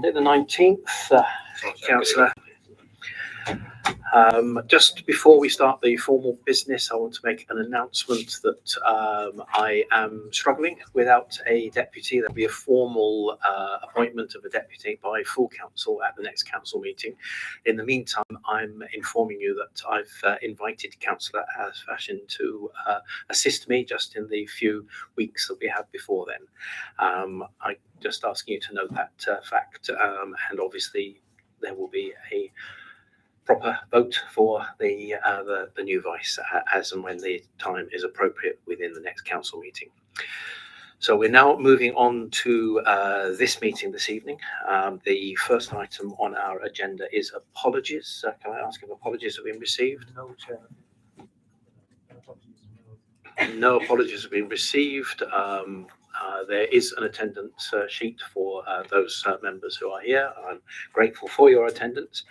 The 19th, Councillor. Just before we start the formal business, I want to make an announcement that I am struggling without a deputy. There'll be a formal appointment of a deputy by full council at the next council meeting. In the meantime, I'm informing you that I've invited Councillor Fashion to assist me just in the few weeks that we have before then. I just asking you to note that fact, and obviously there will be a proper vote for the new vice as and when the time is appropriate within the next council meeting. So we're now moving on to this meeting this evening. The first item on our agenda is apologies. Can I ask if apologies have been received? No, Chair. No apologies have been received. There is an attendance sheet for those members who are here. I'm grateful for your attendance.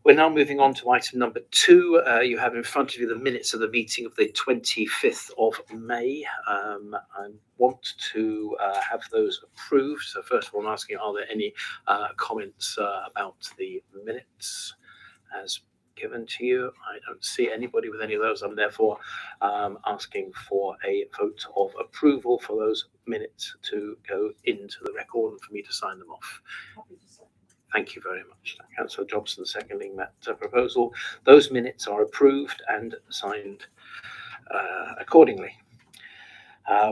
We're now moving on to item number 2. You have in front of you the minutes of the meeting of the 25th of May. I want to have those approved. So first of all, I'm asking, are there any comments about the minutes as given to you? I don't see anybody with any of those. I'm therefore asking for a vote of approval for those minutes to go into the record and for me to sign them off. Thank you very much. Councillor Jobson seconding that proposal. Those minutes are approved and signed accordingly.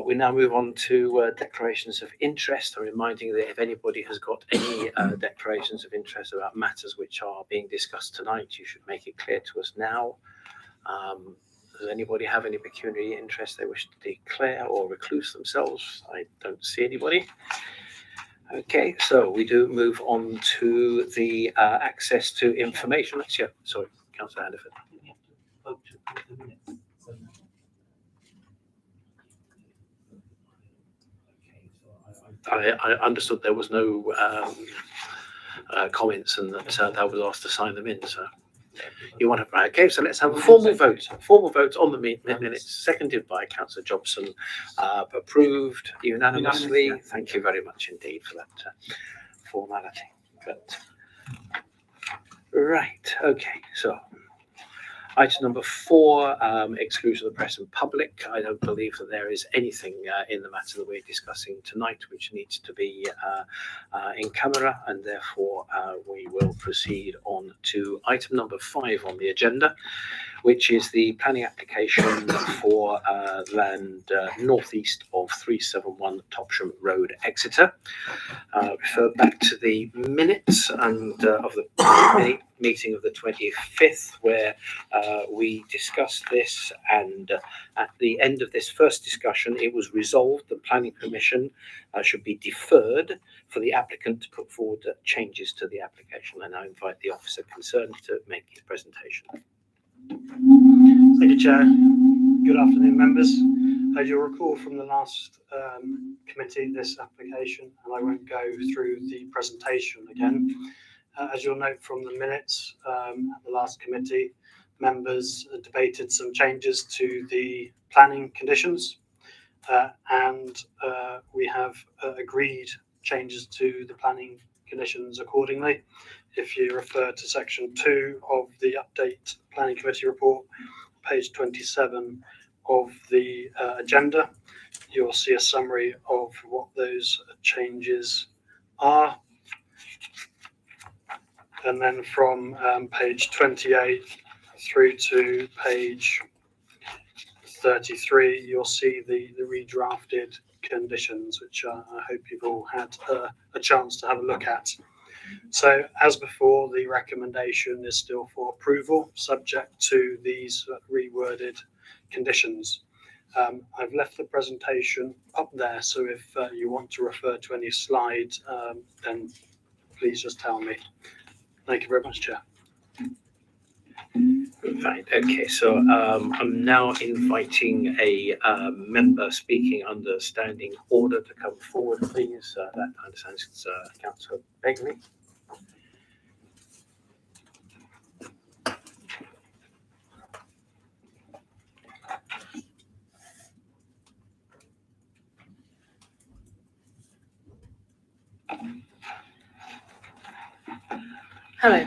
We now move on to declarations of interest. I'm reminding you that if anybody has got any declarations of interest about matters which are being discussed tonight, you should make it clear to us now. Does anybody have any pecuniary interest they wish to declare or recluse themselves? I don't see anybody. Okay, so we do move on to the access to information. Yeah, sorry, Councillor Handiford. I understood there was no comments and that that was asked to sign them in. So you want to, okay? So let's have a formal vote. Formal vote on the minutes, seconded by Councillor Jobson, approved unanimously. Thank you very much indeed for that formality. But right, okay. So item number 4, exclusion of the press and public. I don't believe that there is anything in the matter that we're discussing tonight which needs to be in camera, and therefore we will proceed on to item number 5 on the agenda, which is the planning application for land northeast of 371 Topsham Road, Exeter. Refer back to the minutes and of the meeting of the 25th, where we discussed this, and at the end of this first discussion it was resolved the planning permission should be deferred for the applicant to put forward changes to the application. And I invite the officer concerned to make his presentation. Thank you, Chair. Good afternoon, members. As you'll recall from the last committee, this application, and I won't go through the presentation again. As you'll note from the minutes, at the last committee, members debated some changes to the planning conditions, and we have agreed changes to the planning conditions accordingly. If you refer to section 2 of the update planning committee report, page 27 of the agenda, you'll see a summary of what those changes are. And then from page 28 through to page 33, you'll see the redrafted conditions, which I hope you've all had a chance to have a look at. So, as before, the recommendation is still for approval, subject to these reworded conditions. I've left the presentation up there, so if you want to refer to any slides, then please just tell me. Thank you very much, Chair. Right, okay, so I'm now inviting a member speaking under standing order to come forward, please. That I understand is Councillor Begley. Hello.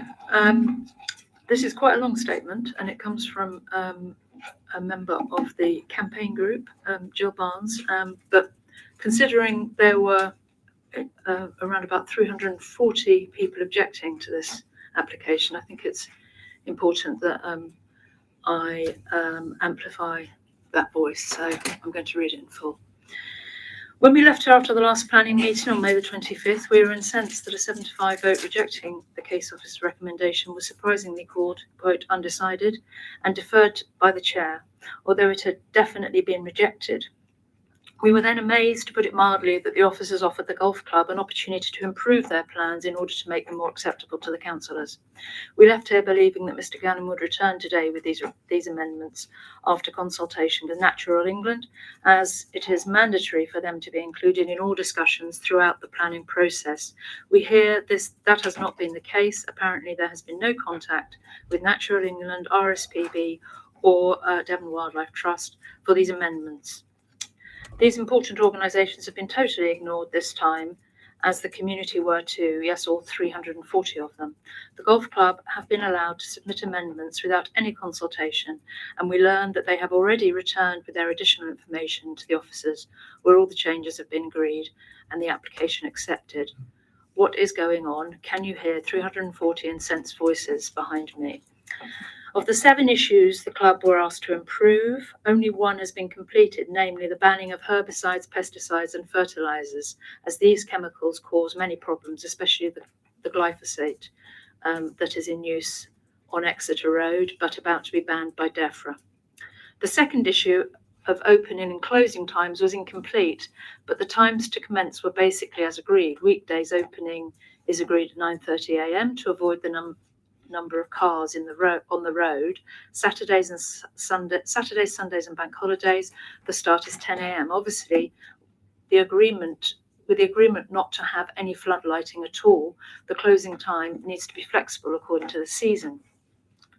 This is quite a long statement, and it comes from a member of the campaign group, Jill Barnes. But considering there were around about 340 people objecting to this application, I think it's important that I amplify that voice. So I'm going to read it in full. When we left here after the last planning meeting on May the 25th, we were incensed that a 7-5 vote rejecting the case officer's recommendation was surprisingly called, quote, undecided and deferred by the chair, although it had definitely been rejected. We were then amazed, to put it mildly, that the officers offered the golf club an opportunity to improve their plans in order to make them more acceptable to the councillors. We left here believing that Mr Gannon would return today with these amendments after consultation with Natural England, as it is mandatory for them to be included in all discussions throughout the planning process. We hear that has not been the case. Apparently there has been no contact with Natural England, RSPB or Devon Wildlife Trust for these amendments. These important organisations have been totally ignored this time, as the community were too, yes, all 340 of them. The golf club have been allowed to submit amendments without any consultation, and we learned that they have already returned with their additional information to the officers, where all the changes have been agreed and the application accepted. What is going on? Can you hear 340 incensed voices behind me? Of the 7 issues the club were asked to improve, only one has been completed, namely the banning of herbicides, pesticides and fertilisers, as these chemicals cause many problems, especially the glyphosate that is in use on Exeter Road, but about to be banned by DEFRA. The second issue of opening and closing times was incomplete, but the times to commence were basically as agreed. Weekdays opening is agreed at 9:30 a.m. to avoid the number of cars on the road. Saturdays, Sundays and bank holidays, the start is 10 a.m. Obviously, the agreement not to have any floodlighting at all, the closing time needs to be flexible according to the season.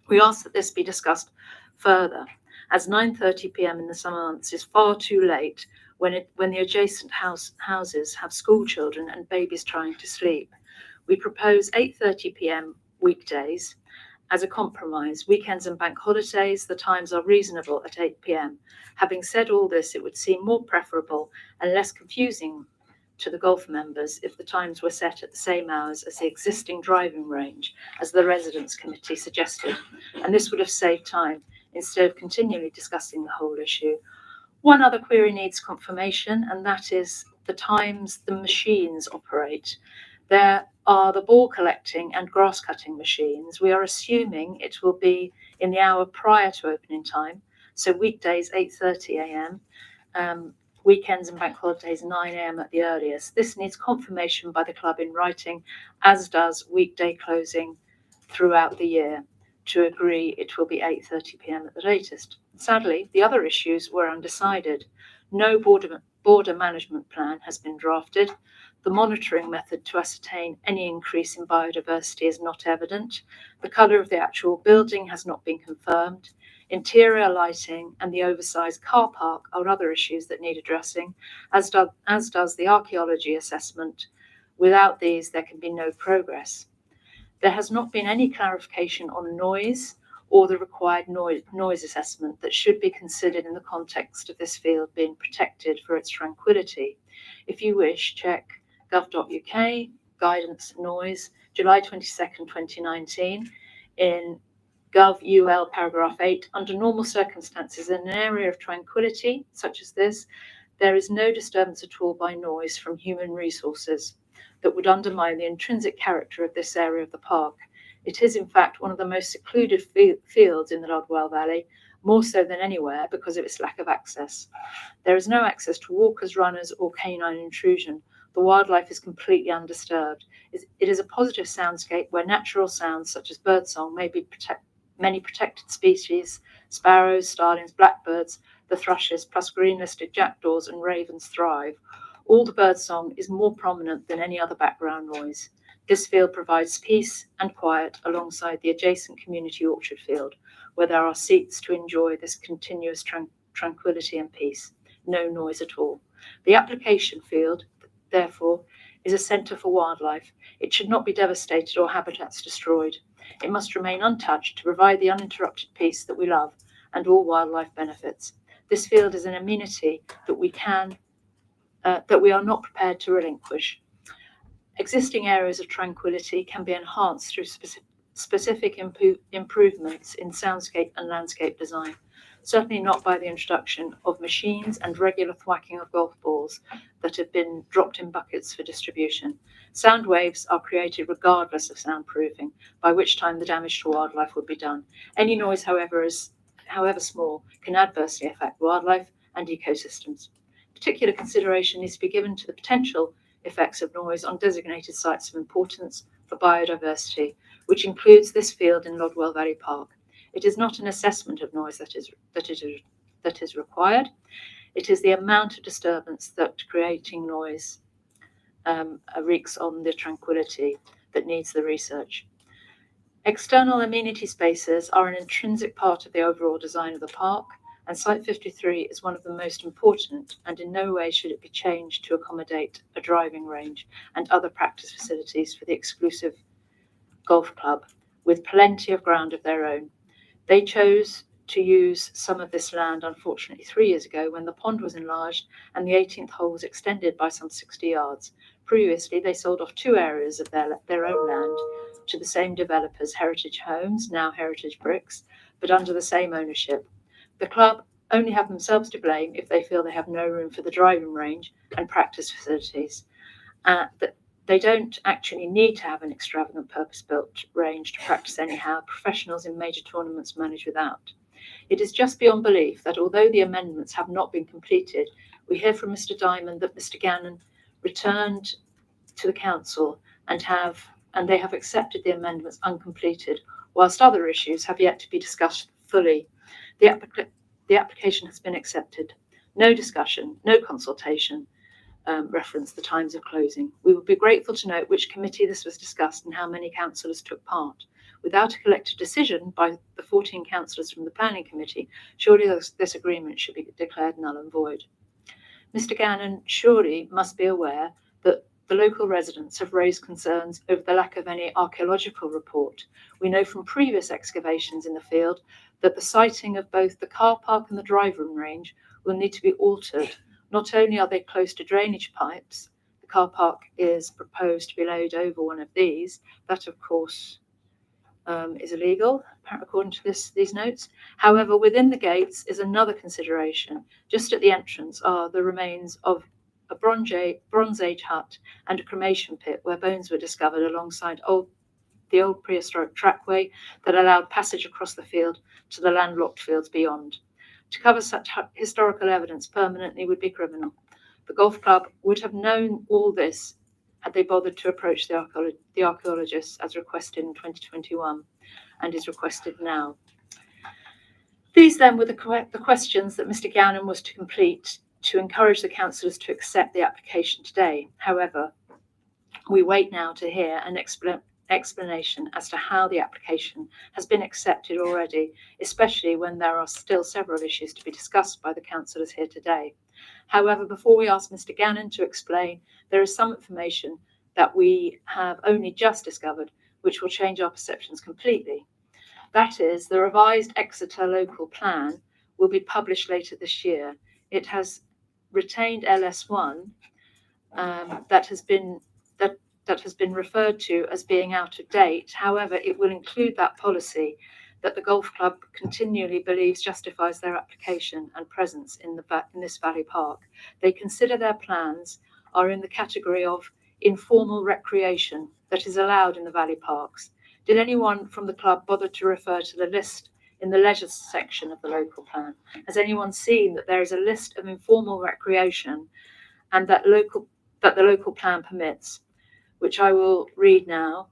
We ask that this be discussed further, as 9:30 p.m. in the summer months is far too late when the adjacent houses have school children and babies trying to sleep. We propose 8:30 p.m. weekdays as a compromise. Weekends and bank holidays, the times are reasonable at 8 p.m. Having said all this, it would seem more preferable and less confusing to the golf members if the times were set at the same hours as the existing driving range, as the residents committee suggested, and this would have saved time instead of continually discussing the whole issue. One other query needs confirmation, and that is the times the machines operate. There are the ball collecting and grass cutting machines. We are assuming it will be in the hour prior to opening time, so weekdays 8:30 a.m, weekends and bank holidays 9 a.m. at the earliest. This needs confirmation by the club in writing, as does weekday closing throughout the year. To agree, it will be 8:30 p.m. at the latest. Sadly, the other issues were undecided. No border management plan has been drafted. The monitoring method to ascertain any increase in biodiversity is not evident. The colour of the actual building has not been confirmed. Interior lighting and the oversized car park are other issues that need addressing, as does the archaeology assessment. Without these, there can be no progress. There has not been any clarification on noise or the required noise assessment that should be considered in the context of this field being protected for its tranquility. If you wish, check gov.uk, guidance noise, July 22nd, 2019, in Gov.ul paragraph 8, under normal circumstances in an area of tranquility such as this, there is no disturbance at all by noise from human resources that would undermine the intrinsic character of this area of the park. It is in fact one of the most secluded fields in the Ludwell Valley, more so than anywhere because of its lack of access. There is no access to walkers, runners or canine intrusion. The wildlife is completely undisturbed. It is a positive soundscape where natural sounds such as birdsong may be many protected species, sparrows, starlings, blackbirds, the thrushes, plus green-listed jackdaws and ravens thrive. All the birdsong is more prominent than any other background noise. This field provides peace and quiet alongside the adjacent community orchard field, where there are seats to enjoy this continuous tranquility and peace. No noise at all. The application field, therefore, is a centre for wildlife. It should not be devastated or habitats destroyed. It must remain untouched to provide the uninterrupted peace that we love and all wildlife benefits. This field is an amenity that we are not prepared to relinquish. Existing areas of tranquility can be enhanced through specific improvements in soundscape and landscape design, certainly not by the introduction of machines and regular thwacking of golf balls that have been dropped in buckets for distribution. Sound waves are created regardless of soundproofing, by which time the damage to wildlife would be done. Any noise, however small, can adversely affect wildlife and ecosystems. Particular consideration needs to be given to the potential effects of noise on designated sites of importance for biodiversity, which includes this field in Lodwell Valley Park. It is not an assessment of noise that is required. It is the amount of disturbance that creating noise wreaks on the tranquility that needs the research. External amenity spaces are an intrinsic part of the overall design of the park, and Site 53 is one of the most important, and in no way should it be changed to accommodate a driving range and other practice facilities for the exclusive golf club, with plenty of ground of their own. They chose to use some of this land, unfortunately, 3 years ago when the pond was enlarged and the 18th hole was extended by some 60 yards. Previously, they sold off 2 areas of their own land to the same developers, Heritage Homes, now Heritage Bricks, but under the same ownership. The club only have themselves to blame if they feel they have no room for the driving range and practice facilities. They don't actually need to have an extravagant purpose-built range to practice anyhow. Professionals in major tournaments manage without. It is just beyond belief that although the amendments have not been completed, we hear from Mr. Diamond that Mr. Gannon returned to the council and they have accepted the amendments uncompleted, whilst other issues have yet to be discussed fully. The application has been accepted. No discussion, no consultation. Reference the times of closing. We would be grateful to note which committee this was discussed and how many councillors took part. Without a collective decision by the 14 councillors from the planning committee, surely this agreement should be declared null and void. Mr. Gannon surely must be aware that the local residents have raised concerns over the lack of any archaeological report. We know from previous excavations in the field that the siting of both the car park and the driving range will need to be altered. Not only are they close to drainage pipes, the car park is proposed to be laid over one of these. That, of course, is illegal, according to these notes. However, within the gates is another consideration. Just at the entrance are the remains of a Bronze Age hut and a cremation pit where bones were discovered alongside the old prehistoric trackway that allowed passage across the field to the landlocked fields beyond. To cover such historical evidence permanently would be criminal. The golf club would have known all this had they bothered to approach the archaeologists as requested in 2021 and is requested now. These then were the questions that Mr. Gannon was to complete to encourage the councillors to accept the application today. However, we wait now to hear an explanation as to how the application has been accepted already, especially when there are still several issues to be discussed by the councillors here today. However, before we ask Mr. Gannon to explain, there is some information that we have only just discovered, which will change our perceptions completely. That is, the revised Exeter local plan will be published later this year. It has retained LS1 that has been referred to as being out of date. However, it will include that policy that the golf club continually believes justifies their application and presence in this valley park. They consider their plans are in the category of informal recreation that is allowed in the valley parks. Did anyone from the club bother to refer to the list in the leisure section of the local plan? Has anyone seen that there is a list of informal recreation and that the local plan permits, which I will read now?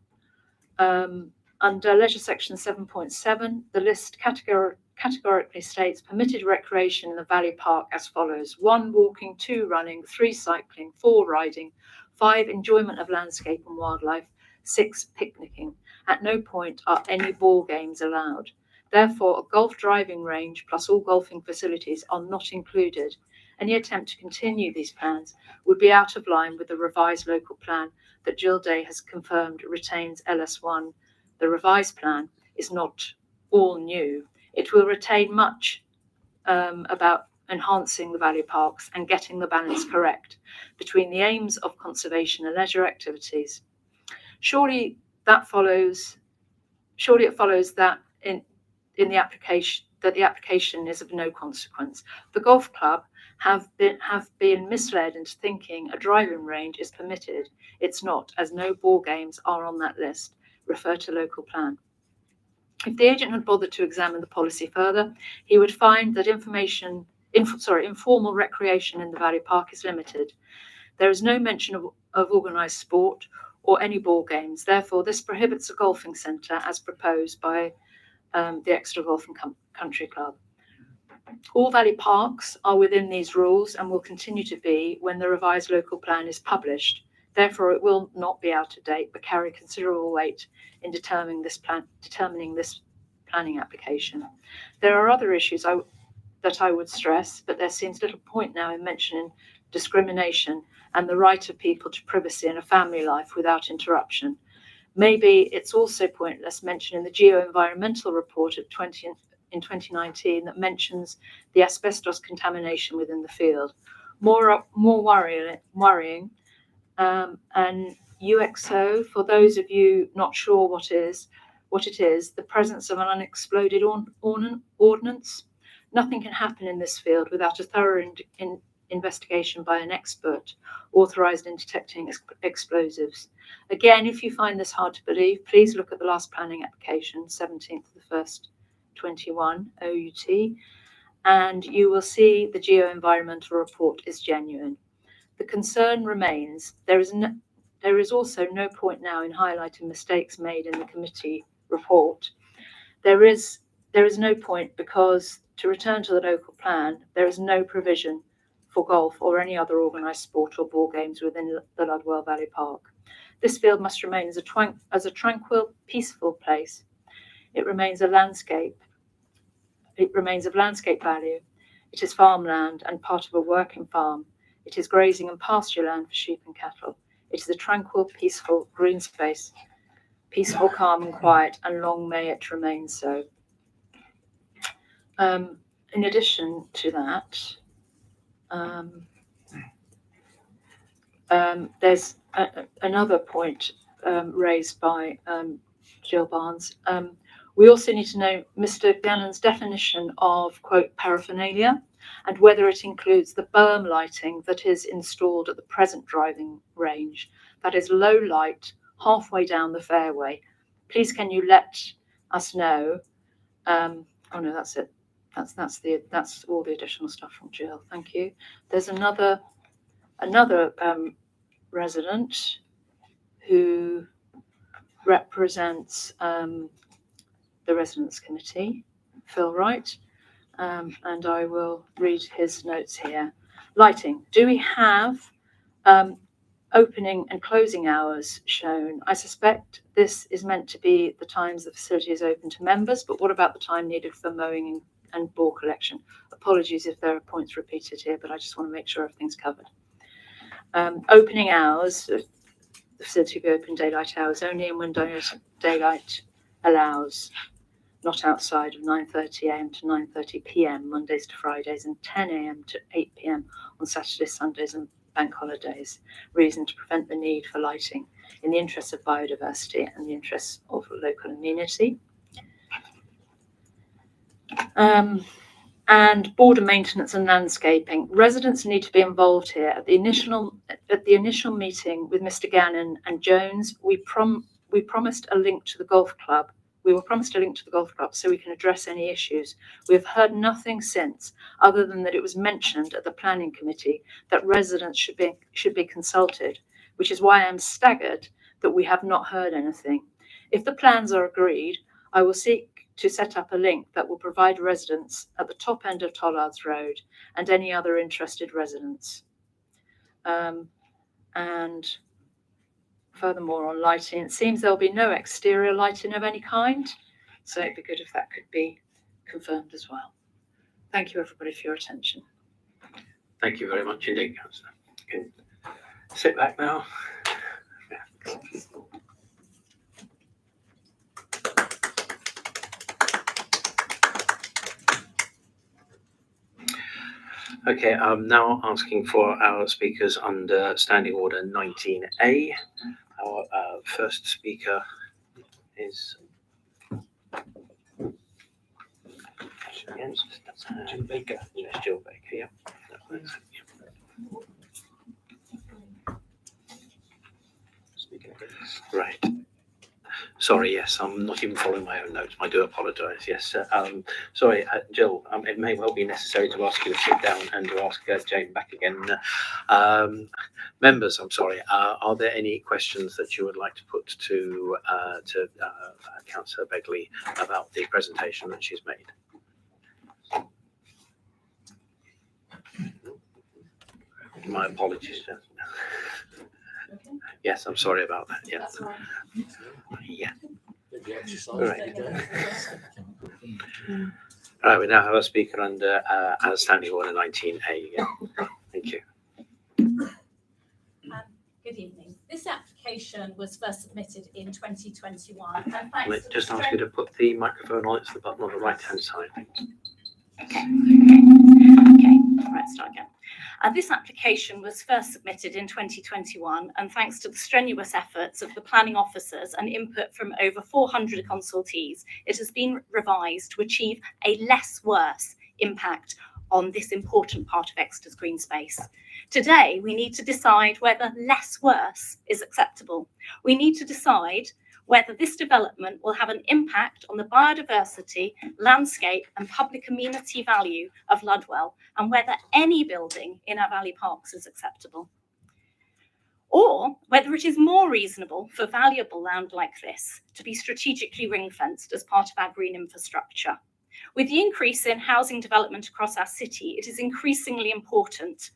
Under leisure section 7.7, the list categorically states permitted recreation in the valley park as follows: 1, walking; 2, running; 3, cycling; 4, riding; 5, enjoyment of landscape and wildlife; 6, picnicking. At no point are any ball games allowed. Therefore, a golf driving range plus all golfing facilities are not included, Any attempt to continue these plans would be out of line with the revised local plan that Jill Day has confirmed retains LS1. The revised plan is not all new. It will retain much about enhancing the value parks and getting the balance correct between the aims of conservation and leisure activities. Surely it follows that in the application is of no consequence. The golf club have been misled into thinking a driving range is permitted. It's not, as no ball games are on that list. Refer to local plan. If the agent had bothered to examine the policy further, he would find that informal recreation in the Valley Park is limited. There is no mention of organised sport or any ball games. Therefore, this prohibits a golfing centre as proposed by the Exeter Golf and Country Club. All Valley Parks are within these rules and will continue to be when the revised local plan is published. Therefore, it will not be out of date, but carry considerable weight in determining this planning application. There are other issues that I would stress, but there seems little point now in mentioning discrimination and the right of people to privacy and a family life without interruption. Maybe it's also pointless mentioning the geo-environmental report of 2019 that mentions the asbestos contamination within the field. More worrying, and UXO, for those of you not sure what it is, the presence of an unexploded ordnance. Nothing can happen in this field without a thorough investigation by an expert authorised in detecting explosives. Again, if you find this hard to believe, please look at the last planning application, 17th of the 1st, 21, OUT, and you will see the geo-environmental report is genuine. The concern remains. There is also no point now in highlighting mistakes made in the committee report. There is no point because, to return to the local plan, there is no provision for golf or any other organised sport or ball games within the Ludwell Valley Park. This field must remain as a tranquil, peaceful place. It remains of landscape value. It is farmland and part of a working farm. It is grazing and pasture land for sheep and cattle. It is a tranquil, peaceful green space, peaceful, calm and quiet, and long may it remain so. In addition to that, there's another point raised by Jill Barnes. We also need to know Mr. Gannon's definition of, quote, paraphernalia, and whether it includes the berm lighting that is installed at the present driving range, that is low light halfway down the fairway. Please can you let us know? Oh no, that's it. That's all the additional stuff from Jill. Thank you. There's another resident who represents the Residents' Committee, Phil Wright, and I will read his notes here. Lighting. Do we have opening and closing hours shown? I suspect this is meant to be the times the facility is open to members, but what about the time needed for mowing and ball collection? Apologies if there are points repeated here, but I just want to make sure everything's covered. Opening hours, the facility will be open daylight hours only and when daylight allows, not outside of 9:30 a.m. to 9:30 p.m. Mondays to Fridays and 10 a.m. to 8 p.m. on Saturdays, Sundays and bank holidays. Reason to prevent the need for lighting in the interests of biodiversity and the interests of local amenity. And border maintenance and landscaping. Residents need to be involved here. At the initial meeting with Mr. Gannon and Jones, we promised a link to the golf club. We were promised a link to the golf club so we can address any issues. We have heard nothing since, other than that it was mentioned at the planning committee that residents should be consulted, which is why I'm staggered that we have not heard anything. If the plans are agreed, I will seek to set up a link that will provide residents at the top end of Tollards Road and any other interested residents. And furthermore, on lighting, it seems there'll be no exterior lighting of any kind, so it'd be good if that could be confirmed as well. Thank you, everybody, for your attention. Thank you very much indeed, Councillor. You can sit back now. Okay, I'm now asking for our speakers under Standing Order 19A. Our first speaker is Jill Baker. Yes, Jill Baker, yeah. Right. Sorry, yes, I'm not even following my own notes. I do apologise. Yes, sorry, Jill. It may well be necessary to ask you to sit down and to ask Jane back again. Members, I'm sorry. Are there any questions that you would like to put to Councillor Begley about the presentation that she's made? My apologies. Yes, I'm sorry about that. Yeah. That's all right. Yeah. Right. All right, we now have a speaker under Standing Order 19A. Yeah. Thank you. Good evening. This application was first submitted in 2021. And Can I just ask you to put the microphone on? It's the button on the right-hand side. Okay, right, start again. This application was first submitted in 2021, and thanks to the strenuous efforts of the planning officers and input from over 400 consultees, it has been revised to achieve a less worse impact on this important part of Exeter's green space. Today, we need to decide whether less worse is acceptable. We need to decide whether this development will have an impact on the biodiversity, landscape and public amenity value of Ludwell, and whether any building in our valley parks is acceptable. Or whether it is more reasonable for valuable land like this to be strategically ring-fenced as part of our green infrastructure. With the increase in housing development across our city, it is increasingly important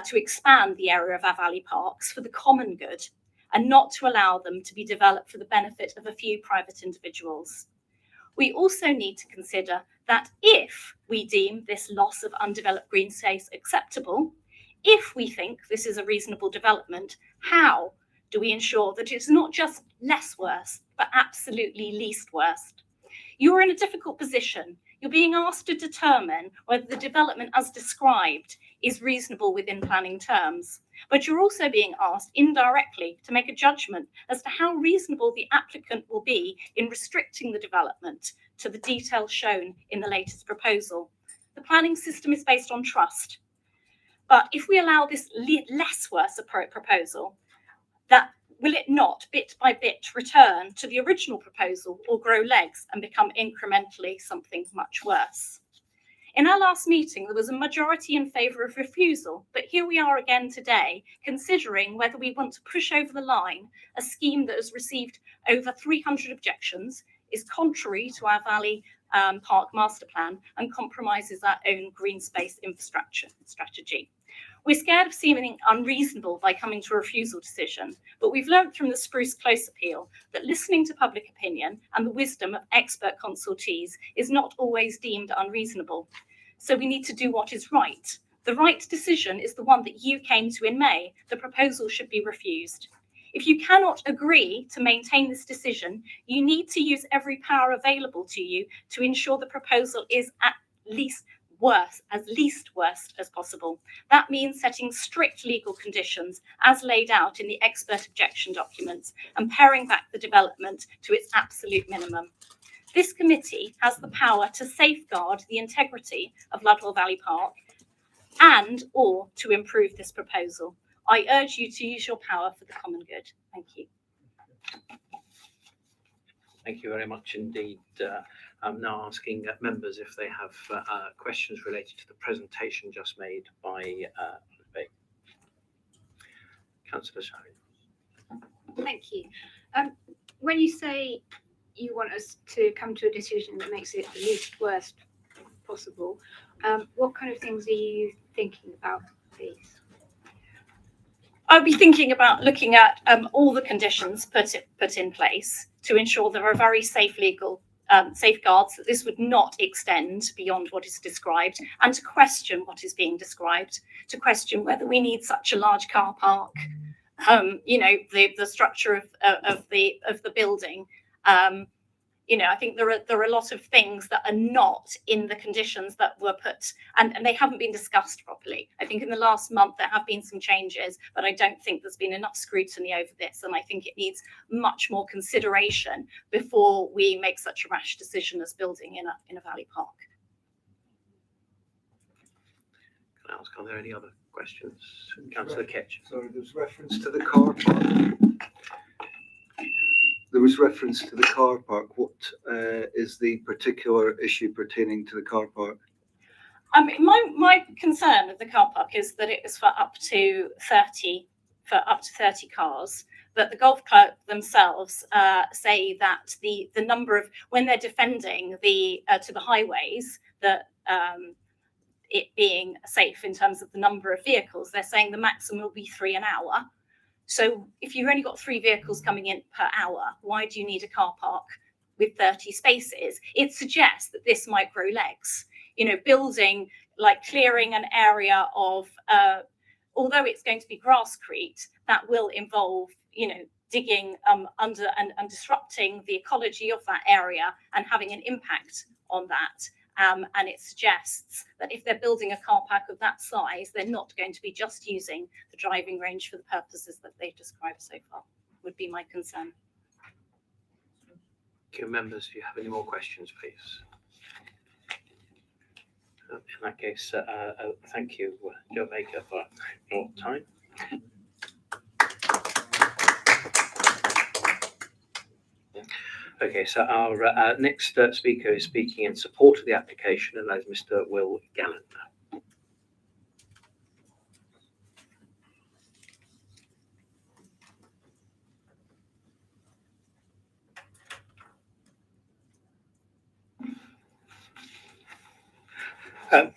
to expand the area of our valley parks for the common good, and not to allow them to be developed for the benefit of a few private individuals. We also need to consider that if we deem this loss of undeveloped green space acceptable, if we think this is a reasonable development, how do we ensure that it's not just less worse, but absolutely least worst? You're in a difficult position. You're being asked to determine whether the development as described is reasonable within planning terms, but you're also being asked indirectly to make a judgment as to how reasonable the applicant will be in restricting the development to the details shown in the latest proposal. The planning system is based on trust, but if we allow this less worse proposal, that will it not, bit by bit, return to the original proposal or grow legs and become incrementally something much worse? In our last meeting, there was a majority in favour of refusal, but here we are again today, considering whether we want to push over the line a scheme that has received over 300 objections, is contrary to our Valley Park Master Plan, and compromises our own green space infrastructure strategy. We're scared of seeming unreasonable by coming to a refusal decision, but we've learned from the Spruce Close appeal that listening to public opinion and the wisdom of expert consultees is not always deemed unreasonable. So we need to do what is right. The right decision is the one that you came to in May. The proposal should be refused. If you cannot agree to maintain this decision, you need to use every power available to you to ensure the proposal is at least least worst as possible. That means setting strict legal conditions as laid out in the expert objection documents and paring back the development to its absolute minimum. This committee has the power to safeguard the integrity of Ludwell Valley Park and or to improve this proposal. I urge you to use your power for the common good. Thank you. Thank you very much indeed. I'm now asking members if they have questions related to the presentation just made by Councillor Shari. Thank you. When you say you want us to come to a decision that makes it the least worst possible, what kind of things are you thinking about, please? I'll be thinking about looking at all the conditions put in place to ensure there are very safe legal safeguards that this would not extend beyond what is described, and to question what is being described, to question whether we need such a large car park, the structure of the building. I think there are a lot of things that are not in the conditions that were put, and they haven't been discussed properly. I think in the last month there have been some changes, but I don't think there's been enough scrutiny over this, and I think it needs much more consideration before we make such a rash decision as building in a valley park. Can I ask, are there any other questions? Councillor Ketch. Sorry, there's reference to the car park. There was reference to the car park. What is the particular issue pertaining to the car park? My concern with the car park is that it is for up to 30 cars. But the golf club themselves say that the number of, when they're defending to the highways, that it being safe in terms of the number of vehicles, they're saying the maximum will be 3 an hour. So if you've only got 3 vehicles coming in per hour, why do you need a car park with 30 spaces? It suggests that this might grow legs. Building, like clearing an area of, although it's going to be grasscrete, that will involve, digging under and disrupting the ecology of that area and having an impact on that. And it suggests that if they're building a car park of that size, they're not going to be just using the driving range for the purposes that they've described so far, would be my concern. Thank you. Members, if you have any more questions, please. In that case, thank you, Joe Baker, for your time. Okay, so our next speaker is speaking in support of the application, and that is Mr. Will Gallant.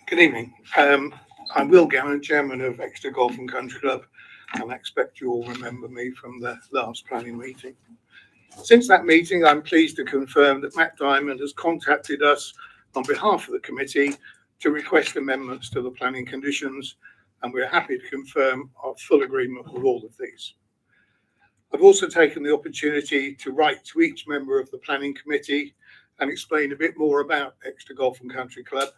Good evening. I'm Will Gallant, Chairman of Exeter Golf and Country Club, and I expect you all remember me from the last planning meeting. Since that meeting, I'm pleased to confirm that Matt Diamond has contacted us on behalf of the committee to request amendments to the planning conditions, and we're happy to confirm our full agreement with all of these. I've also taken the opportunity to write to each member of the planning committee and explain a bit more about Exeter Golf and Country Club,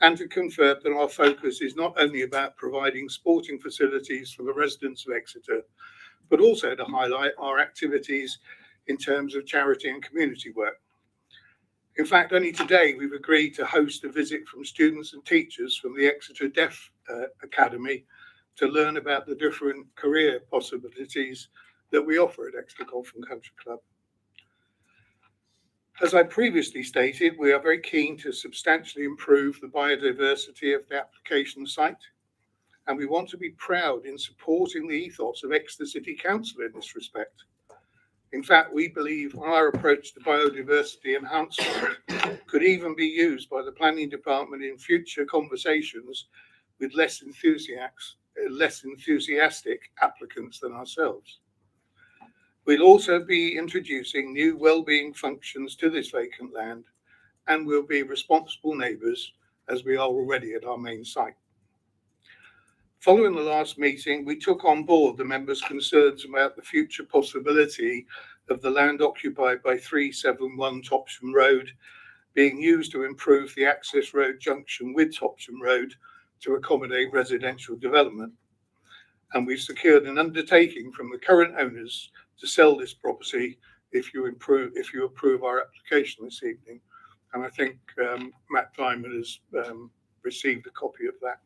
and to confirm that our focus is not only about providing sporting facilities for the residents of Exeter, but also to highlight our activities in terms of charity and community work. In fact, only today we've agreed to host a visit from students and teachers from the Exeter Deaf Academy to learn about the different career possibilities that we offer at Exeter Golf and Country Club. As I previously stated, we are very keen to substantially improve the biodiversity of the application site, and we want to be proud in supporting the ethos of Exeter City Council in this respect. In fact, we believe our approach to biodiversity enhancement could even be used by the planning department in future conversations with less enthusiastic applicants than ourselves. We'll also be introducing new wellbeing functions to this vacant land, and we'll be responsible neighbours as we are already at our main site. Following the last meeting, we took on board the members' concerns about the future possibility of the land occupied by 371 Topsham Road being used to improve the access road junction with Topsham Road to accommodate residential development. And we've secured an undertaking from the current owners to sell this property if you approve our application this evening. And I think Matt Diamond has received a copy of that.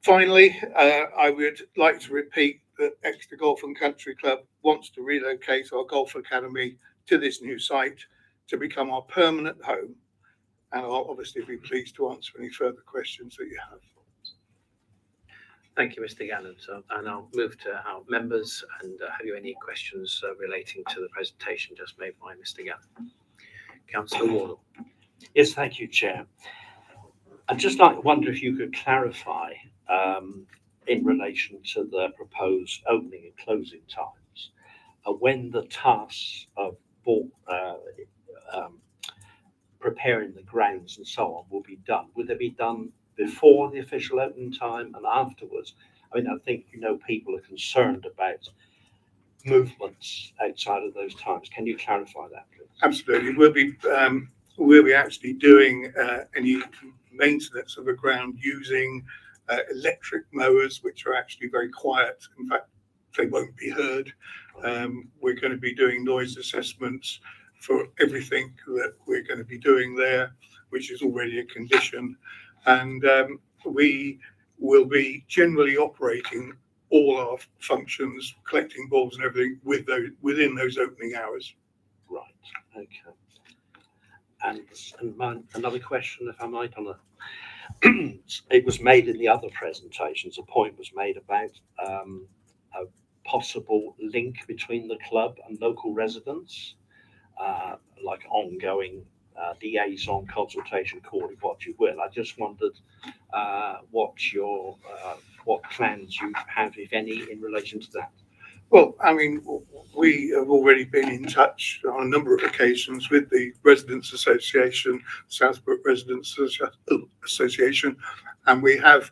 Finally, I would like to repeat that Exeter Golf and Country Club wants to relocate our golf academy to this new site to become our permanent home. And I'll obviously be pleased to answer any further questions that you have. Thank you, Mr. Gallant. And I'll move to our members and have you any questions relating to the presentation just made by Mr. Gallant. Councillor Wardle. Yes, thank you, Chair. I'd just wonder if you could clarify in relation to the proposed opening and closing times, when the tasks of grounds and so on will be done. Would they be done before the official opening time and afterwards? I mean, I think, people are concerned about movements outside of those times. Can you clarify that, please? Absolutely. We'll be actually doing any maintenance of the ground using electric mowers, which are actually very quiet. In fact, they won't be heard. We're going to be doing noise assessments for everything that we're going to be doing there, which is already a condition. And we will be generally operating all our functions, collecting bulbs and everything within those opening hours. Right. Okay. And another question, if I might, on it was made in the other presentations. A point was made about a possible link between the club and local residents, like ongoing liaison, consultation, call it what you will. I just wondered what plans you have, if any, in relation to that. Well, I mean, we have already been in touch on a number of occasions with the Residents Association, Southbrook Residents Association, and we have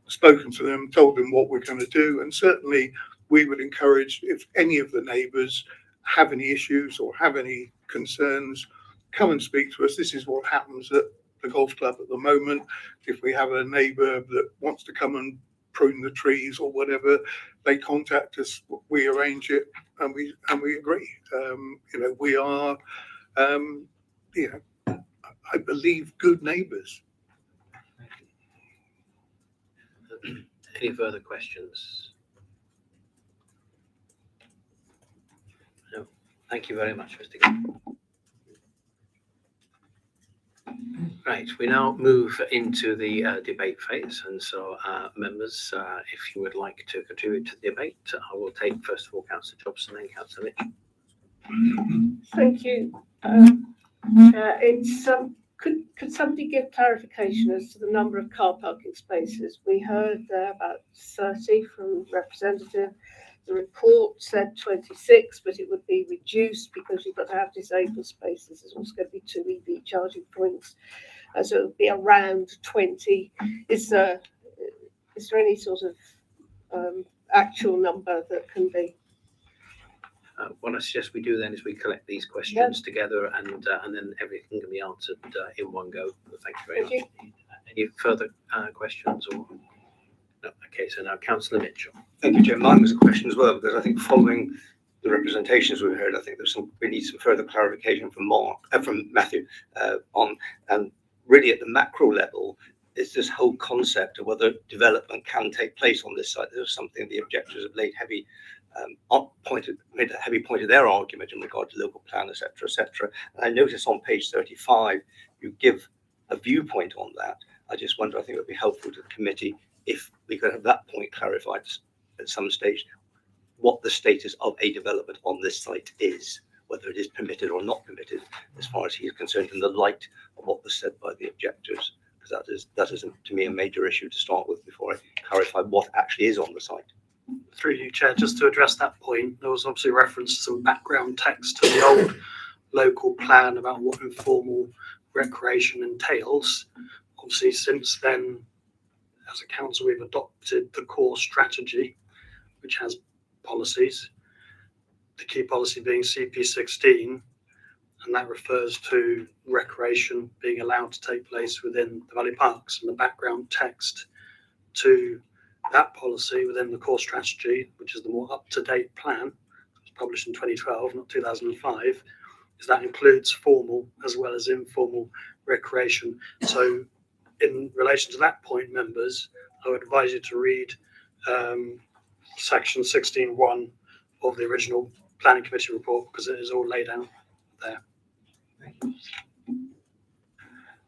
spoken to them, told them what we're going to do, and certainly we would encourage, if any of the neighbours have any issues or have any concerns, come and speak to us. This is what happens at the golf club at the moment. If we have a neighbour that wants to come and prune the trees or whatever, they contact us, we arrange it, and we agree. We are, I believe, good neighbours. Any further questions? No. Thank you very much, Mr. Gill. Right, we now move into the debate phase, and so members, if you would like to contribute to the debate, I will take first of all Councillor Jobson, then Councillor Mitchell. Thank you. Could somebody give clarification as to the number of car parking spaces? We heard there about 30 from representative. The report said 26, but it would be reduced because you've got to have disabled spaces. There's also going to be 2 EV charging points, so it would be around 20. Is there any sort of actual number that can be? What I suggest we do then is we collect these questions together, and then everything can be answered in one go. Thank you very much. Any further questions? Or no? Okay, so now Councillor Mitchell. Thank you, Chair. Mine was a question as well, because I think following the representations we've heard, I think we need some further clarification from Matthew on, and really at the macro level, is this whole concept of whether development can take place on this site. This is something the objectors have made a heavy point of their argument in regard to local plan, etc., etc. And I notice on page 35 you give a viewpoint on that. I just wonder, I think it would be helpful to the committee if we could have that point clarified at some stage, what the status of a development on this site is, whether it is permitted or not permitted, as far as he is concerned, in the light of what was said by the objectors, because that is to me a major issue to start with before I clarify what actually is on the site. Through you, Chair, just to address that point, there was obviously reference to some background text to the old local plan about what informal recreation entails. Obviously, since then, as a council, we've adopted the core strategy, which has policies, the key policy being CP16, and that refers to recreation being allowed to take place within the Valley Parks. And the background text to that policy within the core strategy, which is the more up-to-date plan, it was published in 2012, not 2005, is that includes formal as well as informal recreation. So in relation to that point, members, I would advise you to read section 16.1 of the original planning committee report, because it is all laid out there.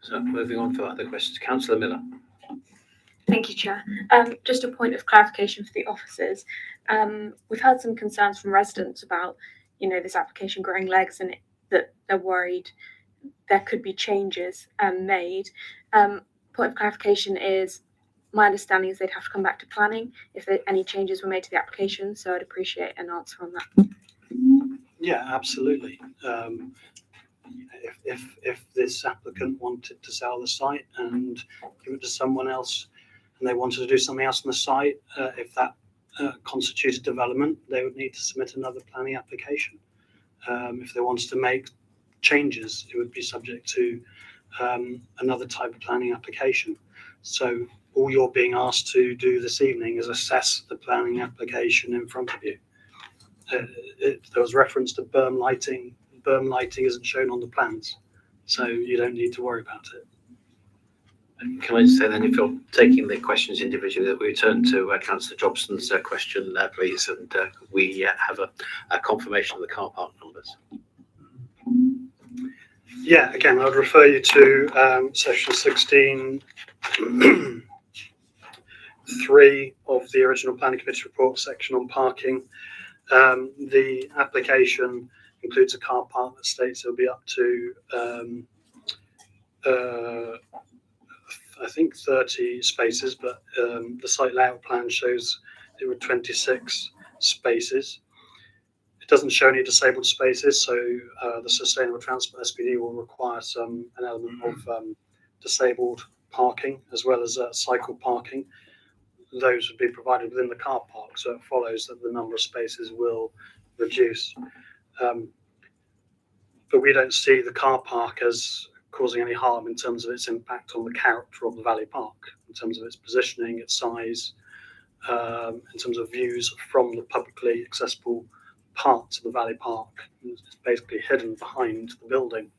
So moving on for other questions, Councillor Miller. Thank you, Chair. Just a point of clarification for the officers. We've had some concerns from residents about, this application growing legs, and that they're worried there could be changes made. Point of clarification is, my understanding is they'd have to come back to planning if any changes were made to the application. So I'd appreciate an answer on that. Yeah, absolutely. if this applicant wanted to sell the site and give it to someone else, and they wanted to do something else on the site, if that constituted development, they would need to submit another planning application. If they wanted to make changes, it would be subject to another type of planning application. So all you're being asked to do this evening is assess the planning application in front of you. There was reference to berm lighting. Berm lighting isn't shown on the plans, so you don't need to worry about it. Can I say then, if you're taking the questions individually, that we return to Councillor Jobson's question, please, and we have a confirmation of the car park numbers. Yeah, again, I would refer you to section 16, 3 of the original planning committee report, section on parking. The application includes a car park that states it'll be up to I think 30 spaces, but the site layout plan shows there were 26 spaces. It doesn't show any disabled spaces, so the Sustainable Transport SPD will require an element of disabled parking as well as cycle parking. Those would be provided within the car park, so it follows that the number of spaces will reduce. But we don't see the car park as causing any harm in terms of its impact on the character of the Valley Park, in terms of its positioning, its size, in terms of views from the publicly accessible parts of the Valley Park. It's basically hidden behind the building.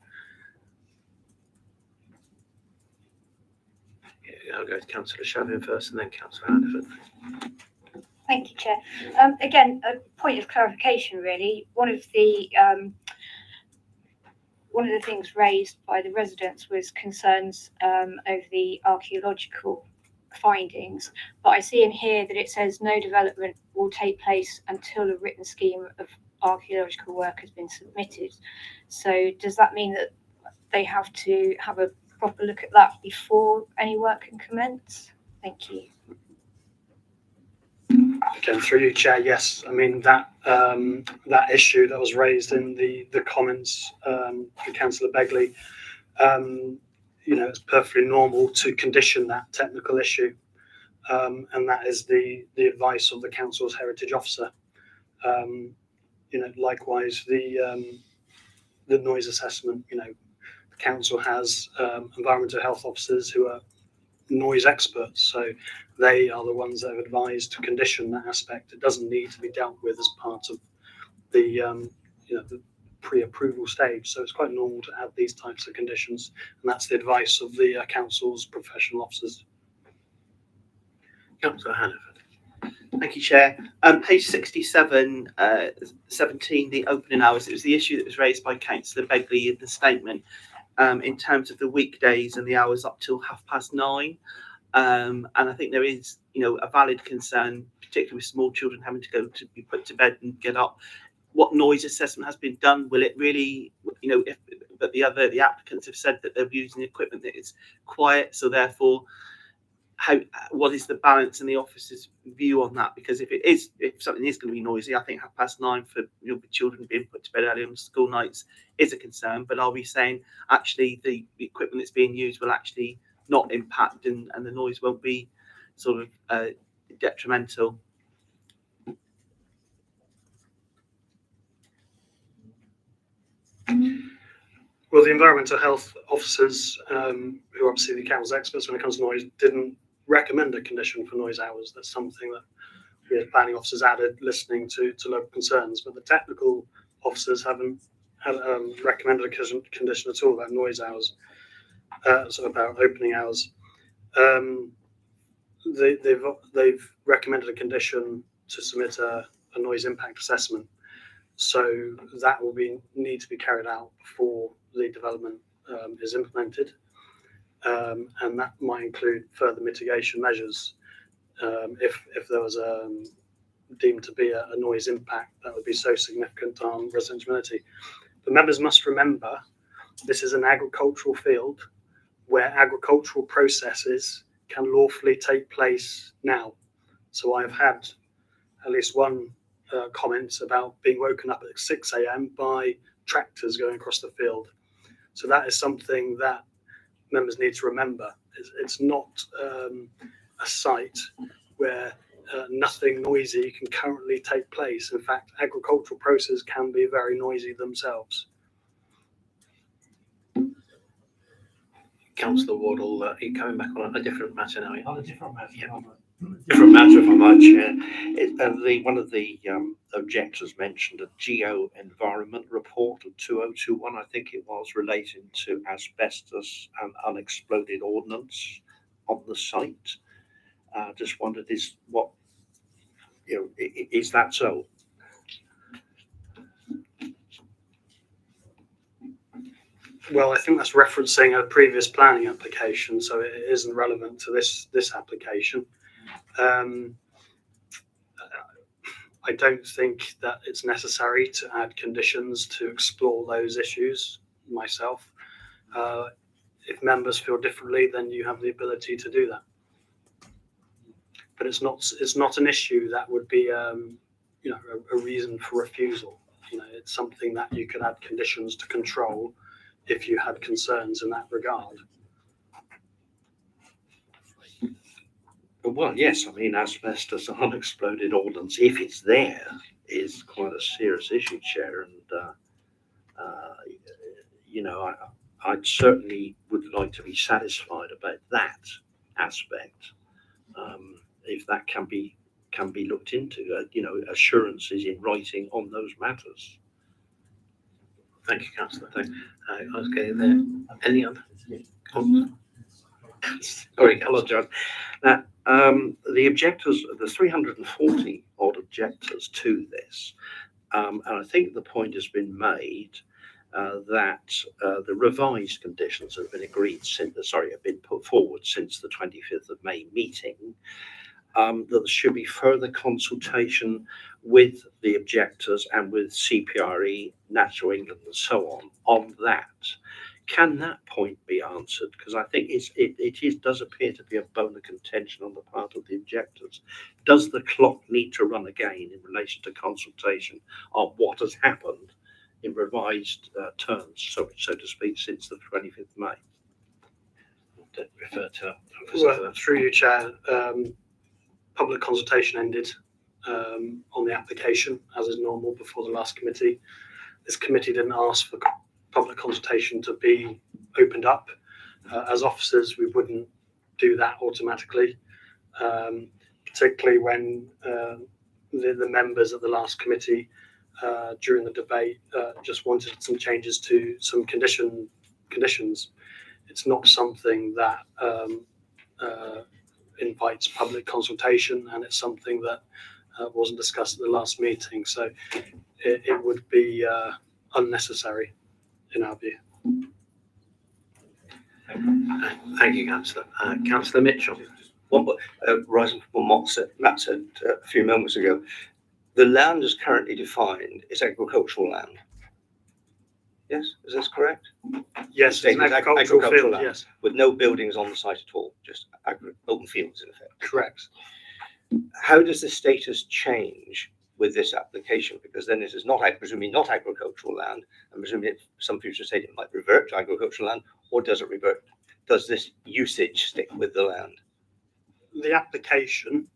I'll go to Councillor Shavin first and then Councillor Hannaford. Thank you, Chair. Again, a point of clarification, really. One of the things raised by the residents was concerns over the archaeological findings, but I see in here that it says no development will take place until a written scheme of archaeological work has been submitted. So does that mean that they have to have a proper look at that before any work can commence? Thank you. Again, through you, Chair, yes. I mean, that issue that was raised in the comments for Councillor Begley, it's perfectly normal to condition that technical issue, and that is the advice of the council's heritage officer. Likewise, the noise assessment. The council has environmental health officers who are noise experts, so they are the ones that have advised to condition that aspect. It doesn't need to be dealt with as part of the the pre-approval stage, so it's quite normal to add these types of conditions, and that's the advice of the council's professional officers. Councillor Hannaford. Thank you, Chair. Page 67, 17, the opening hours. It was the issue that was raised by Councillor Begley in the statement, in terms of the weekdays and the hours up till 9:30. And I think there is, a valid concern, particularly with small children having to go to be put to bed and get up. What noise assessment has been done? Will it really, but the applicants have said that they're using equipment that is quiet, so therefore, what is the balance in the officer's view on that? Because if something is going to be noisy, I think 9:30 for children being put to bed early on school nights is a concern. But are we saying actually the equipment that's being used will actually not impact and the noise won't be sort of detrimental? Well, the environmental health officers, who are obviously the council's experts when it comes to noise, didn't recommend a condition for noise hours. That's something that the planning officers added, listening to local concerns. But the technical officers haven't recommended a condition at all about noise hours, so about opening hours. They've recommended a condition to submit a noise impact assessment. So that will need to be carried out before the development is implemented, and that might include further mitigation measures. If there was deemed to be a noise impact that would be so significant on residential amenity. But members must remember, this is an agricultural field where agricultural processes can lawfully take place now. So I've had at least one comment about being woken up at 6 a.m. by tractors going across the field. So that is something that members need to remember. It's not a site where nothing noisy can currently take place. In fact, agricultural processes can be very noisy themselves. Councillor Wardle, are you coming back on a different matter now? On a different matter. Yeah. Different matter, if I might, Chair. One of the objectors mentioned a geo-environment report of 2021, I think it was, relating to asbestos and unexploded ordnance on the site. Just wondered, is that so? Well, I think that's referencing a previous planning application, so it isn't relevant to this application. I don't think that it's necessary to add conditions to explore those issues myself. If members feel differently, then you have the ability to do that. But it's not an issue that would be a reason for refusal. It's something that you could add conditions to control if you had concerns in that regard. Well, yes, I mean, asbestos and unexploded ordnance, if it's there, is quite a serious issue, Chair. And, I certainly would like to be satisfied about that aspect. If that can be looked into, assurances in writing on those matters. Thank you, Councillor. Okay, there. Any other? Sorry, apologise. Now, the objectors, there's 340 odd objectors to this, and I think the point has been made that the revised conditions have been have been put forward since the 25th of May meeting. That there should be further consultation with the objectors and with CPRE, Natural England, and so on that. Can that point be answered? Because I think it does appear to be a bone of contention on the part of the objectors. Does the clock need to run again in relation to consultation on what has happened in revised terms, so to speak, since the 25th of May? To refer to. Well, through you, Chair, public consultation ended on the application, as is normal before the last committee. This committee didn't ask for public consultation to be opened up. As officers, we wouldn't do that automatically, particularly when the members of the last committee during the debate just wanted some changes to some conditions. It's not something that invites public consultation, and it's something that wasn't discussed at the last meeting, so it would be unnecessary in our view. Thank you, Councillor. Councillor Mitchell. Rising from what Matt said a few moments ago, the land is currently defined as agricultural land. Yes, is this correct? Yes, it's an agricultural field, land, yes. with no buildings on the site at all, just open fields in effect. Correct. How does the status change with this application? Because then this is presumably not agricultural land, and presumably some future state it might revert to agricultural land, or does it revert? Does this usage stick with the land? The application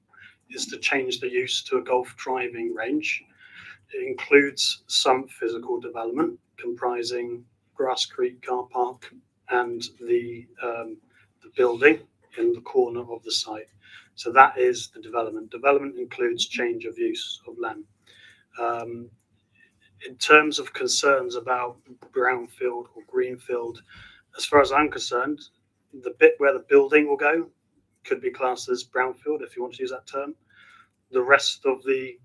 is to change the use to a golf driving range. It includes some physical development comprising Grass Creek car park and the building in the corner of the site. So that is the development. Development includes change of use of land. In terms of concerns about brownfield or greenfield, as far as I'm concerned, the bit where the building will go could be classed as brownfield, if you want to use that term. The rest of the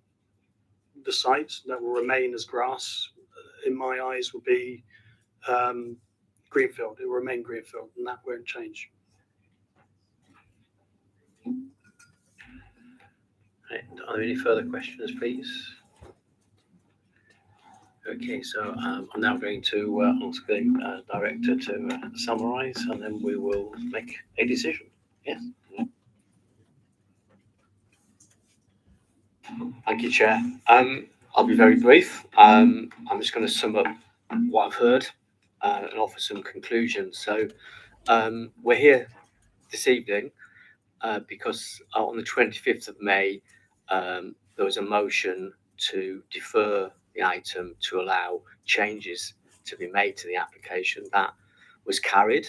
site that will remain as grass, in my eyes, will be greenfield. It will remain greenfield, and that won't change. Right. Are there any further questions, please? Okay, so I'm now going to ask the director to summarise, and then we will make a decision. Yes. Thank you, Chair. I'll be very brief. I'm just going to sum up what I've heard. and offer some conclusions. So we're here this evening because on the 25th of May, there was a motion to defer the item to allow changes to be made to the application. That was carried.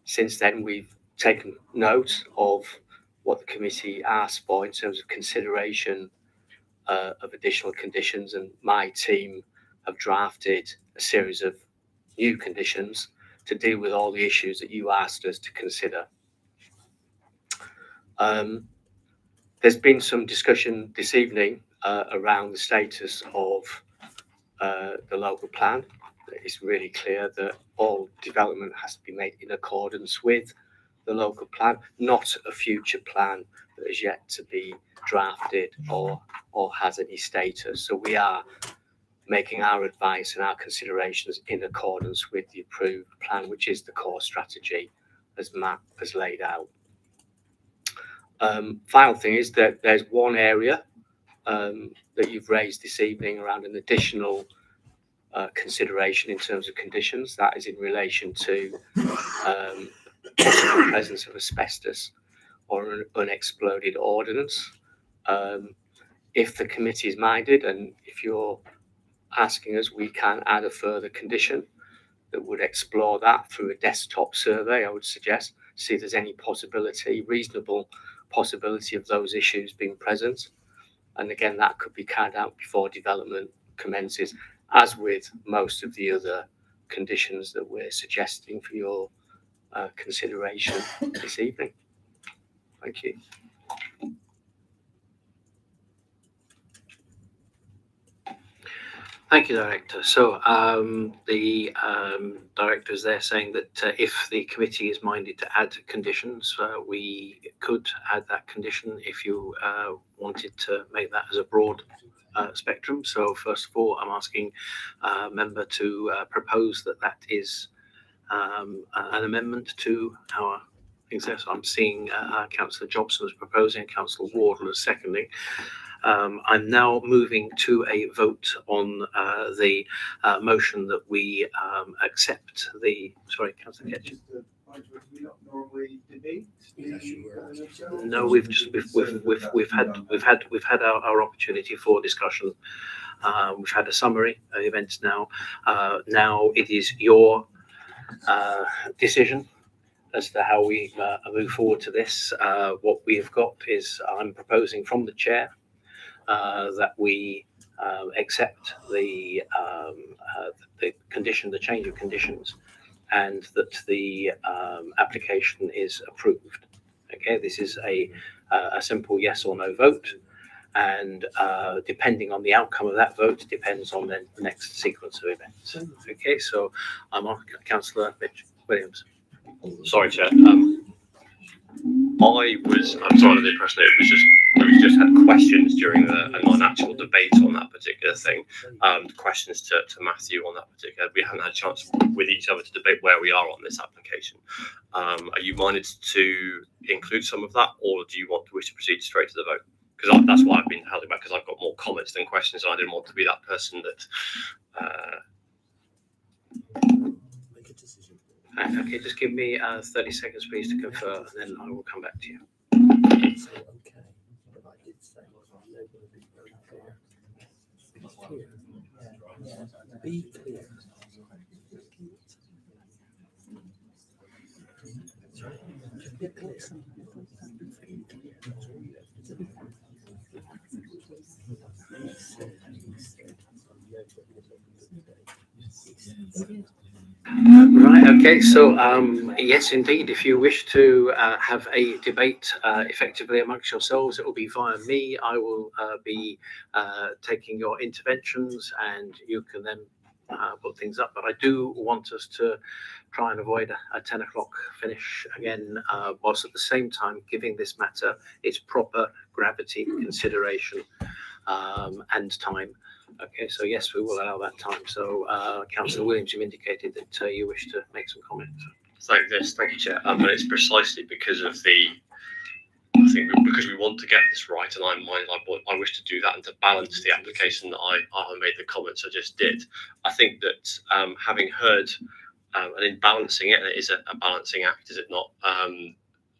Since then, we've taken note of what the committee asked for in terms of consideration of additional conditions, and my team have drafted a series of new conditions to deal with all the issues that you asked us to consider. There's been some discussion this evening around the status of the local plan. It's really clear that all development has to be made in accordance with the local plan, not a future plan that is yet to be drafted or has any status. So we are making our advice and our considerations in accordance with the approved plan, which is the core strategy as Matt has laid out. Final thing is that there's one area that you've raised this evening around an additional consideration in terms of conditions. That is in relation to possible presence of asbestos or an unexploded ordnance. If the committee is minded, and if you're asking us, we can add a further condition that would explore that through a desktop survey. I would suggest, see if there's any possibility, reasonable possibility of those issues being present. And again, that could be carried out before development commences, as with most of the other conditions that we're suggesting for your consideration this evening. Thank you. Thank you, Director. So the Director is there saying that if the committee is minded to add conditions, we could add that condition if you wanted to make that as a broad spectrum. So first of all, I'm asking a member to propose that is an amendment to our things there. So I'm seeing Councillor Jobson as proposing and Councillor Wardle as seconding. I'm now moving to a vote on the motion that we accept the. Sorry, Councillor Ketchum. No, we've had our opportunity for discussion. We've had a summary of events now. Now it is your decision as to how we move forward to this. What we have got is I'm proposing from the chair that we accept the condition, the change of conditions, and that the application is approved. Okay, this is a simple yes or no vote, and depending on the outcome of that vote depends on the next sequence of events. Okay, so I'm on Councillor Williams. Sorry, Chair. I'm sorry, the impression we just had questions during a non-actual debate on that particular thing. Questions to Matthew on that particular. We haven't had a chance with each other to debate where we are on this application. Are you minded to include some of that, or do you wish to proceed straight to the vote? Because that's why I've been holding back, because I've got more comments than questions, and I didn't want to be that person that. Okay, just give me 30 seconds, please, to confer, and then I will come back to you. Right, okay, so yes, indeed, if you wish to have a debate effectively amongst yourselves, it will be via me. I will be taking your interventions, and you can then put things up. But I do want us to try and avoid a 10 o'clock finish again, whilst at the same time giving this matter its proper gravity, consideration, and time. Okay, so yes, we will allow that time. So, Councillor Williams, you indicated that you wish to make some comments. Thank you, Chair. And it's precisely because of the I think because we want to get this right, and I wish to do that and to balance the application that I made the comments I just did. I think that having heard and in balancing it, and it is a balancing act, is it not?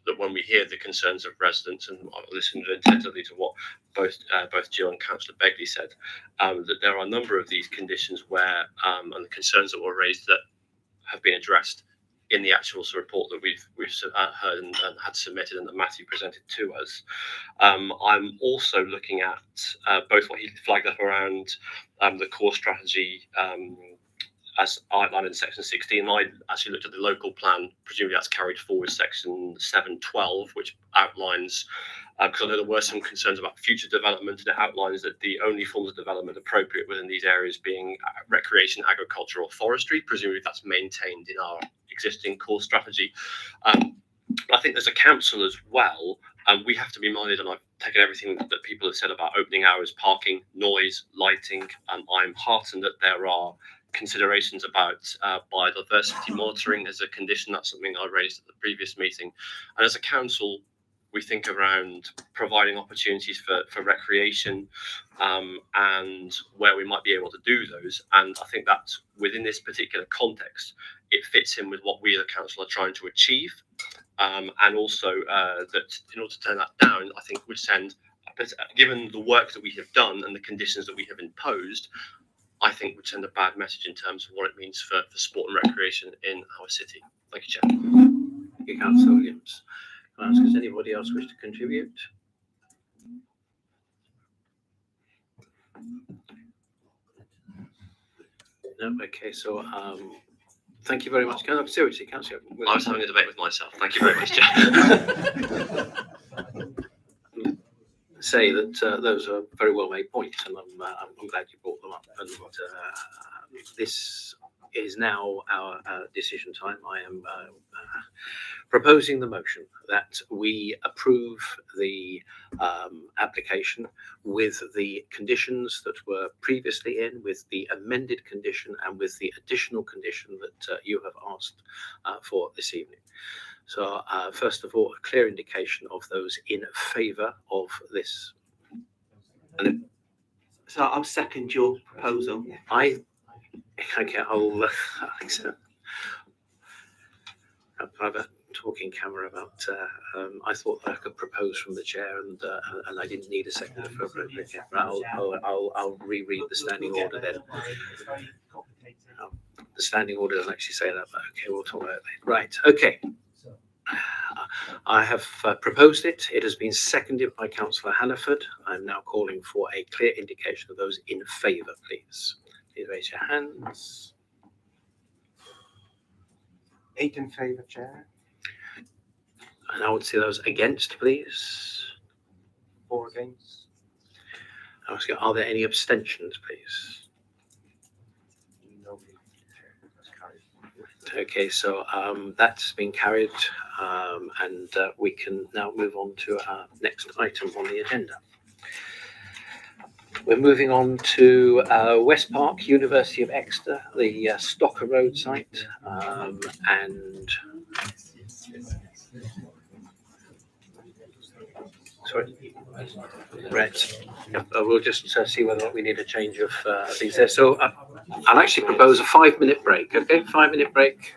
That when we hear the concerns of residents, and I listened attentively to what both Jill and Councillor Begley said, that there are a number of these conditions where and the concerns that were raised that have been addressed in the actual report that we've heard and had submitted and that Matthew presented to us. I'm also looking at both what he flagged up around the core strategy as outlined in section 16. I actually looked at the local plan, presumably that's carried forward section 7.12, which outlines, because I know there were some concerns about future development, and it outlines that the only forms of development appropriate within these areas being recreation, agriculture or forestry. Presumably that's maintained in our existing core strategy. I think as a council as well, we have to be minded, and I've taken everything that people have said about opening hours, parking, noise, lighting. I'm heartened that there are considerations about biodiversity monitoring as a condition. That's something I raised at the previous meeting. And as a council, we think around providing opportunities for recreation and where we might be able to do those. And I think that within this particular context, it fits in with what we as a council are trying to achieve. And also that in order to turn that down, I think would send, given the work that we have done and the conditions that we have imposed, I think would send a bad message in terms of what it means for sport and recreation in our city. Thank you, Chair. Thank you, Councillor Williams. Can I ask, does anybody else wish to contribute? No, okay, so thank you very much. Seriously, Councillor. I was having a debate with myself. Thank you very much, Chair. Say that those are very well made points, and I'm glad you brought them up. And this is now our decision time. I am proposing the motion that we approve the application with the conditions that were previously in, with the amended condition and with the additional condition that you have asked for this evening. So first of all, a clear indication of those in favour of this. So I'll second your proposal. I'll have a talking camera about. I thought I could propose from the chair, and I didn't need a second for appropriate. I'll reread the standing order then. The standing order doesn't actually say that, but okay, we'll talk about it later. Right, okay. I have proposed it. It has been seconded by Councillor Hannaford. I'm now calling for a clear indication of those in favour, please. Please raise your hands. 8 in favour, Chair. And I would see those against, please. 4 against. Are there any abstentions, please? No. Okay, so that's been carried, and we can now move on to our next item on the agenda. We're moving on to West Park, University of Exeter, the Stocker Road site, and sorry, right. We'll just see whether we need a change of things there. So I'll actually propose a 5-minute break. Okay, 5-minute break.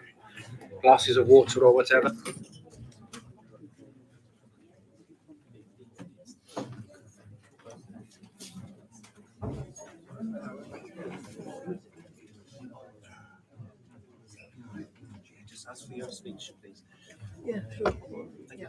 Glasses of water or whatever. Just ask for your speech, please. Yeah, sure. Thank you.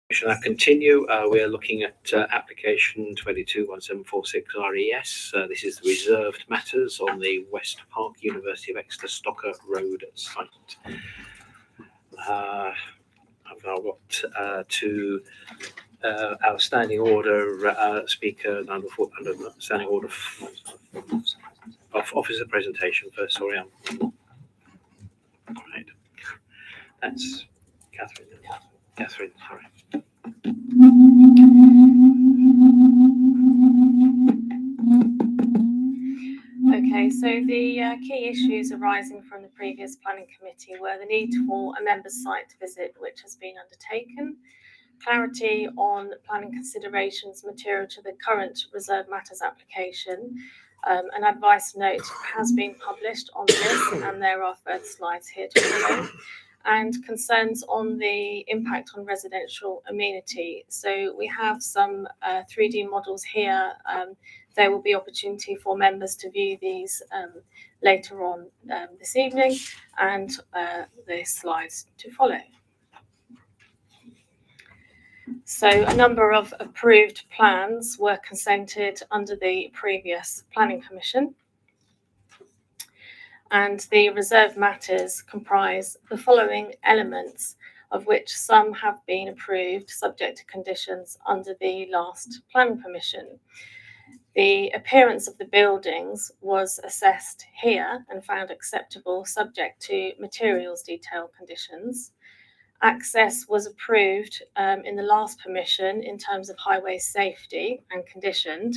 We shall now continue. We are looking at application 221746 RES. This is the reserved matters on the West Park University of Exeter Stocker Road site. I've now got two our standing order speaker under standing order of officer presentation first. Sorry, right. That's Catherine. Catherine, sorry. Okay, so the key issues arising from the previous planning committee were the need for a member's site visit, which has been undertaken, clarity on planning considerations material to the current reserve matters application. An advice note has been published on this, and there are further slides here to follow. And concerns on the impact on residential amenity. So we have some 3D models here. There will be opportunity for members to view these later on this evening, and the slides to follow. So a number of approved plans were consented under the previous planning commission. And the reserved matters comprise the following elements, of which some have been approved subject to conditions under the last planning permission. The appearance of the buildings was assessed here and found acceptable subject to materials detail conditions. Access was approved in the last permission in terms of highway safety and conditioned.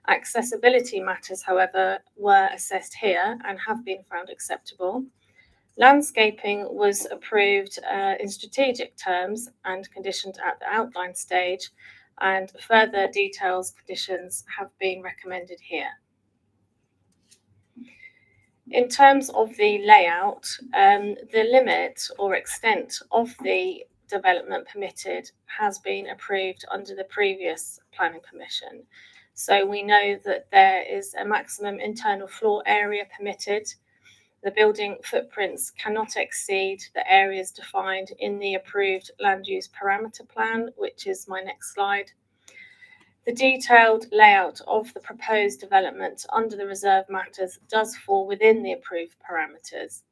Accessibility matters, however, were assessed here and have been found acceptable. Landscaping was approved in strategic terms and conditioned at the outline stage, and further details conditions have been recommended here. In terms of the layout, the limit or extent of the development permitted has been approved under the previous planning permission. So we know that there is a maximum internal floor area permitted. The building footprints cannot exceed the areas defined in the approved land use parameter plan, which is my next slide. The detailed layout of the proposed development under the reserve matters does fall within the approved parameters.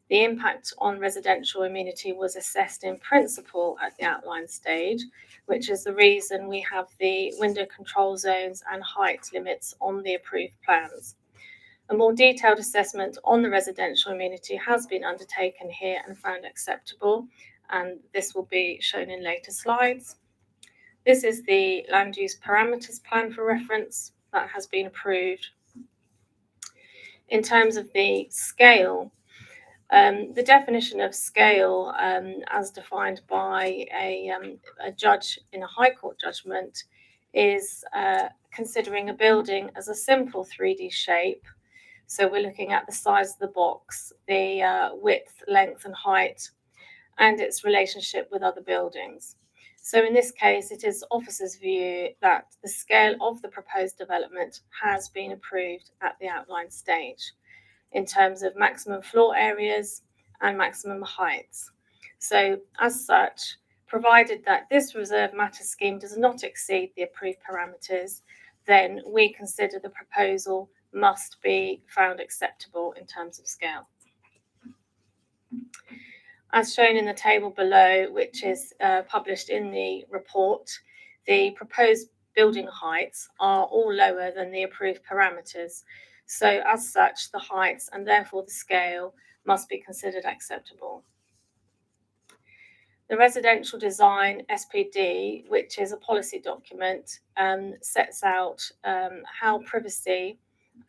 The impact on residential amenity was assessed in principle at the outline stage, which is the reason we have the window control zones and height limits on the approved plans. A more detailed assessment on the residential amenity has been undertaken here and found acceptable, and this will be shown in later slides. This is the land use parameters plan for reference that has been approved. In terms of the scale, the definition of scale, as defined by a judge in a High Court judgment, is considering a building as a simple 3D shape. So we're looking at the size of the box, the width, length, and height, and its relationship with other buildings. So in this case, it is officers' view that the scale of the proposed development has been approved at the outline stage in terms of maximum floor areas and maximum heights. So as such, provided that this reserve matter scheme does not exceed the approved parameters, then we consider the proposal must be found acceptable in terms of scale. As shown in the table below, which is published in the report, the proposed building heights are all lower than the approved parameters. So as such, the heights and therefore the scale must be considered acceptable. The residential design SPD, which is a policy document, sets out how privacy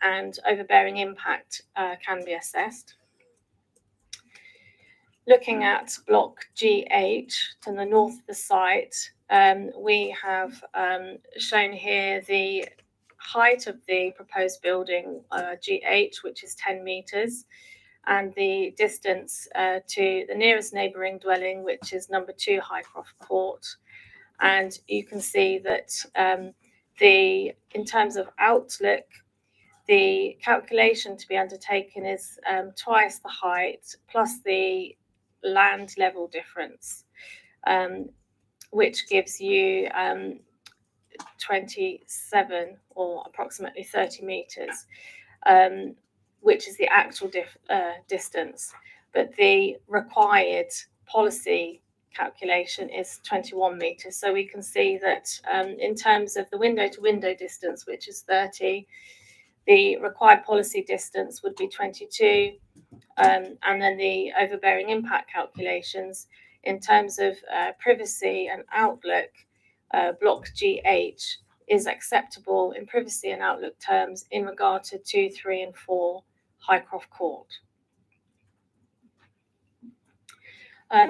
and overbearing impact can be assessed. Looking at block GH to the north of the site, we have shown here the height of the proposed building, GH, which is 10 metres, and the distance to the nearest neighbouring dwelling, which is number 2 Highcroft Court. And you can see that in terms of outlook, the calculation to be undertaken is twice the height plus the land level difference. which gives you 27 or approximately 30 metres, which is the actual distance. But the required policy calculation is 21 metres. So we can see that in terms of the window to window distance, which is 30, the required policy distance would be 22, and then the overbearing impact calculations in terms of privacy and outlook, block GH is acceptable in privacy and outlook terms in regard to 2, 3 and 4 Highcroft Court.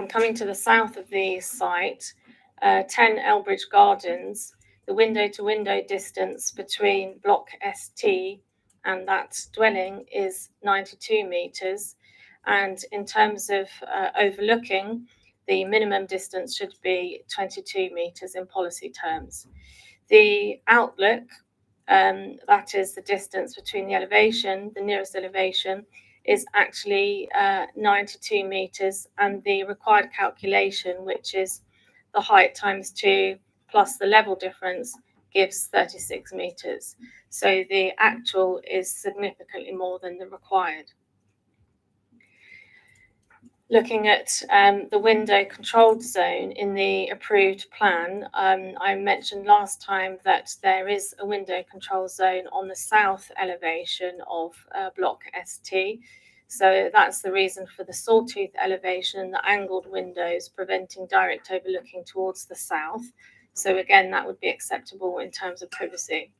Coming to the south of the site, 10 Elbridge Gardens, the window-to-window distance between block ST and that dwelling is 92 metres. And in terms of overlooking, the minimum distance should be 22 metres in policy terms. The outlook, that is the distance between the elevation, the nearest elevation, is actually 92 metres, and the required calculation, which is the height times 2 plus the level difference, gives 36 metres. So the actual is significantly more than the required. Looking at the window controlled zone in the approved plan, I mentioned last time that there is a window control zone on the south elevation of block ST. So that's the reason for the sawtooth elevation and the angled windows preventing direct overlooking towards the south. So again, that would be acceptable in terms of privacy.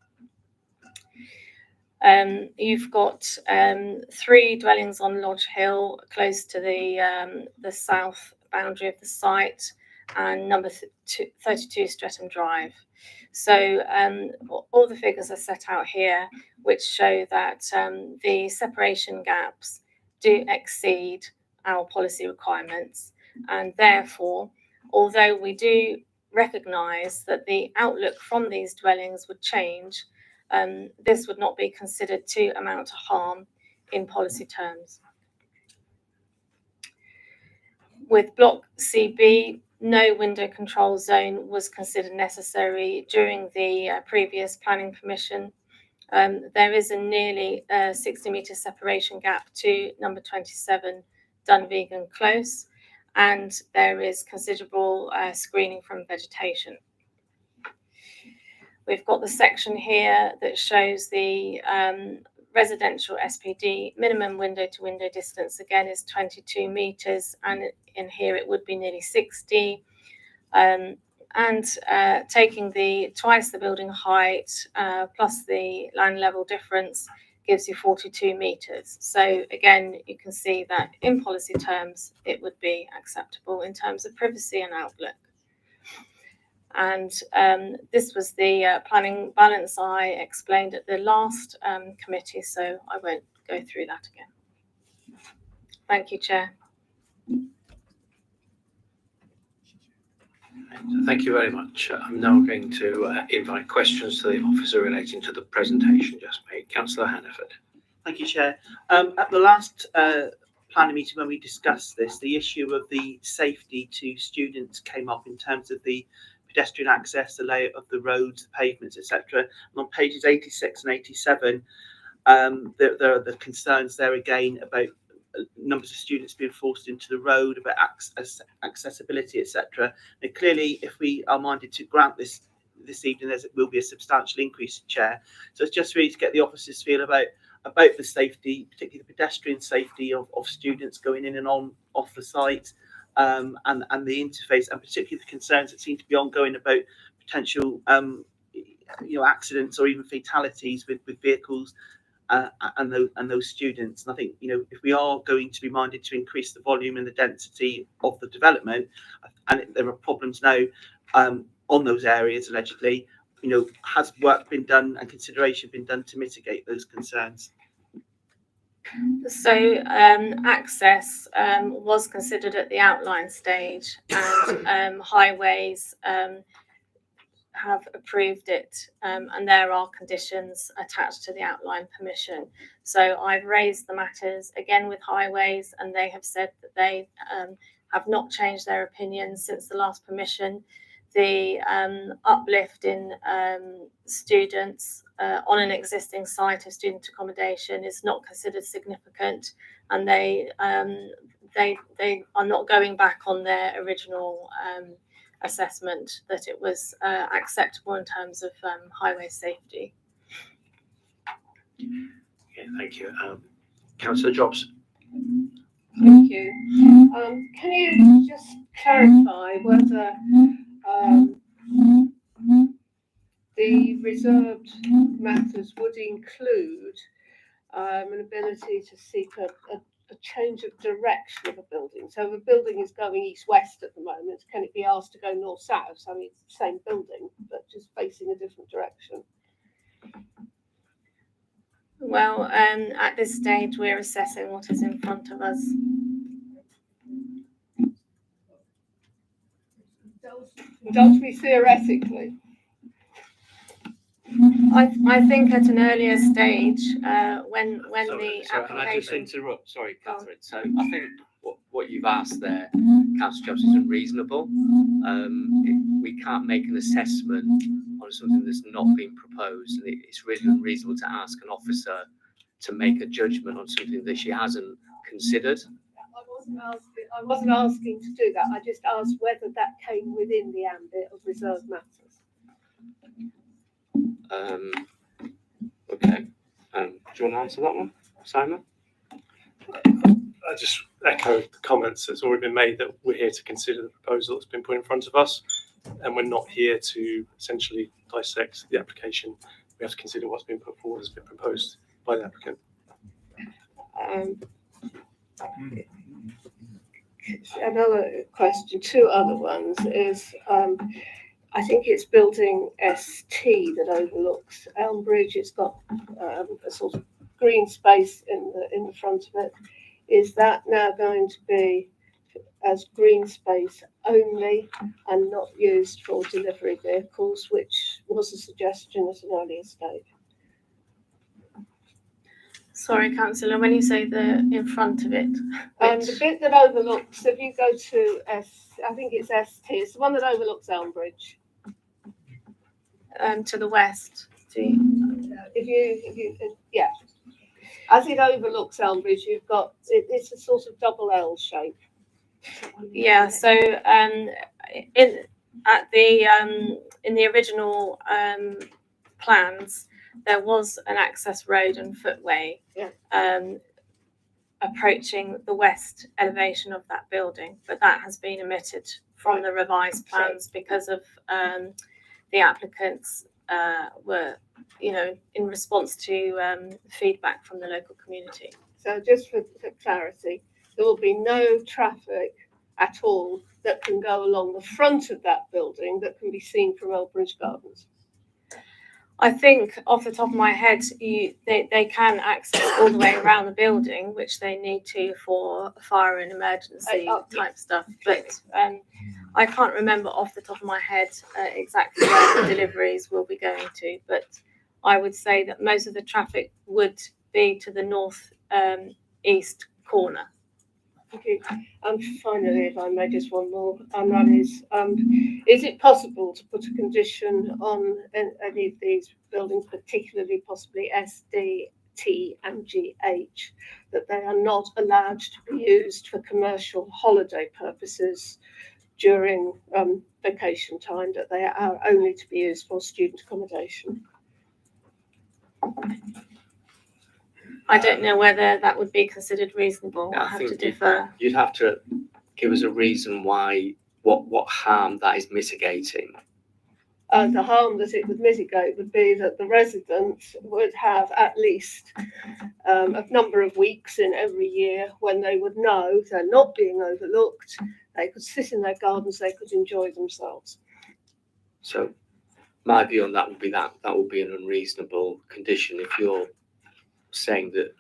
You've got 3 dwellings on Lodge Hill close to the south boundary of the site, and number 32 Streatham Drive. So all the figures are set out here, which show that the separation gaps do exceed our policy requirements, and therefore, although we do recognise that the outlook from these dwellings would change, this would not be considered to amount to harm in policy terms. With block CB, no window control zone was considered necessary during the previous planning permission. There is a nearly 60-metre separation gap to number 27 Dunvegan Close, and there is considerable screening from vegetation. We've got the section here that shows the residential SPD minimum window-to-window distance, again, is 22 metres, and in here it would be nearly 60. Taking twice the building height plus the land level difference gives you 42 metres. So again, you can see that in policy terms, it would be acceptable in terms of privacy and outlook. And this was the planning balance I explained at the last committee, so I won't go through that again. Thank you, Chair. Thank you very much. I'm now going to invite questions to the officer relating to the presentation just made. Councillor Hannaford. Thank you, Chair. At the last planning meeting when we discussed this, the issue of the safety to students came up in terms of the pedestrian access, the layout of the roads, the pavements, etc. And on pages 86 and 87, there are the concerns there again about numbers of students being forced into the road, about accessibility, etc. And clearly, if we are minded to grant this evening, there will be a substantial increase, Chair. So it's just really to get the officers feel about the safety, particularly the pedestrian safety of students going in and off the site, and the interface, and particularly the concerns that seem to be ongoing about potential accidents or even fatalities with vehicles and those students. And I think, if we are going to be minded to increase the volume and the density of the development, and there are problems now on those areas allegedly, has work been done and consideration been done to mitigate those concerns? So access was considered at the outline stage, and highways have approved it, and there are conditions attached to the outline permission. So I've raised the matters again with highways, and they have said that they have not changed their opinion since the last permission. the uplift in students on an existing site of student accommodation is not considered significant, and they are not going back on their original assessment that it was acceptable in terms of highway safety. Okay, thank you. Councillor Jobs. Thank you. Can you just clarify whether the reserved matters would include an ability to seek a change of direction of a building? So if a building is going east-west at the moment, can it be asked to go north-south? I mean, it's the same building, but just facing a different direction. Well, at this stage, we're assessing what is in front of us. Indulge me theoretically. I think at an earlier stage, when Sorry, the can I just application. interrupt? Sorry, Catherine. So I think what you've asked there, Councillor Jobs, is unreasonable. We can't make an assessment on something that's not been proposed, and it's really unreasonable to ask an officer to make a judgment on something that she hasn't considered. I wasn't asking to do that. I just asked whether that came within the ambit of reserved matters. Okay. Do you want to answer that one, Simon? I just echo the comments that's already been made, that we're here to consider the proposal that's been put in front of us, and we're not here to essentially dissect the application. We have to consider what's been put forward, has been proposed by the applicant. Another question, two other ones, is I think it's building ST that overlooks Elmbridge. It's got a sort of green space in the front of it. Is that now going to be as green space only and not used for delivery vehicles, which was a suggestion at an earlier stage? Sorry, Councillor, when you say the in front of it, The bit that overlooks, if you go to I think it's ST, it's the one that overlooks Elmbridge. to the west. Yeah, as it overlooks Elmbridge, you've got it's a sort of double L shape. Yeah. So in the original plans, there was an access road and footway approaching the west elevation of that building, but that has been omitted from the revised plans because of the applicants were, in response to feedback from the local community. So just for clarity, there will be no traffic at all that can go along the front of that building that can be seen from Elmbridge Gardens. I think off the top of my head, they can access all the way around the building, which they need to for fire and emergency type stuff. But I can't remember off the top of my head exactly where the deliveries will be going to. But I would say that most of the traffic would be to the north east corner. Okay. Finally, if I may, just one more, and that is it possible to put a condition on any of these buildings, particularly possibly SD, T and GH, that they are not allowed to be used for commercial holiday purposes during vacation time, that they are only to be used for student accommodation? I don't know whether that would be considered reasonable. Yeah, I have to defer. You'd have to give us a reason why, what harm that is mitigating. The harm that it would mitigate would be that the residents would have at least a number of weeks in every year when they would know they're not being overlooked. They could sit in their gardens, they could enjoy themselves. So my view on that would be that would be an unreasonable condition. If you're saying that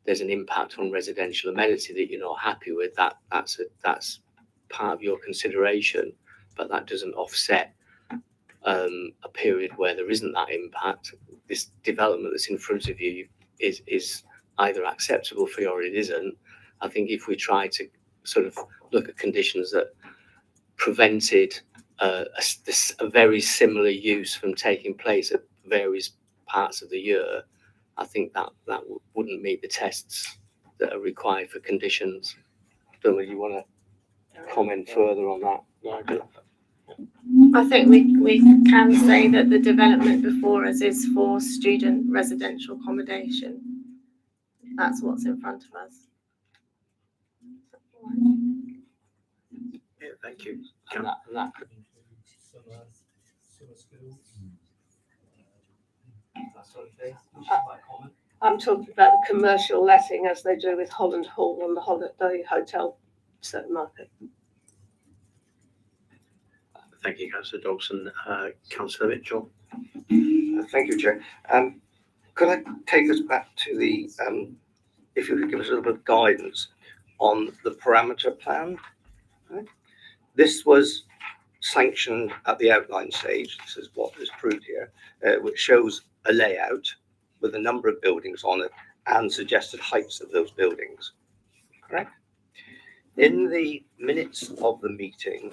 there's an impact on residential amenity that you're not happy with, that's part of your consideration, but that doesn't offset a period where there isn't that impact. This development that's in front of you is either acceptable for you or it isn't. I think if we try to sort of look at conditions that prevented a very similar use from taking place at various parts of the year, I think that wouldn't meet the tests that are required for conditions. Don't know if you want to comment further on that. No, I agree. I think we can say that the development before us is for student residential accommodation. That's what's in front of us. Yeah, thank you. And that could include summer schools, that sort of thing. Which is quite common. I'm talking about the commercial letting as they do with Holland Hall on the Holiday Hotel market. Thank you, Councillor Dawson. Councillor Mitchell. Thank you, Chair. Could I take us back to the, if you could give us a little bit of guidance on the parameter plan? Right. This was sanctioned at the outline stage. This is what is proved here, which shows a layout with a number of buildings on it and suggested heights of those buildings. Correct? In the minutes of the meeting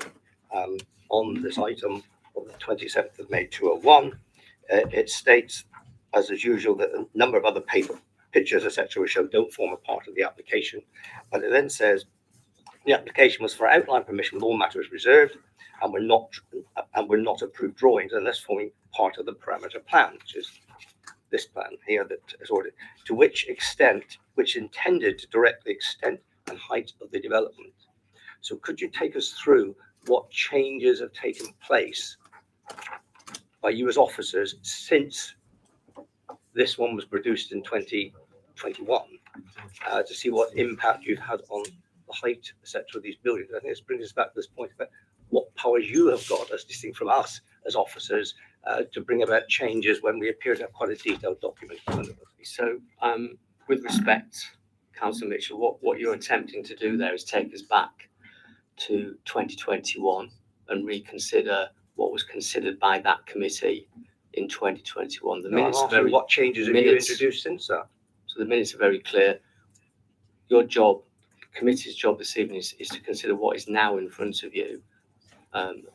on this item of the 27th of May 2001, it states, as is usual, that a number of other paper pictures, etc., we show don't form a part of the application. But it then says the application was for outline permission with all matters reserved, and were not approved drawings unless forming part of the parameter plan, which is this plan here that is ordered. To which extent, which intended to direct the extent and height of the development. So could you take us through what changes have taken place by you as officers since this one was produced in 2021 to see what impact you've had on the height, etc., of these buildings? I think this brings us back to this point about what powers you have got as distinct from us as officers to bring about changes when we appear to have quite a detailed document. So, with respect, Councillor Mitchell, what you're attempting to do there is take us back to 2021 and reconsider what was considered by that committee in 2021. The minutes are very, what changes have you introduced since that? So the minutes are very clear. Your job, the committee's job this evening is to consider what is now in front of you.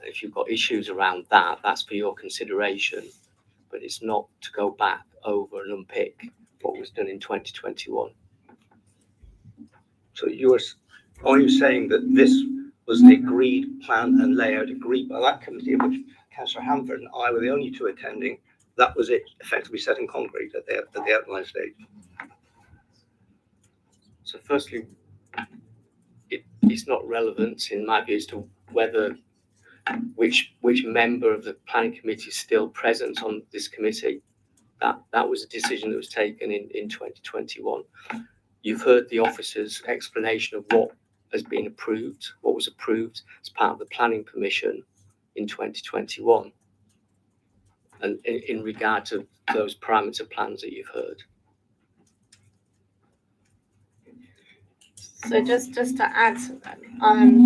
If you've got issues around that, that's for your consideration, but it's not to go back over and unpick what was done in 2021. So are you saying that this was the agreed plan and layout agreed by that committee, of which Councillor Hamford and I were the only two attending? That was it, effectively set in concrete at the outline stage. So firstly, it's not relevant in my view as to whether which member of the planning committee is still present on this committee. That was a decision that was taken in 2021. You've heard the officer's explanation of what has been approved, what was approved as part of the planning permission in 2021, and in regard to those parameter plans that you've heard. So just to add,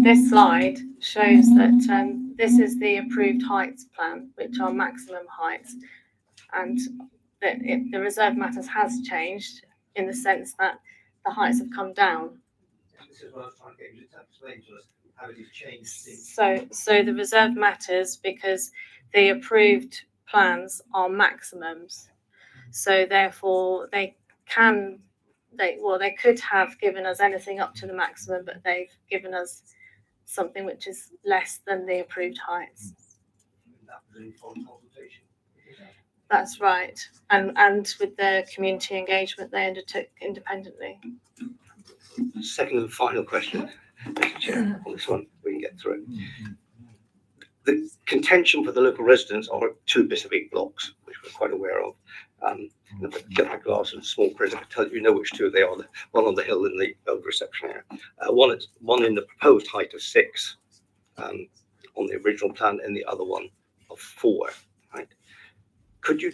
this slide shows that this is the approved heights plan, which are maximum heights, and that the reserved matters has changed in the sense that the heights have come down. This is what I was trying to get you to explain to us, how it has changed since. So the reserved matters because the approved plans are maximums. So therefore they could have given us anything up to the maximum, but they've given us something which is less than the approved heights. That was informed consultation. That's right. And with the community engagement they undertook independently. Second and final question, Mr. Chair, on this one, we can get through it. The contention for the local residents are two specific blocks, which we're quite aware of. If I get my glass and a small print, I can tell you know which two they are. The one on the hill in the old reception area. One in the proposed height of 6 on the original plan, and the other one of 4. Right? Could you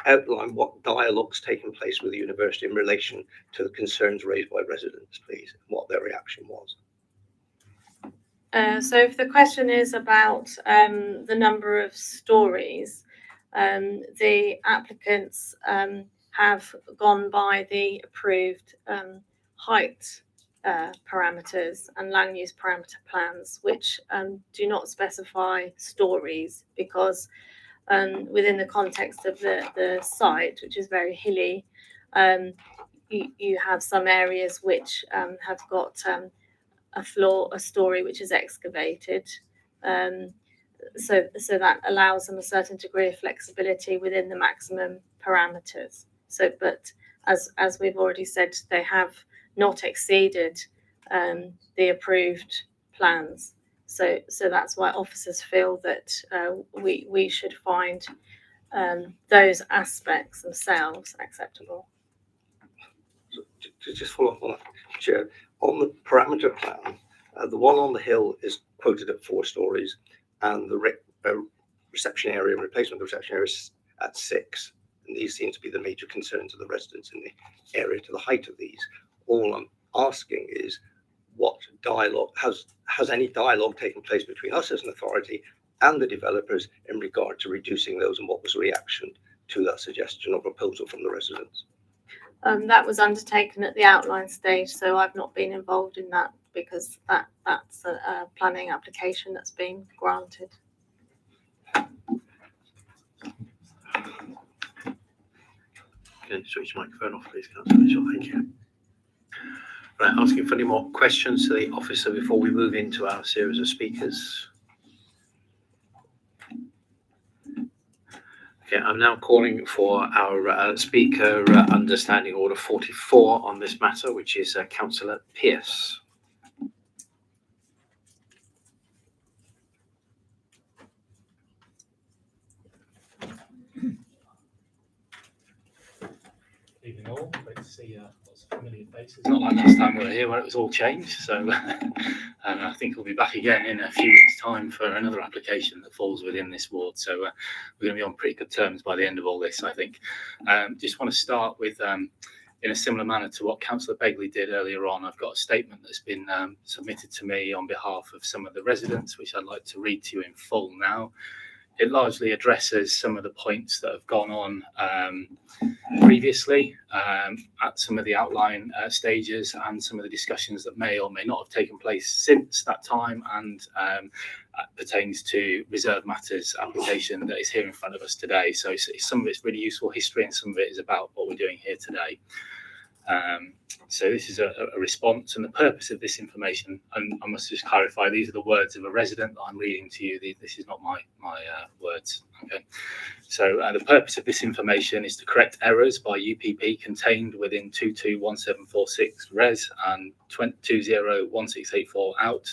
outline what dialogue's taken place with the university in relation to the concerns raised by residents, please, and what their reaction was? So if the question is about the number of stories, the applicants have gone by the approved height parameters and land use parameter plans, which do not specify stories, because within the context of the site, which is very hilly, you have some areas which have got a story which is excavated. So that allows them a certain degree of flexibility within the maximum parameters. So, but as we've already said, they have not exceeded the approved plans. So that's why officers feel that we should find those aspects themselves acceptable. So to just follow up on that, Chair, on the parameter plan, the one on the hill is quoted at 4 stories, and the reception area, replacement of the reception area is at 6. And these seem to be the major concerns of the residents in the area to the height of these. All I'm asking is, what dialogue, has any dialogue taken place between us as an authority and the developers in regard to reducing those, and what was the reaction to that suggestion or proposal from the residents? That was undertaken at the outline stage, so I've not been involved in that, because that's a planning application that's been granted. Can you switch your microphone off, please, Councillor Mitchell? Thank you. Right, asking for any more questions to the officer before we move into our series of speakers. Okay, I'm now calling for our speaker under Standing Order 44 on this matter, which is Councillor Pearce. Evening all, great to see lots of familiar faces. Not like last time we were here where it was all changed, so and I think we'll be back again in a few weeks' time for another application that falls within this ward. So we're going to be on pretty good terms by the end of all this, I think. Just want to start with, in a similar manner to what Councillor Begley did earlier on, I've got a statement that's been submitted to me on behalf of some of the residents, which I'd like to read to you in full now. It largely addresses some of the points that have gone on previously at some of the outline stages, and some of the discussions that may or may not have taken place since that time, and pertains to reserve matters application that is here in front of us today. So some of it's really useful history, and some of it is about what we're doing here today. So this is a response, and the purpose of this information, and I must just clarify, these are the words of a resident that I'm reading to you. This is not my words. Okay. So the purpose of this information is to correct errors by UPP contained within 221746 res and 201684 out.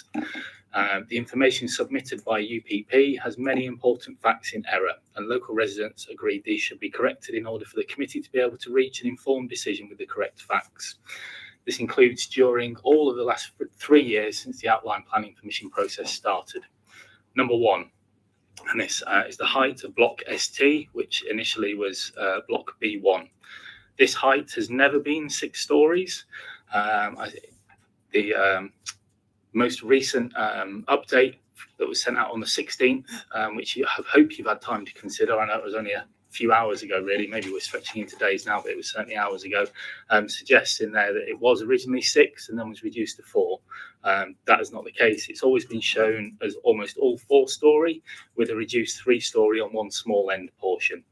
The information submitted by UPP has many important facts in error, and local residents agreed these should be corrected in order for the committee to be able to reach an informed decision with the correct facts. This includes during all of the last 3 years since the outline planning permission process started. Number 1, and this is the height of block ST, which initially was block B1. This height has never been 6 stories. The most recent update that was sent out on the 16th, which I hope you've had time to consider. I know it was only a few hours ago, really. Maybe we're stretching into days now, but it was certainly hours ago. Suggests in there that it was originally 6 and then was reduced to 4. That is not the case. It's always been shown as almost all 4-storey, with a reduced 3-storey on one small end portion.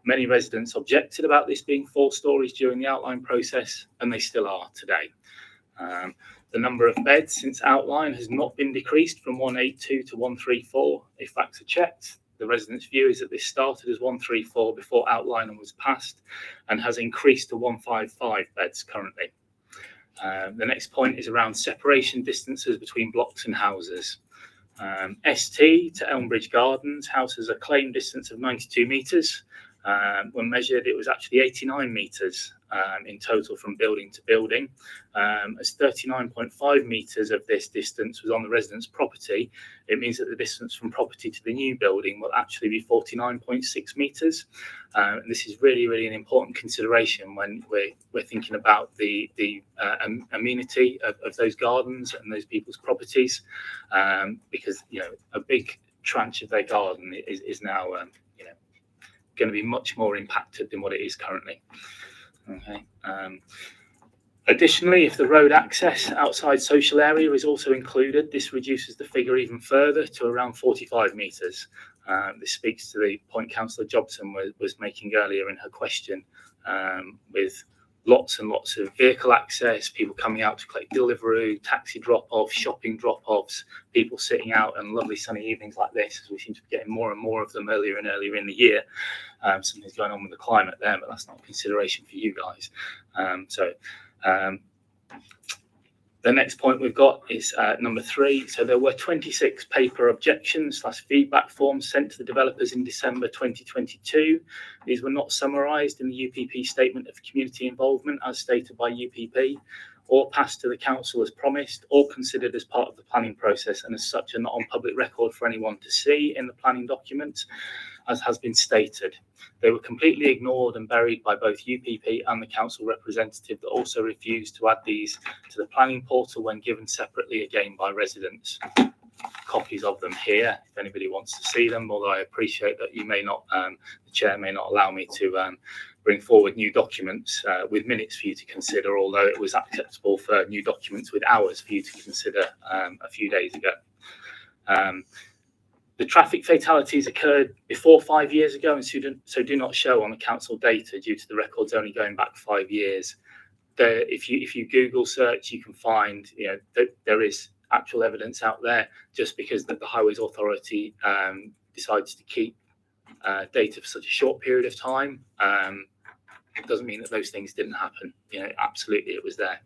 Many residents objected about this being 4 stories during the outline process, and they still are today. The number of beds since outline has not been decreased from 182 to 134 if facts are checked. The residents' view is that this started as 134 before outline was passed, and has increased to 155 beds currently. The next point is around separation distances between blocks and houses. ST to Elmbridge Gardens house has a claimed distance of 92 metres. When measured, it was actually 89 metres in total from building to building, as 39.5 metres of this distance was on the resident's property. It means that the distance from property to the new building will actually be 49.6 metres. And this is really, really an important consideration when we're thinking about the amenity of those gardens and those people's properties, because a big tranche of their garden is now going to be much more impacted than what it is currently. Okay. Additionally, if the road access outside social area is also included, this reduces the figure even further to around 45 metres. This speaks to the point Councillor Jobson was making earlier in her question, with lots and lots of vehicle access, people coming out to collect Deliveroo, taxi drop-offs, shopping drop-offs, people sitting out on lovely sunny evenings like this, as we seem to be getting more and more of them earlier and earlier in the year. Something's going on with the climate there, but that's not a consideration for you guys. The next point we've got is number 3. So there were 26 paper objections / feedback forms sent to the developers in December 2022. These were not summarised in the UPP statement of community involvement as stated by UPP, or passed to the council as promised, or considered as part of the planning process, and as such are not on public record for anyone to see in the planning documents, as has been stated. They were completely ignored and buried by both UPP and the council representative that also refused to add these to the planning portal when given separately again by residents. Copies of them here, if anybody wants to see them, although I appreciate that you may not, the chair may not allow me to bring forward new documents with minutes for you to consider, although it was acceptable for new documents with hours for you to consider a few days ago. The traffic fatalities occurred before 5 years ago and so do not show on the council data due to the records only going back 5 years. If you Google search, you can find that there is actual evidence out there. Just because the Highways Authority decides to keep data for such a short period of time, it doesn't mean that those things didn't happen. Absolutely it was there.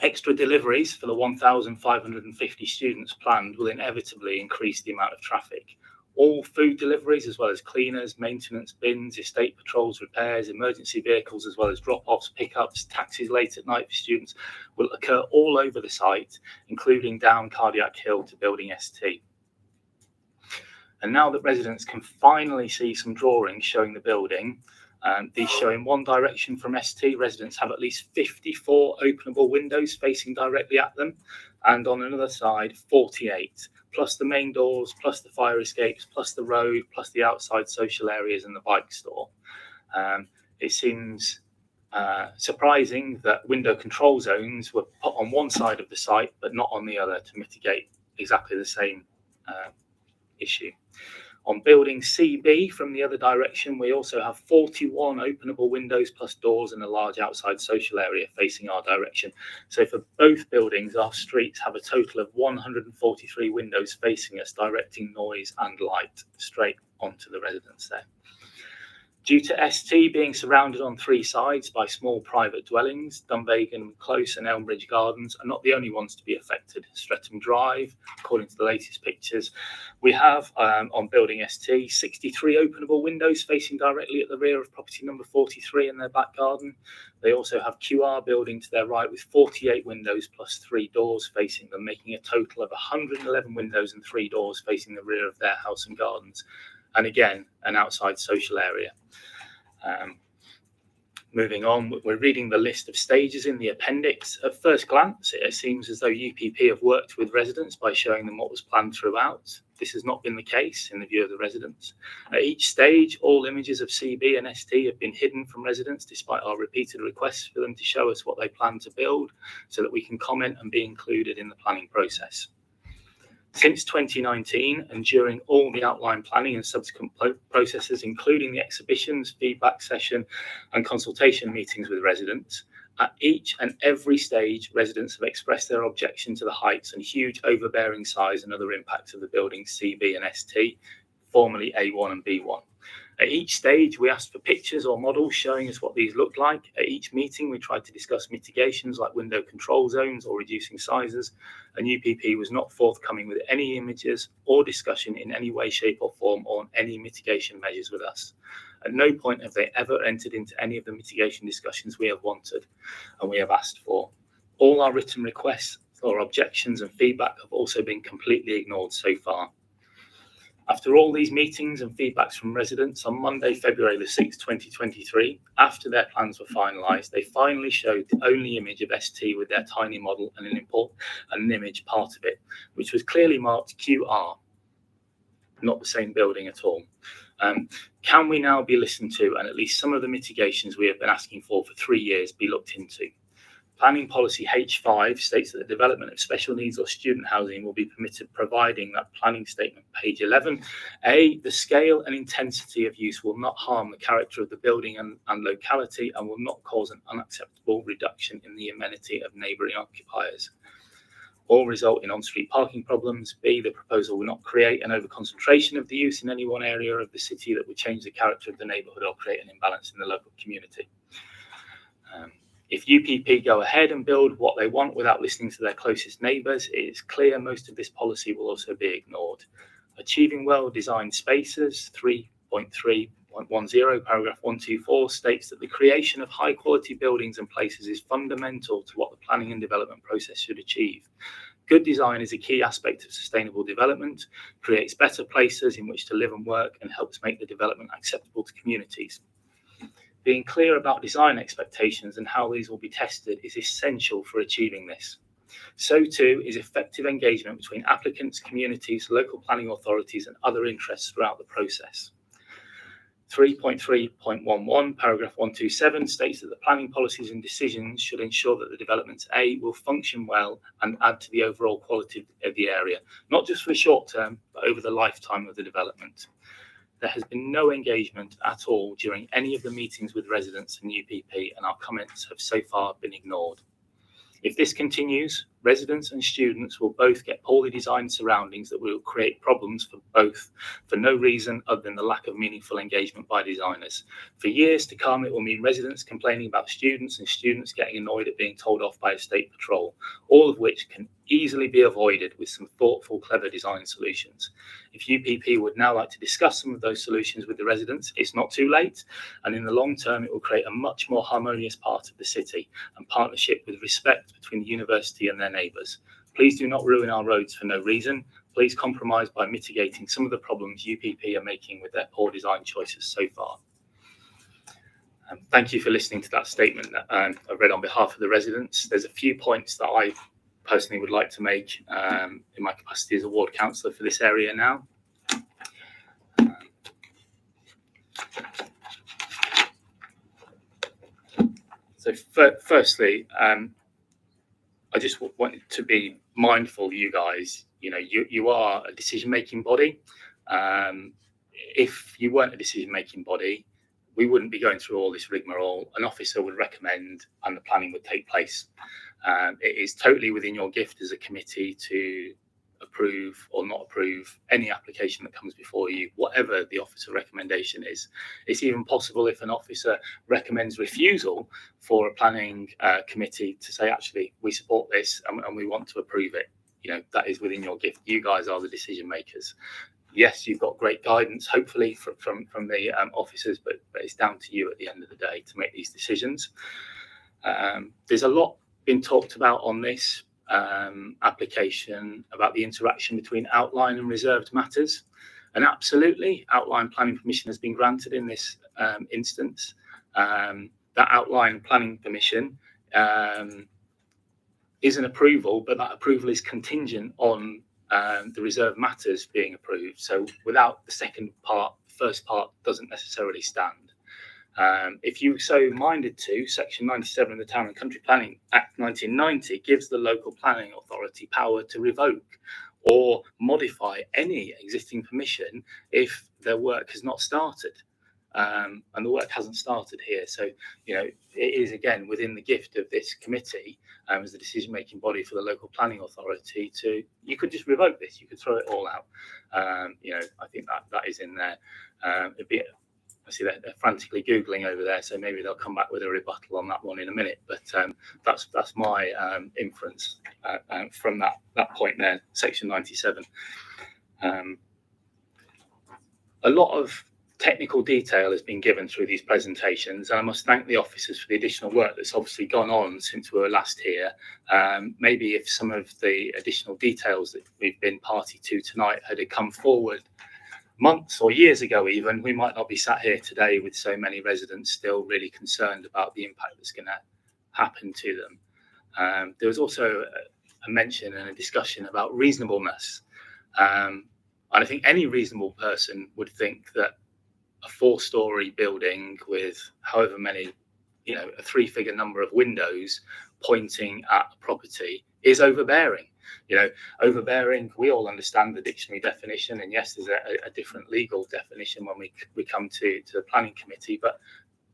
Extra deliveries for the 1,550 students planned will inevitably increase the amount of traffic. All food deliveries, as well as cleaners, maintenance bins, estate patrols, repairs, emergency vehicles, as well as drop-offs, pickups, taxis late at night for students, will occur all over the site, including down Cardiac Hill to Building ST. And now that residents can finally see some drawings showing the building, these show in one direction from ST, residents have at least 54 openable windows facing directly at them, and on another side, 48, plus the main doors, plus the fire escapes, plus the road, plus the outside social areas and the bike store. It seems surprising that window control zones were put on one side of the site, but not on the other to mitigate exactly the same issue. On building CB from the other direction, we also have 41 openable windows plus doors and a large outside social area facing our direction. So for both buildings, our streets have a total of 143 windows facing us, directing noise and light straight onto the residents there. Due to ST being surrounded on 3 sides by small private dwellings, Dunvegan Close and Elmbridge Gardens are not the only ones to be affected. Streatham Drive, according to the latest pictures, we have on building ST 63 openable windows facing directly at the rear of property number 43 in their back garden. They also have QR building to their right with 48 windows plus 3 doors facing them, making a total of 111 windows and 3 doors facing the rear of their house and gardens. And again, an outside social area. Moving on, we're reading the list of stages in the appendix. At first glance, it seems as though UPP have worked with residents by showing them what was planned throughout. This has not been the case in the view of the residents. At each stage, all images of CB and ST have been hidden from residents despite our repeated requests for them to show us what they plan to build so that we can comment and be included in the planning process. Since 2019 and during all the outline planning and subsequent processes, including the exhibitions, feedback session and consultation meetings with residents, at each and every stage, residents have expressed their objection to the heights and huge overbearing size and other impacts of the buildings CB and ST, formerly A1 and B1. At each stage, we asked for pictures or models showing us what these looked like. At each meeting, we tried to discuss mitigations like window control zones or reducing sizes, and UPP was not forthcoming with any images or discussion in any way, shape or form on any mitigation measures with us. At no point have they ever entered into any of the mitigation discussions we have wanted and we have asked for. All our written requests or objections and feedback have also been completely ignored so far. After all these meetings and feedbacks from residents, on Monday, February the 6th, 2023, after their plans were finalised, they finally showed the only image of ST with their tiny model and an image part of it, which was clearly marked QR. not the same building at all. Can we now be listened to, and at least some of the mitigations we have been asking for 3 years be looked into? Planning policy H5 states that the development of special needs or student housing will be permitted, providing that planning statement, page 11. A, the scale and intensity of use will not harm the character of the building and locality, and will not cause an unacceptable reduction in the amenity of neighbouring occupiers, or result in on-street parking problems. B, the proposal will not create an overconcentration of the use in any one area of the city that would change the character of the neighbourhood or create an imbalance in the local community. If UPP go ahead and build what they want without listening to their closest neighbours, it is clear most of this policy will also be ignored. Achieving well-designed spaces, 3.3.10, paragraph 124, states that the creation of high-quality buildings and places is fundamental to what the planning and development process should achieve. Good design is a key aspect of sustainable development, creates better places in which to live and work, and helps make the development acceptable to communities. Being clear about design expectations and how these will be tested is essential for achieving this. So too is effective engagement between applicants, communities, local planning authorities, and other interests throughout the process. 3.3.11, paragraph 127 states that the planning policies and decisions should ensure that the developments A will function well and add to the overall quality of the area, not just for the short term, but over the lifetime of the development. There has been no engagement at all during any of the meetings with residents and UPP, and our comments have so far been ignored. If this continues, residents and students will both get poorly designed surroundings that will create problems for both for no reason other than the lack of meaningful engagement by designers. For years to come, it will mean residents complaining about students and students getting annoyed at being told off by a state patrol, all of which can easily be avoided with some thoughtful, clever design solutions. If UPP would now like to discuss some of those solutions with the residents, it's not too late, and in the long term it will create a much more harmonious part of the city and partnership with respect between the university and their neighbours. Please do not ruin our roads for no reason. Please compromise by mitigating some of the problems UPP are making with their poor design choices so far. Thank you for listening to that statement that I read on behalf of the residents. There's a few points that I personally would like to make in my capacity as a ward councillor for this area now. So firstly, I just wanted to be mindful, you guys, you are a decision-making body. If you weren't a decision-making body, we wouldn't be going through all this rigmarole. An officer would recommend and the planning would take place. It is totally within your gift as a committee to approve or not approve any application that comes before you, whatever the officer recommendation is. It's even possible if an officer recommends refusal for a planning committee to say, actually, we support this and we want to approve it. That is within your gift. You guys are the decision makers. Yes, you've got great guidance, hopefully, from the officers, but it's down to you at the end of the day to make these decisions. There's a lot been talked about on this application about the interaction between outline and reserved matters, and absolutely outline planning permission has been granted in this instance. That outline planning permission is an approval, but that approval is contingent on the reserved matters being approved. So without the second part, the first part doesn't necessarily stand. If you so minded to, Section 97 of the Town and Country Planning Act 1990 gives the local planning authority power to revoke or modify any existing permission if their work has not started. And the work hasn't started here. So, it is, again, within the gift of this committee as the decision-making body for the local planning authority you could just revoke this, you could throw it all out. I think that is in there. I see they're frantically Googling over there, so maybe they'll come back with a rebuttal on that one in a minute. But that's my inference from that point there, Section 97. A lot of technical detail has been given through these presentations, and I must thank the officers for the additional work that's obviously gone on since we were last here. Maybe if some of the additional details that we've been party to tonight had come forward months or years ago even, we might not be sat here today with so many residents still really concerned about the impact that's going to happen to them. There was also a mention and a discussion about reasonableness. And I think any reasonable person would think that a 4-story building with however many, a 3-figure number of windows pointing at a property is overbearing. Overbearing, we all understand the dictionary definition, and yes, there's a different legal definition when we come to the planning committee, but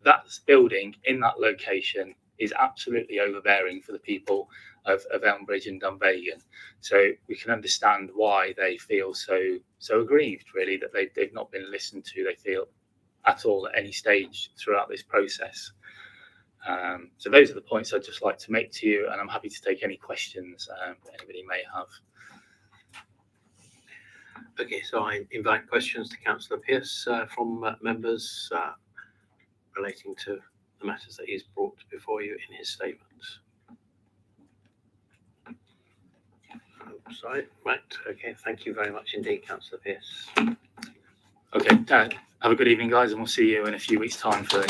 that building in that location is absolutely overbearing for the people of Elmbridge and Dunvegan. So we can understand why they feel so aggrieved, really, that they've not been listened to, they feel, at all at any stage throughout this process. So those are the points I'd just like to make to you, and I'm happy to take any questions that anybody may have. Okay, so I invite questions to Councillor Pearce from members relating to the matters that he's brought before you in his statements. Sorry, right, okay, thank you very much indeed, Councillor Pearce. Okay, have a good evening, guys, and we'll see you in a few weeks' time for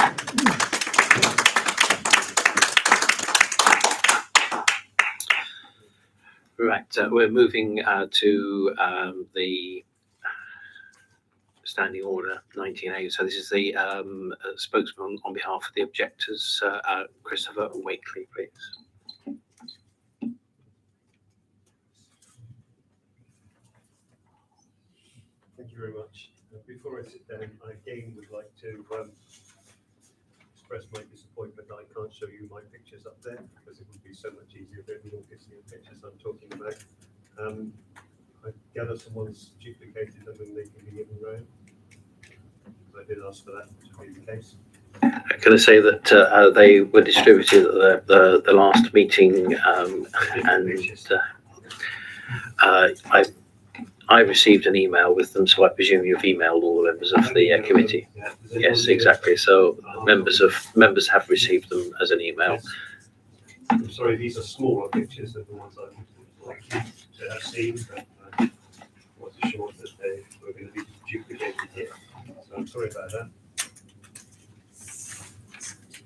Right, we're moving to the Standing Order 19A. So this is the spokesman on behalf of the objectors, Christopher Wakely, please. Thank you very much. Before I sit down, I again would like to express my disappointment that I can't show you my pictures up there, because it would be so much easier if everyone could see the pictures I'm talking about. I gather someone's duplicated them and they can be given round. I did ask for that to be the case. Can I say that they were distributed at the last meeting, and I received an email with them, so I presume you've emailed all the members of the committee. Yes, exactly. So members have received them as an email. Yes. I'm sorry, these are smaller pictures than the ones I would like you to have seen, but I wasn't sure that they were going to be duplicated here. So I'm sorry about that.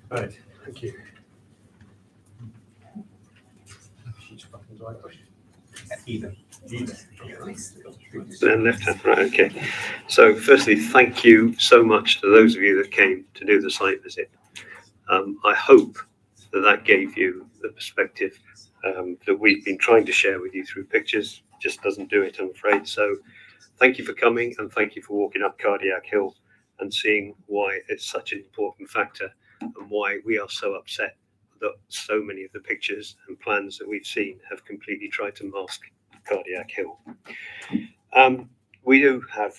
Right, thank you. Which button do I push? Either. And left hand, right, okay. So firstly, thank you so much to those of you that came to do the site visit. I hope that gave you the perspective that we've been trying to share with you through pictures. Just doesn't do it, I'm afraid. So thank you for coming, and thank you for walking up Cardiac Hill and seeing why it's such an important factor and why we are so upset that so many of the pictures and plans that we've seen have completely tried to mask Cardiac Hill. We do have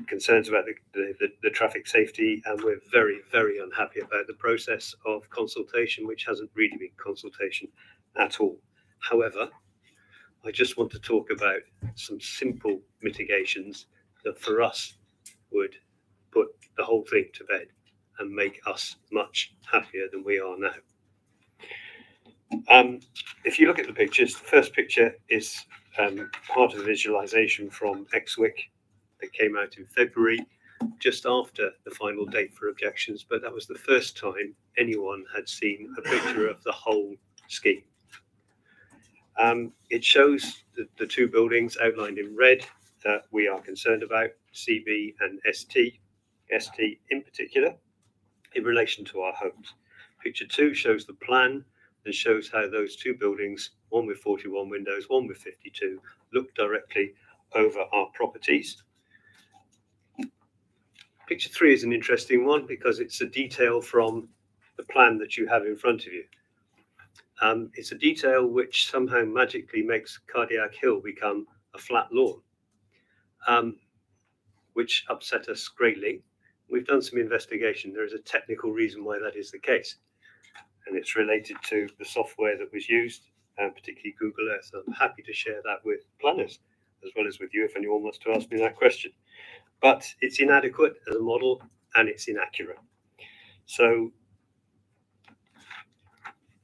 concerns about the traffic safety, and we're very, very unhappy about the process of consultation, which hasn't really been consultation at all. However, I just want to talk about some simple mitigations that for us would put the whole thing to bed and make us much happier than we are now. If you look at the pictures, the first picture is part of the visualization from Exwick that came out in February, just after the final date for objections, but that was the first time anyone had seen a picture of the whole scheme. It shows the two buildings outlined in red that we are concerned about, CB and ST in particular, in relation to our homes. Picture 2 shows the plan and shows how those two buildings, one with 41 windows, one with 52, look directly over our properties. Picture 3 is an interesting one because it's a detail from the plan that you have in front of you. It's a detail which somehow magically makes Cardiac Hill become a flat lawn, which upset us greatly. We've done some investigation. There is a technical reason why that is the case, and it's related to the software that was used, particularly Google Earth. I'm happy to share that with planners as well as with you if anyone wants to ask me that question. But it's inadequate as a model and it's inaccurate. So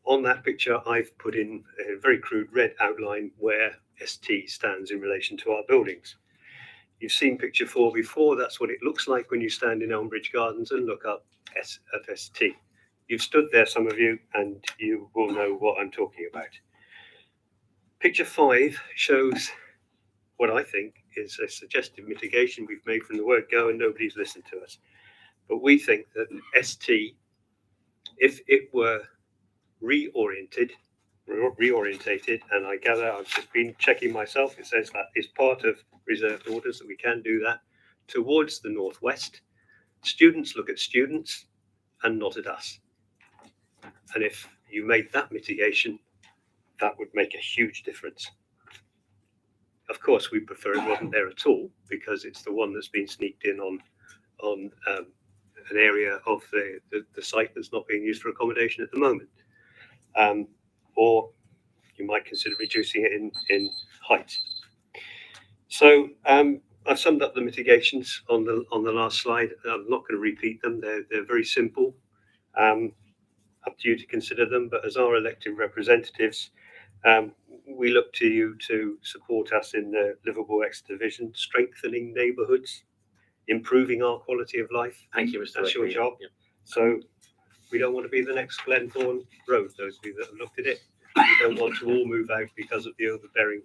on that picture, I've put in a very crude red outline where ST stands in relation to our buildings. You've seen picture 4 before. That's what it looks like when you stand in Elmbridge Gardens and look up at ST. You've stood there, some of you, and you will know what I'm talking about. Picture 5 shows what I think is a suggestive mitigation we've made from the word go, and nobody's listened to us. But we think that ST, if it were reorientated, and I gather I've just been checking myself, it says that is part of reserved orders that we can do that, towards the northwest. Students look at students and not at us. And if you made that mitigation, that would make a huge difference. Of course, we prefer it wasn't there at all, because it's the one that's been sneaked in on an area of the site that's not being used for accommodation at the moment. Or you might consider reducing it in height. So I've summed up the mitigations on the last slide. I'm not going to repeat them. They're very simple. Up to you to consider them. But as our elected representatives, we look to you to support us in the Liverpool Exeter vision, strengthening neighbourhoods, improving our quality of life. Thank you, Mr. That's your Wakely. job. Yep. So we don't want to be the next Glenthorne Road, those of you that have looked at it. We don't want to all move out because of the overbearing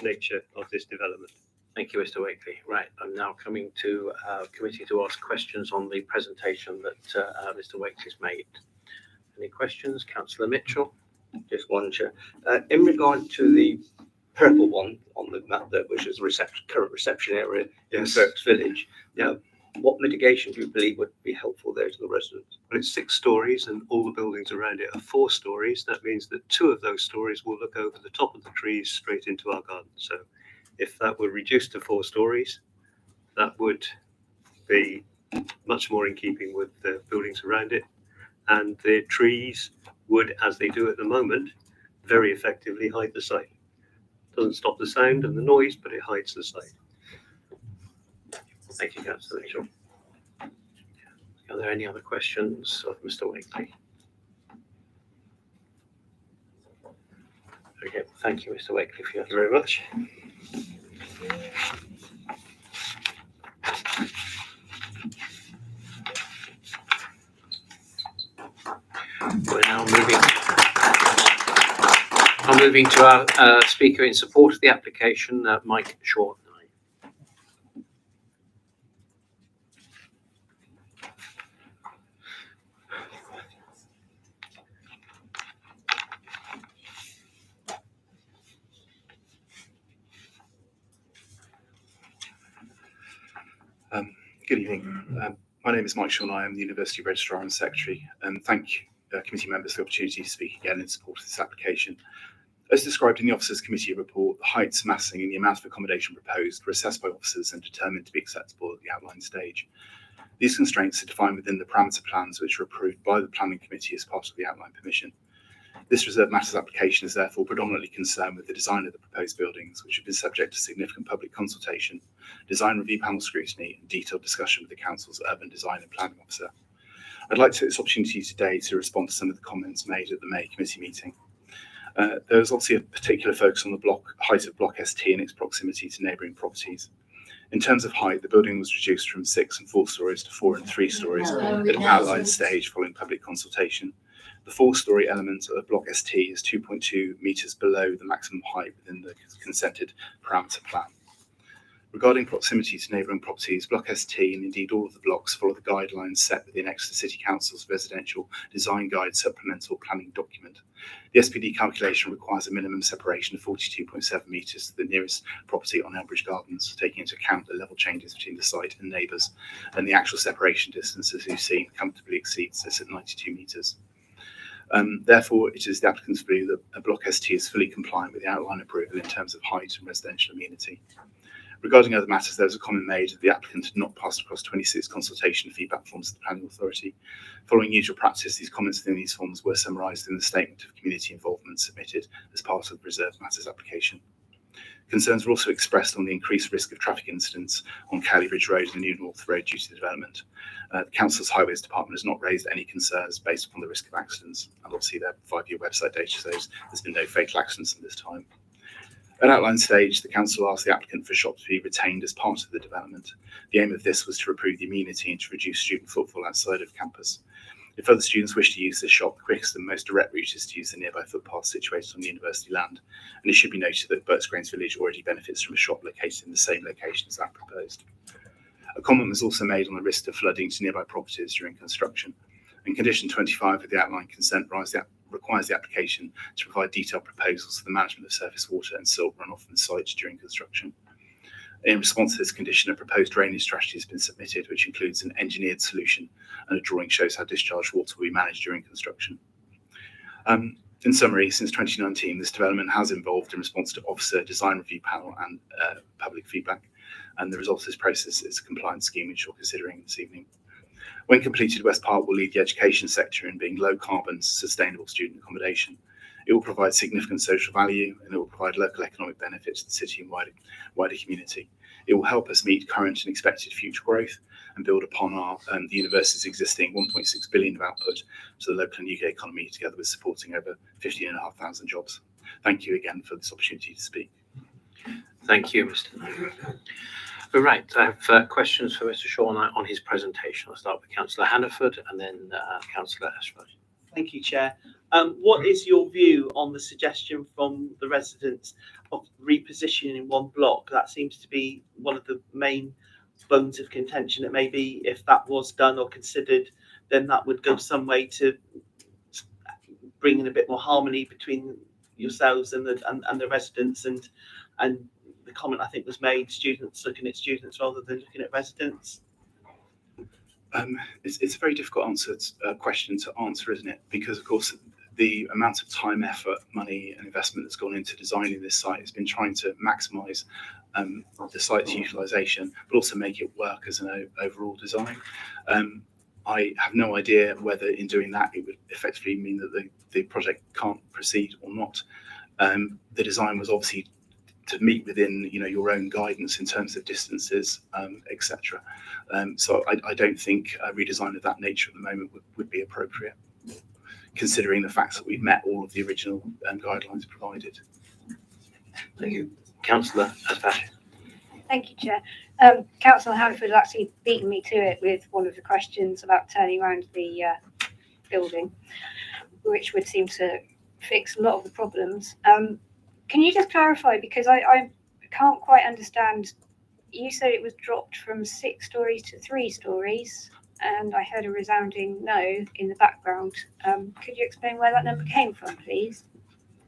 nature of this development. Thank you, Mr. Wakely. Right, I'm now coming to committee to ask questions on the presentation that Mr. Wakely's made. Any questions? Councillor Mitchell? Just one, Chair. In regard to the purple one on the map there, which is current reception area in Burke's Village, what mitigation do you believe would be helpful there to the residents? Well, it's 6 stories and all the buildings around it are 4 stories. That means that 2 of those stories will look over the top of the trees straight into our garden. So if that were reduced to 4 stories, that would be much more in keeping with the buildings around it. And the trees would, as they do at the moment, very effectively hide the site. Doesn't stop the sound and the noise, but it hides the site. Thank you, Councillor Mitchell. Are there any other questions of Mr. Wakely? Okay, thank you, Mr. Wakely, for your. Thank you very much. We're now moving to our speaker in support of the application, Mike Short. Good evening. My name is Mike Shawn. I am the University Registrar and Secretary, and thank committee members for the opportunity to speak again in support of this application. As described in the Officers Committee report, the heights, massing and the amount of accommodation proposed were assessed by officers and determined to be acceptable at the outline stage. These constraints are defined within the parameter plans which were approved by the Planning Committee as part of the outline permission. This reserved matters application is therefore predominantly concerned with the design of the proposed buildings, which have been subject to significant public consultation, design review panel scrutiny and detailed discussion with the Council's Urban Design and Planning Officer. I'd like to take this opportunity today to respond to some of the comments made at the May Committee meeting. There was obviously a particular focus on the height of Block ST and its proximity to neighbouring properties. In terms of height, the building was reduced from 6 and 4 stories to 4 and 3 stories at an outline stage following public consultation. The 4-storey element of Block ST is 2.2 metres below the maximum height within the consented parameter plan. Regarding proximity to neighbouring properties, Block ST and indeed all of the blocks follow the guidelines set within Exeter City Council's Residential Design Guide supplemental planning document. The SPD calculation requires a minimum separation of 42.7 metres to the nearest property on Elbridge Gardens, taking into account the level changes between the site and neighbours, and the actual separation distance, as you've seen, comfortably exceeds this at 92 metres. Therefore, it is the applicant's view that Block ST is fully compliant with the outline approval in terms of height and residential amenity. Regarding other matters, there was a comment made that the applicant had not passed across 26 consultation feedback forms to the Planning Authority. Following usual practice, these comments within these forms were summarised in the Statement of Community Involvement submitted as part of the Reserved Matters application. Concerns were also expressed on the increased risk of traffic incidents on Cowley Bridge Road and the New North Road due to the development. The Council's Highways Department has not raised any concerns based upon the risk of accidents, and obviously their 5-year website data shows there's been no fatal accidents at this time. At outline stage, the Council asked the applicant for shops to be retained as part of the development. The aim of this was to improve the amenity and to reduce student footfall outside of campus. If other students wish to use this shop, the quickest and most direct route is to use the nearby footpath situated on the university land. And it should be noted that Burts Grange Village already benefits from a shop located in the same location as that proposed. A comment was also made on the risk of flooding to nearby properties during construction. And condition 25 of the outline consent requires the application to provide detailed proposals for the management of surface water and silt runoff from sites during construction. In response to this condition, a proposed drainage strategy has been submitted, which includes an engineered solution, and a drawing shows how discharge water will be managed during construction. In summary, since 2019, this development has evolved in response to officer design review panel and public feedback, and the result of this process is a compliance scheme which you're considering this evening. When completed, West Park will lead the education sector in being low carbon, sustainable student accommodation. It will provide significant social value, and it will provide local economic benefit to the city and wider community. It will help us meet current and expected future growth and build upon the university's existing 1.6 billion of output to the local and UK economy, together with supporting over 15,500 jobs. Thank you again for this opportunity to speak. Thank you, Mr. Knight. All right, I have questions for Mr. Shaw on his presentation. I'll start with Councillor Hannaford and then Councillor Ashford. Thank you, Chair. What is your view on the suggestion from the residents of repositioning one block? That seems to be one of the main bones of contention. That maybe if that was done or considered, then that would go some way to bringing a bit more harmony between yourselves and the residents. And the comment I think was made: students looking at students rather than looking at residents. It's a very difficult question to answer, isn't it? Because of course the amount of time, effort, money and investment that's gone into designing this site has been trying to maximise the site's utilisation, but also make it work as an overall design. I have no idea whether in doing that it would effectively mean that the project can't proceed or not. The design was obviously to meet within your own guidance in terms of distances, etc. So I don't think a redesign of that nature at the moment would be appropriate, considering the fact that we've met all of the original guidelines provided. Thank you. Councillor Ashford. Thank you, Chair. Councillor Hannaford has actually beaten me to it with one of the questions about turning around the building, which would seem to fix a lot of the problems. Can you just clarify, because I can't quite understand, you said it was dropped from 6 stories to 3 stories, and I heard a resounding no in the background. Could you explain where that number came from, please?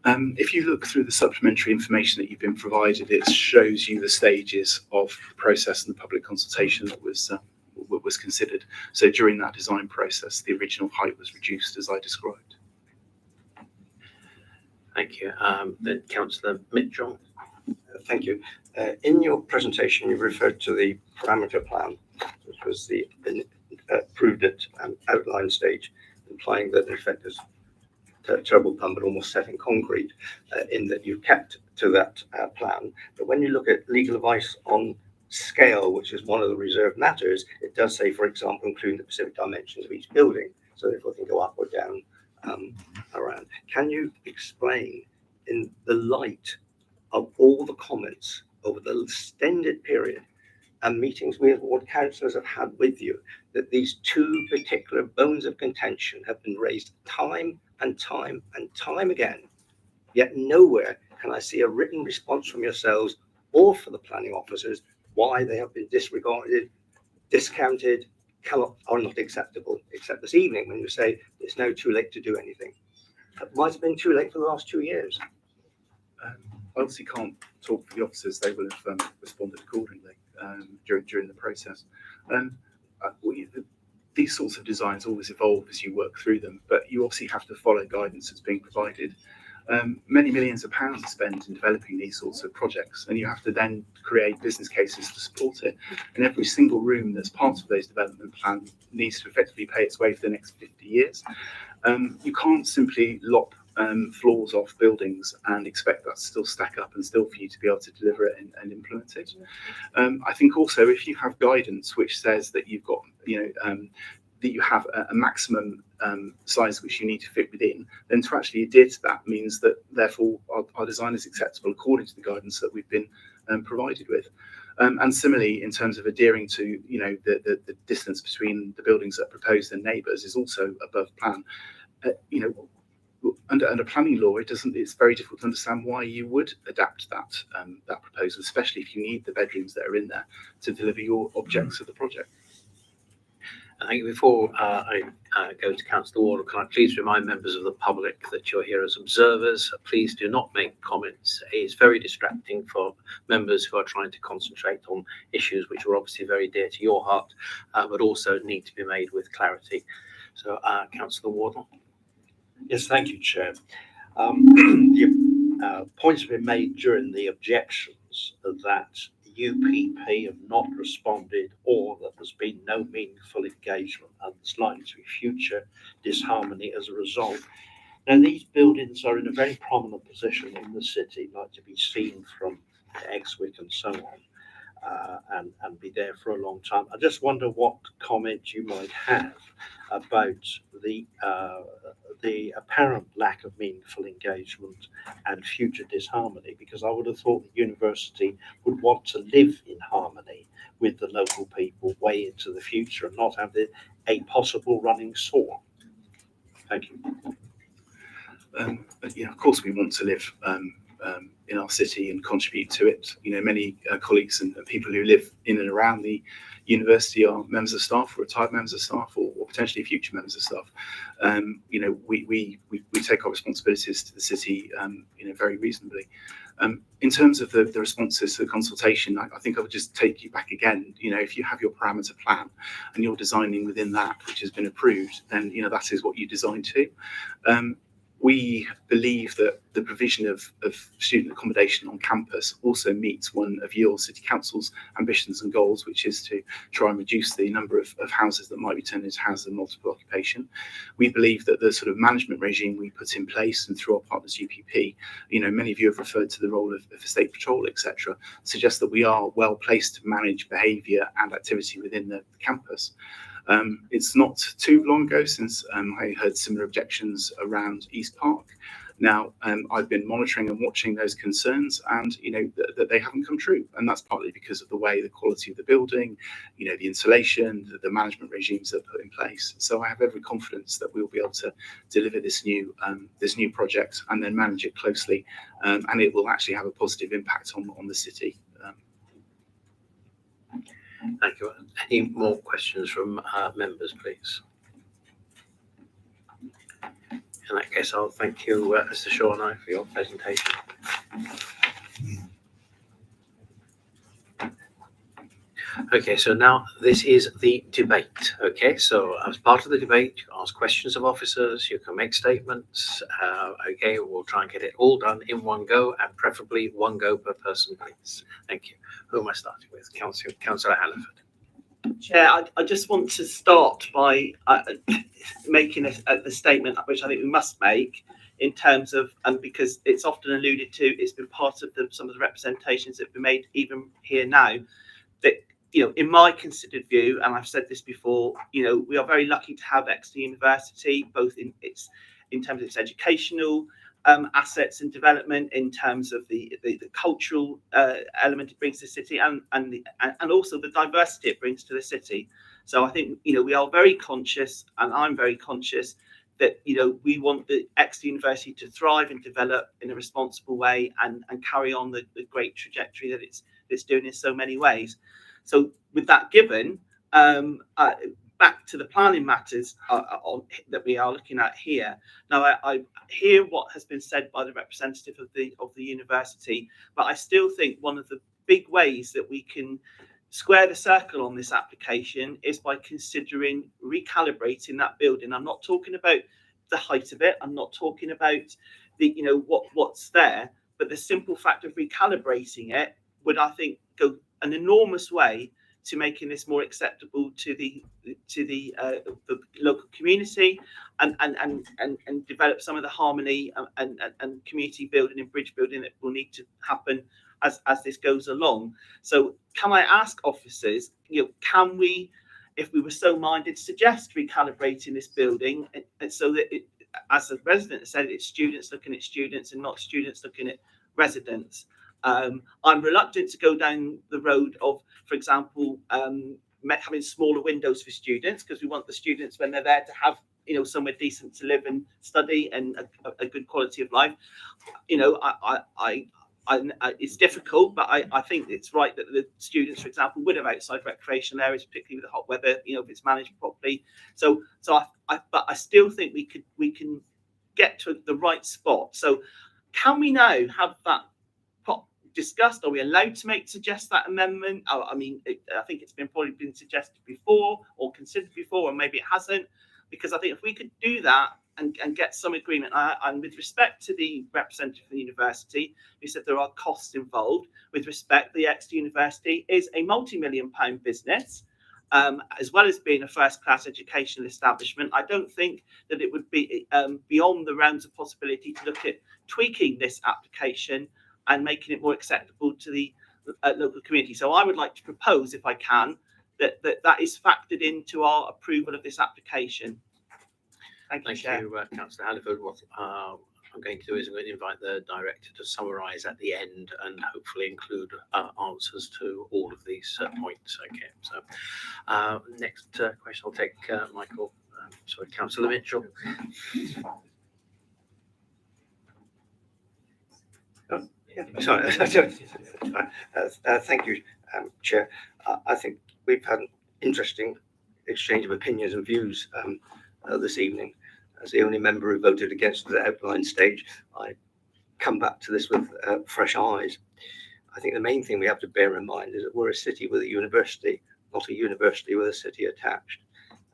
If you look through the supplementary information that you've been provided, it shows you the stages of the process and the public consultation that was considered. So during that design process, the original height was reduced as I described. Thank you. Then Councillor Mitchell. Thank you. In your presentation, you referred to the parameter plan, which was the approved at outline stage, implying that in effect there's terrible pun, but almost set in concrete, in that you kept to that plan. But when you look at legal advice on scale, which is one of the reserved matters, it does say, for example, including the specific dimensions of each building, so therefore it can go up or down around. Can you explain, in the light of all the comments over the extended period and meetings we as ward councillors have had with you, that these 2 particular bones of contention have been raised time and time and time again, yet nowhere can I see a written response from yourselves or for the planning officers why they have been disregarded, discounted, are not acceptable, except this evening when you say it's now too late to do anything. It might have been too late for the last 2 years. I obviously can't talk for the officers. They will have responded accordingly during the process. These sorts of designs always evolve as you work through them, but you obviously have to follow guidance that's being provided. Many millions of pounds are spent in developing these sorts of projects, and you have to then create business cases to support it. And every single room that's part of those development plans needs to effectively pay its way for the next 50 years. You can't simply lop floors off buildings and expect that to still stack up and still for you to be able to deliver it and implement it. I think also if you have guidance which says that you've got, that you have a maximum size which you need to fit within, then to actually adhere to that means that therefore our design is acceptable according to the guidance that we've been provided with. And similarly, in terms of adhering to, the distance between the buildings that are proposed and neighbours is also above plan. Under planning law, it's very difficult to understand why you would adapt that proposal, especially if you need the bedrooms that are in there to deliver your objects of the project. I think before I go to Councillor Ward, can I please remind members of the public that you're here as observers. Please do not make comments. It's very distracting for members who are trying to concentrate on issues which are obviously very dear to your heart, but also need to be made with clarity. So, Councillor Ward. Yes, thank you, Chair. The points have been made during the objections that UPP have not responded or that there's been no meaningful engagement and there's likely to be future disharmony as a result. Now, these buildings are in a very prominent position in the city, like to be seen from Exeter and so on, and be there for a long time. I just wonder what comment you might have about the apparent lack of meaningful engagement and future disharmony, because I would have thought the university would want to live in harmony with the local people way into the future and not have a possible running sore. Thank you. Of course, we want to live in our city and contribute to it. Many colleagues and people who live in and around the university are members of staff, or retired members of staff, or potentially future members of staff. We take our responsibilities to the city, very reasonably. In terms of the responses to the consultation, I think I would just take you back again. If you have your parameter plan and you're designing within that which has been approved, then that is what you design to. We believe that the provision of student accommodation on campus also meets one of your City Council's ambitions and goals, which is to try and reduce the number of houses that might be turned into houses of multiple occupation. We believe that the sort of management regime we put in place and through our partners UPP, many of you have referred to the role of estate patrol, etc., suggests that we are well placed to manage behaviour and activity within the campus. It's not too long ago since I heard similar objections around East Park. Now, I've been monitoring and watching those concerns, and that they haven't come true, and that's partly because of the way the quality of the building, the insulation, the management regimes that are put in place. So I have every confidence that we'll be able to deliver this new project and then manage it closely, and it will actually have a positive impact on the city. Thank you. Any more questions from members, please? In that case, I'll thank you, Mr. Shaw and I, for your presentation. Okay, so now this is the debate. Okay, so as part of the debate, you can ask questions of officers, you can make statements. Okay, we'll try and get it all done in one go, and preferably one go per person, please. Thank you. Who am I starting with? Councillor Hannaford. Chair, I just want to start by making a statement which I think we must make in terms of, and because it's often alluded to, it's been part of some of the representations that have been made even here now, that in my considered view, and I've said this before, we are very lucky to have Exeter University, both in terms of its educational assets and development, in terms of the cultural element it brings to the city, and also the diversity it brings to the city. So I think we are very conscious, and I'm very conscious, that we want the Exeter University to thrive and develop in a responsible way and carry on the great trajectory that it's doing in so many ways. So with that given, back to the planning matters that we are looking at here. Now, I hear what has been said by the representative of the university, but I still think one of the big ways that we can square the circle on this application is by considering recalibrating that building. I'm not talking about the height of it. I'm not talking about the what's there, but the simple fact of recalibrating it would, I think, go an enormous way to making this more acceptable to the local community, and develop some of the harmony and community building and bridge building that will need to happen as this goes along. So can I ask officers, can we, if we were so minded, suggest recalibrating this building, and so that it, as the resident said, it's students looking at students and not students looking at residents. I'm reluctant to go down the road of, for example, having smaller windows for students, because we want the students, when they're there, to have somewhere decent to live and study and a good quality of life. It's difficult, but I think it's right that the students, for example, would have outside recreational areas, particularly with the hot weather, if it's managed properly. But I still think we can get to the right spot. So can we now have that discussed? Are we allowed to suggest that amendment? I think it's probably been suggested before or considered before, or maybe it hasn't, because I think if we could do that and get some agreement, and with respect to the representative of the university who said there are costs involved, with respect, the Exeter University is a multi-million-pound business, as well as being a first-class educational establishment. I don't think that it would be beyond the realms of possibility to look at tweaking this application and making it more acceptable to the local community. So I would like to propose, if I can, that is factored into our approval of this application. Thank you, Chair. Councillor Halliford. What I'm going to do is I'm going to invite the director to summarise at the end and hopefully include answers to all of these points. Okay, so next question I'll take Michael. Sorry, Councillor Mitchell. Sorry. Thank you, Chair. I think we've had an interesting exchange of opinions and views this evening. As the only member who voted against the outline stage, I come back to this with fresh eyes. I think the main thing we have to bear in mind is that we're a city with a university, not a university with a city attached.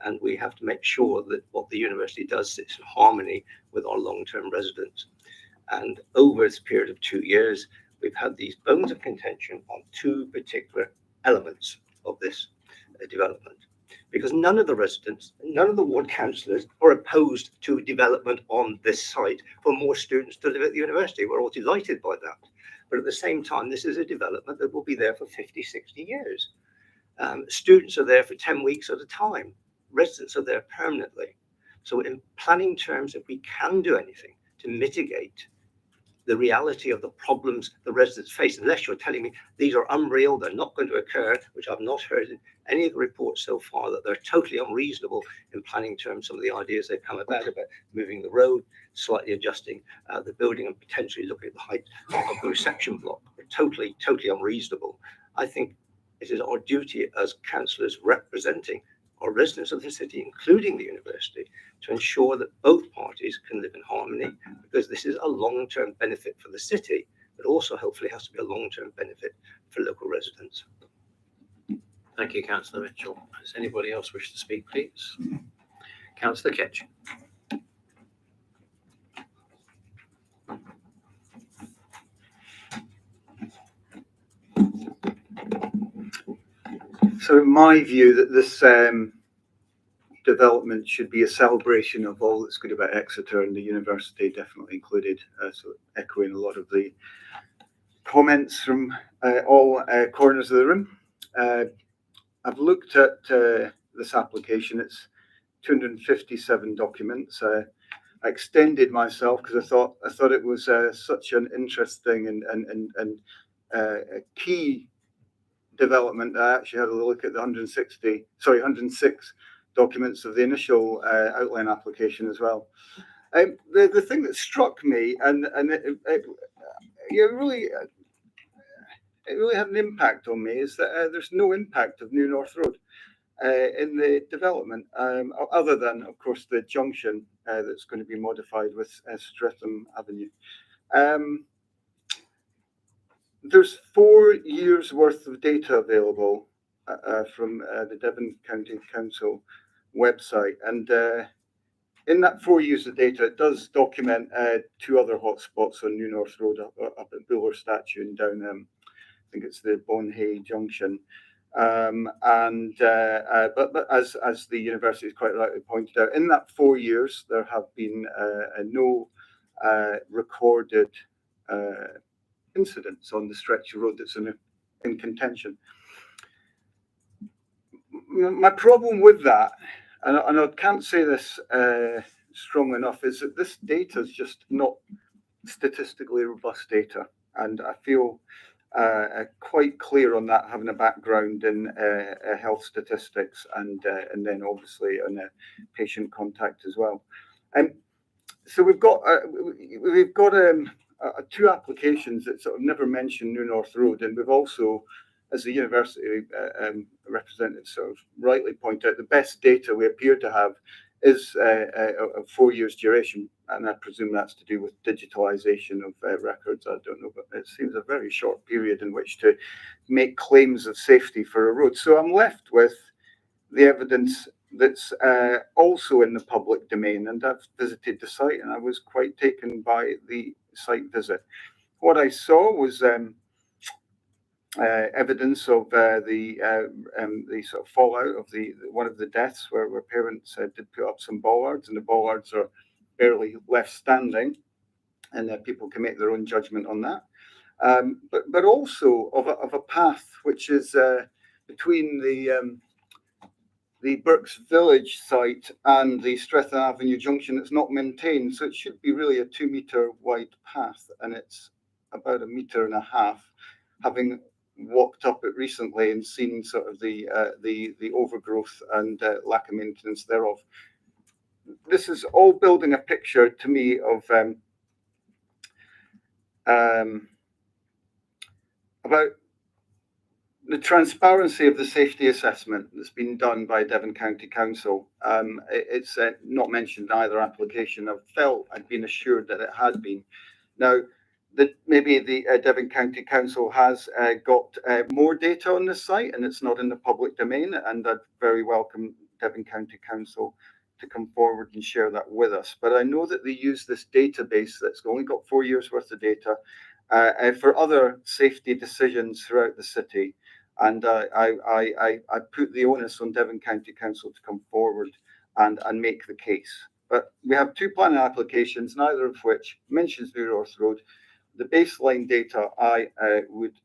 And we have to make sure that what the university does sits in harmony with our long-term residents. And over this period of 2 years, we've had these bones of contention on two particular elements of this development. Because none of the residents, none of the ward councillors are opposed to development on this site for more students to live at the university. We're all delighted by that. But at the same time, this is a development that will be there for 50, 60 years. Students are there for 10 weeks at a time. Residents are there permanently. So in planning terms, if we can do anything to mitigate the reality of the problems the residents face, unless you're telling me these are unreal, they're not going to occur, which I've not heard in any of the reports so far, that they're totally unreasonable in planning terms. Some of the ideas they've come about moving the road, slightly adjusting the building, and potentially looking at the height of the reception block are totally unreasonable. I think it is our duty as councillors representing our residents of the city, including the university, to ensure that both parties can live in harmony, because this is a long-term benefit for the city, but also hopefully has to be a long-term benefit for local residents. Thank you, Councillor Mitchell. Does anybody else wish to speak, please? Councillor Ketch. So in my view, that this development should be a celebration of all that's good about Exeter, and the university definitely included, so echoing a lot of the comments from all corners of the room. I've looked at this application. It's 257 documents. I extended myself because I thought it was such an interesting and a key development. I actually had a look at the 106 documents of the initial outline application as well. The thing that struck me, and it really had an impact on me, is that there's no impact of New North Road in the development, other than, of course, the junction that's going to be modified with Streatham Avenue. There's 4 years worth of data available from the Devon County Council website, and in that 4 years of data, it does document 2 other hotspots on New North Road, up at Buller Statue and down, I think it's the Bonhay Junction. But as the university has quite rightly pointed out, in that 4 years, there have been no recorded incidents on the stretch of road that's in contention. My problem with that, and I can't say this strong enough, is that this data is just not statistically robust data. and I feel quite clear on that, having a background in health statistics and then obviously on patient contact as well. So we've got two applications that sort of never mention New North Road, and we've also, as the university representative sort of rightly pointed out, the best data we appear to have is of 4 years duration, and I presume that's to do with digitalisation of records. I don't know, but it seems a very short period in which to make claims of safety for a road. So I'm left with the evidence that's also in the public domain, and I've visited the site, and I was quite taken by the site visit. What I saw was evidence of the sort of fallout of one of the deaths, where parents did put up some bollards, and the bollards are barely left standing, and people can make their own judgment on that. But also of a path which is between the Burke's Village site and the Streatham Avenue junction. It's not maintained, so it should be really a 2 metre wide path, and it's about 1.5 meters, having walked up it recently and seen sort of the overgrowth and lack of maintenance thereof. This is all building a picture to me of about the transparency of the safety assessment that's been done by Devon County Council. It's not mentioned in either application. I felt I'd been assured that it had been. Now, maybe the Devon County Council has got more data on this site, and it's not in the public domain, and I'd very welcome Devon County Council to come forward and share that with us. But I know that they use this database that's only got 4 years worth of data for other safety decisions throughout the city. And I put the onus on Devon County Council to come forward and make the case. But we have 2 planning applications, neither of which mentions New North Road. The baseline data, I would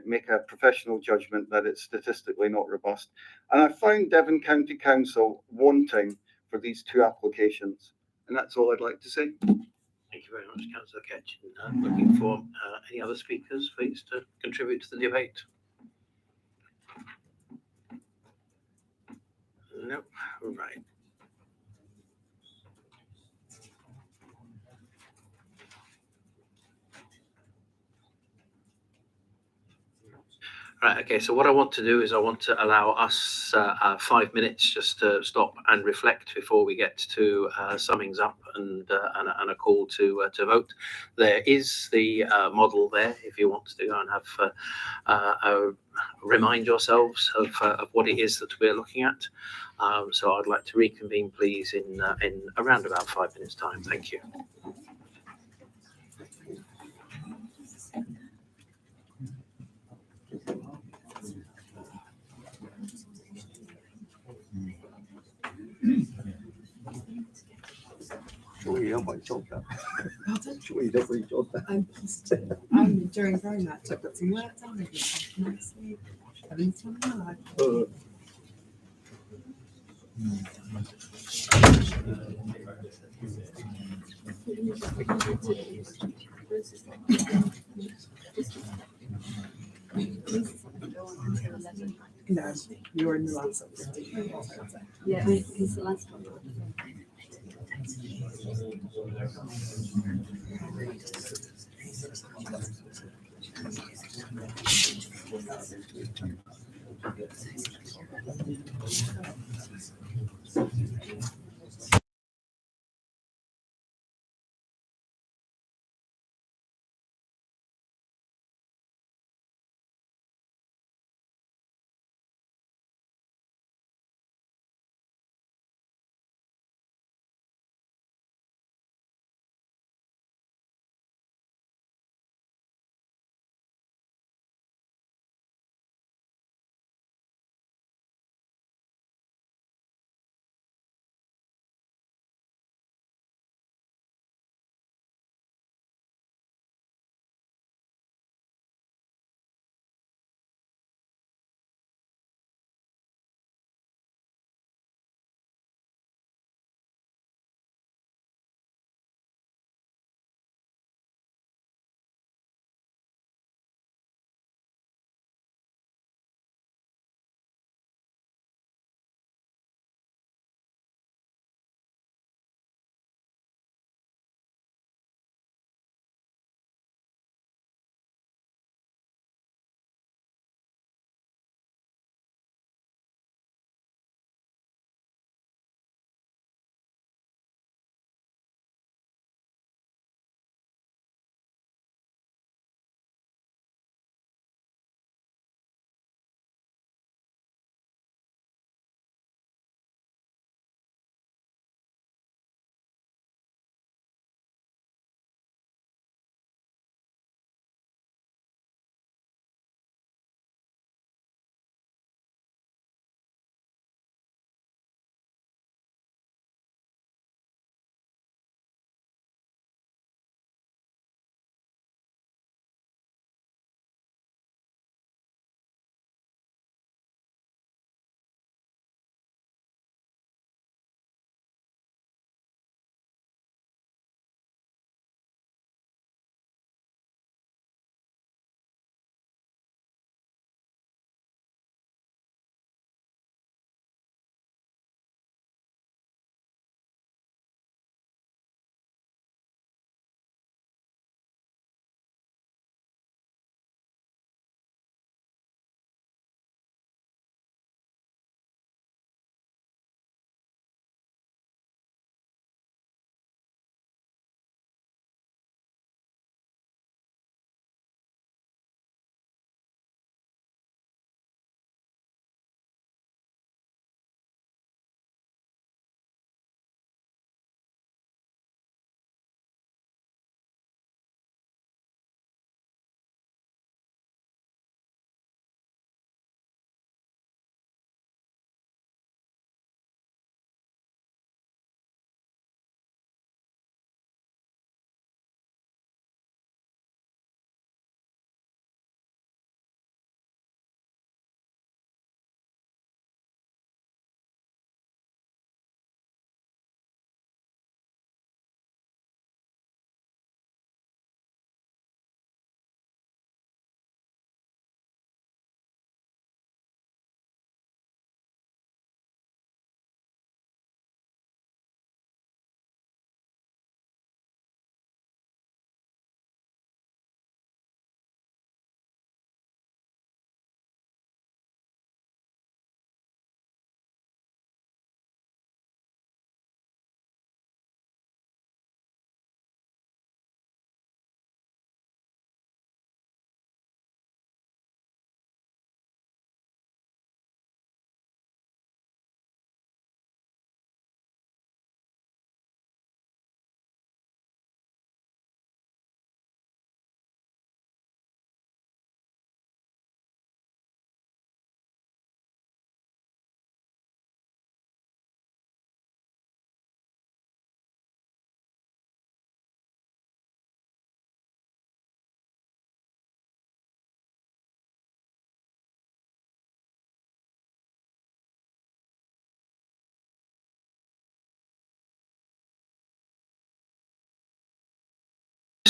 make a professional judgment that it's statistically not robust. And I found Devon County Council wanting for these 2 applications. And that's all I'd like to say. Thank you very much, Councillor Ketch. Looking for any other speakers, please, to contribute to the debate. Nope. Right. Right, okay, so what I want to do is I want to allow us 5 minutes just to stop and reflect before we get to summings up and a call to vote. There is the model there if you want to go and have remind yourselves of what it is that we're looking at. So I'd like to reconvene, please, in around about 5 minutes' time. Thank you. I'm doing very much. I've got some work done. I've got some nicely. Having some life. No, you're in the last 15 minutes. Yeah, it's the last one.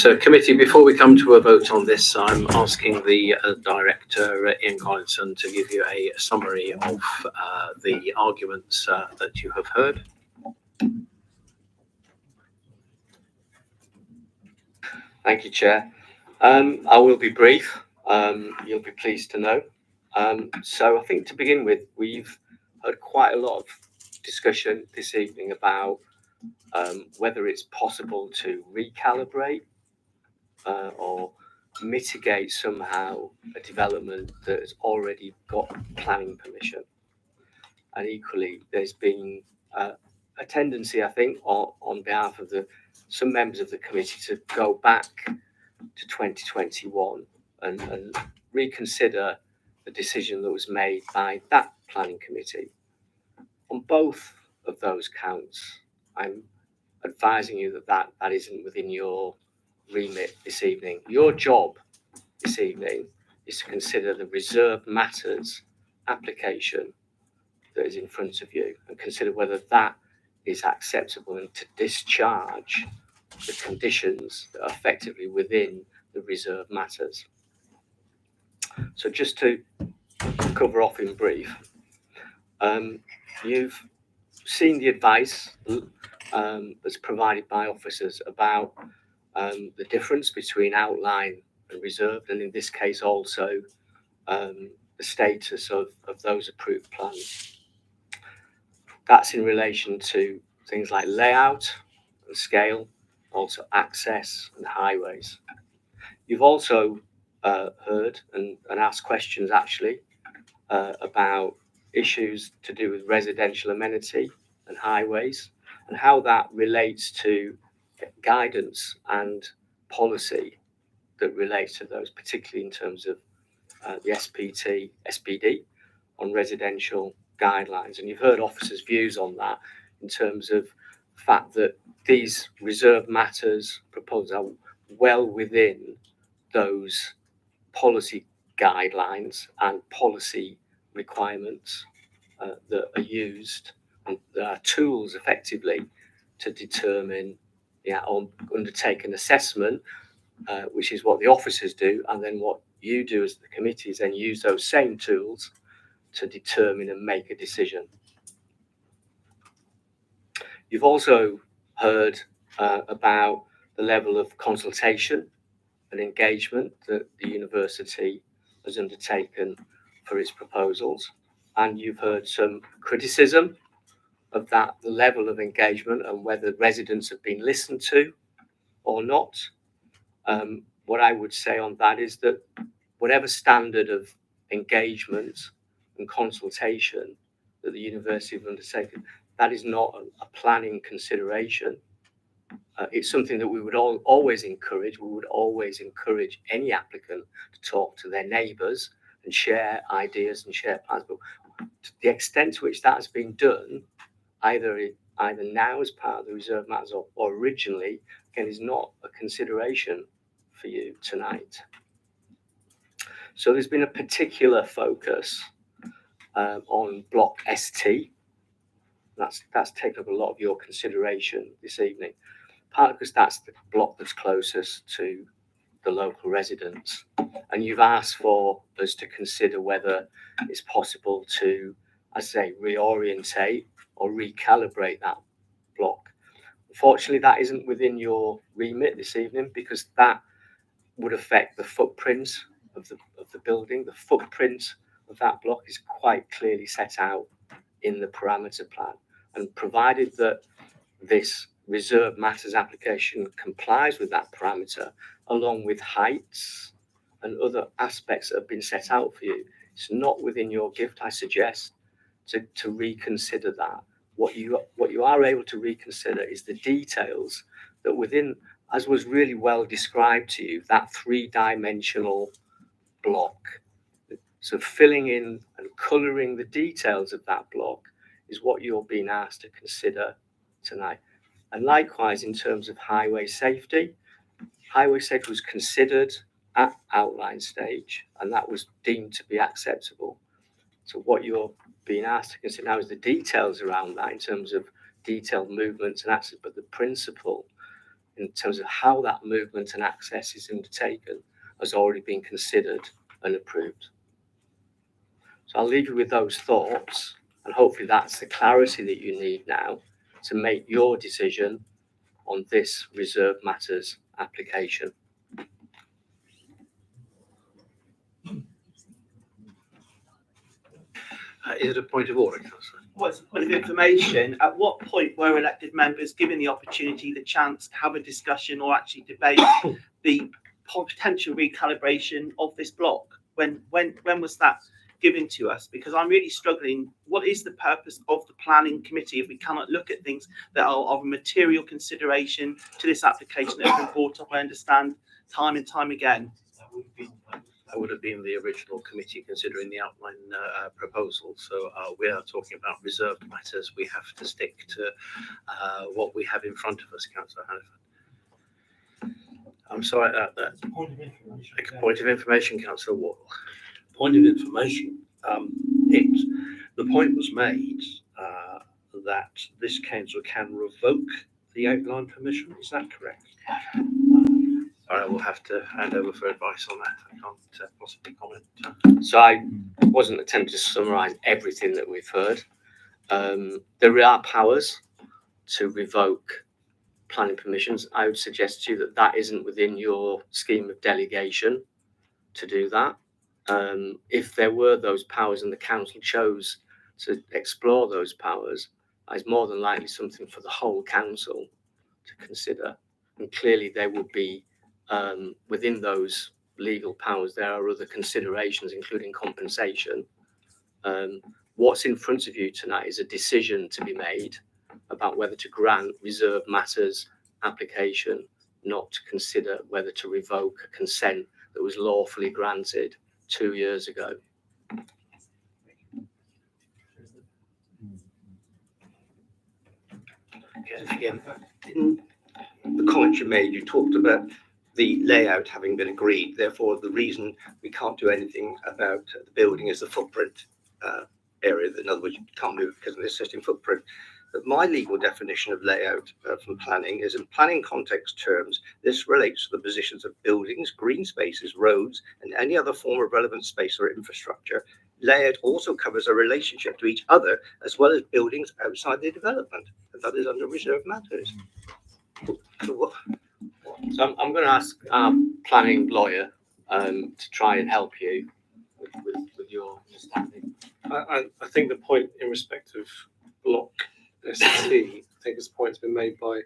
So committee, before we come to a vote on this, I'm asking the director, Ian Collinson, to give you a summary of the arguments that you have heard. Thank you, Chair. I will be brief. You'll be pleased to know. So I think to begin with, we've heard quite a lot of discussion this evening about whether it's possible to recalibrate or mitigate somehow a development that has already got planning permission. And equally, there's been a tendency, I think, on behalf of some members of the committee to go back to 2021 and reconsider the decision that was made by that planning committee. On both of those counts, I'm advising you that isn't within your remit this evening. Your job this evening is to consider the reserved matters application that is in front of you and consider whether that is acceptable and to discharge the conditions that are effectively within the reserved matters. So just to cover off in brief, you've seen the advice that's provided by officers about the difference between outline and reserved, and in this case also the status of those approved plans. That's in relation to things like layout and scale, also access and highways. You've also heard and asked questions actually about issues to do with residential amenity and highways and how that relates to guidance and policy that relates to those, particularly in terms of the SPD on residential guidelines. And you've heard officers' views on that in terms of the fact that these reserved matters proposed are well within those policy guidelines and policy requirements that are used, and there are tools effectively to determine, or undertake an assessment, which is what the officers do, and then what you do as the committee is then use those same tools to determine and make a decision. You've also heard about the level of consultation and engagement that the university has undertaken for its proposals, and you've heard some criticism of that, the level of engagement and whether residents have been listened to or not. What I would say on that is that whatever standard of engagement and consultation that the university have undertaken, that is not a planning consideration. It's something that we would always encourage. We would always encourage any applicant to talk to their neighbours and share ideas and share plans. But to the extent to which that has been done, either now as part of the reserved matters or originally, again, is not a consideration for you tonight. So there's been a particular focus on block ST. That's taken up a lot of your consideration this evening, partly because that's the block that's closest to the local residents. And you've asked for us to consider whether it's possible to, I say, reorientate or recalibrate that block. Unfortunately, that isn't within your remit this evening because that would affect the footprint of the building. The footprint of that block is quite clearly set out in the parameter plan, and provided that this reserved matters application complies with that parameter, along with heights and other aspects that have been set out for you, it's not within your gift, I suggest, to reconsider that. What you are able to reconsider is the details that within, as was really well described to you, that three-dimensional block. So filling in and colouring the details of that block is what you're being asked to consider tonight. And likewise, in terms of highway safety was considered at outline stage, and that was deemed to be acceptable. So what you're being asked to consider now is the details around that in terms of detailed movements and access, but the principle in terms of how that movement and access is undertaken has already been considered and approved. So I'll leave you with those thoughts, and hopefully that's the clarity that you need now to make your decision on this reserved matters application. Is it a point of order, Councillor? What's the point of information? At what point were elected members given the opportunity, the chance to have a discussion or actually debate the potential recalibration of this block? When was that given to us? Because I'm really struggling. What is the purpose of the planning committee if we cannot look at things that are of a material consideration to this application that have been brought up, I understand, time and time again? That would have been the original committee considering the outline proposal. So we are talking about reserved matters. We have to stick to what we have in front of us, Councillor Hannaford. I'm sorry. Point of information, Councillor Wall. Point of information. The point was made that this council can revoke the outline permission. Is that correct? I will have to hand over for advice on that. I can't possibly comment. So I wasn't attempting to summarise everything that we've heard. There are powers to revoke planning permissions. I would suggest to you that that isn't within your scheme of delegation to do that. If there were those powers and the council chose to explore those powers, it's more than likely something for the whole council to consider. And clearly there would be, within those legal powers, there are other considerations, including compensation. What's in front of you tonight is a decision to be made about whether to grant reserved matters application, not to consider whether to revoke a consent that was lawfully granted 2 years ago. Again, in the comments you made, you talked about the layout having been agreed. Therefore, the reason we can't do anything about the building is the footprint area. In other words, you can't move because of the existing footprint. But my legal definition of layout from planning is, in planning context terms, this relates to the positions of buildings, green spaces, roads, and any other form of relevant space or infrastructure. Layout also covers a relationship to each other, as well as buildings outside the development, and that is under reserved matters. So I'm going to ask our planning lawyer to try and help you with your understanding. I think the point in respect of block ST, I think this point's been made by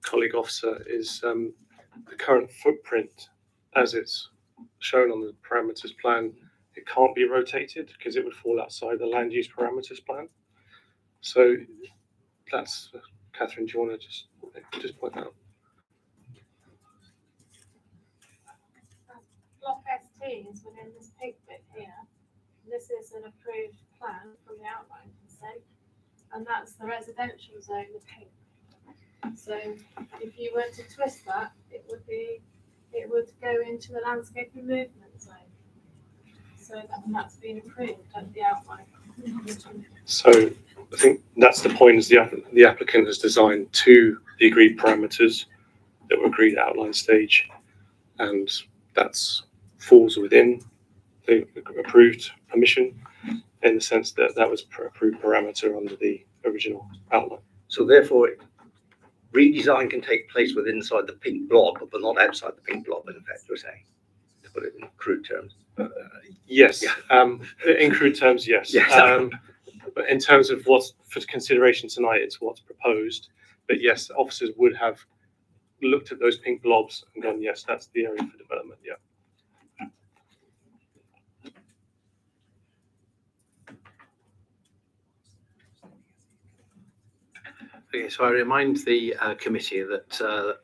colleague officer, is the current footprint as it's shown on the parameters plan. It can't be rotated because it would fall outside the land use parameters plan. So that's, Catherine, do you want to just point out? Block ST is within this pig bit here. This is an approved plan from the outline consent, and that's the residential zone, the pink. So if you were to twist that, it would go into the landscaping movement zone. So that's been approved at the outline. So I think that's the point, is the applicant has designed to the agreed parameters that were agreed at outline stage, and that's falls within the approved permission in the sense that that was approved parameter under the original outline. So therefore, redesign can take place within inside the pink blob, but not outside the pink blob, in effect, you're saying, to put it in crude terms. Yes. Yeah. In crude terms, yes. Yes. But in terms of what's for consideration tonight, it's what's proposed. But yes, officers would have looked at those pink blobs and gone, yes, that's the area for development. Yeah. Okay, so I remind the committee that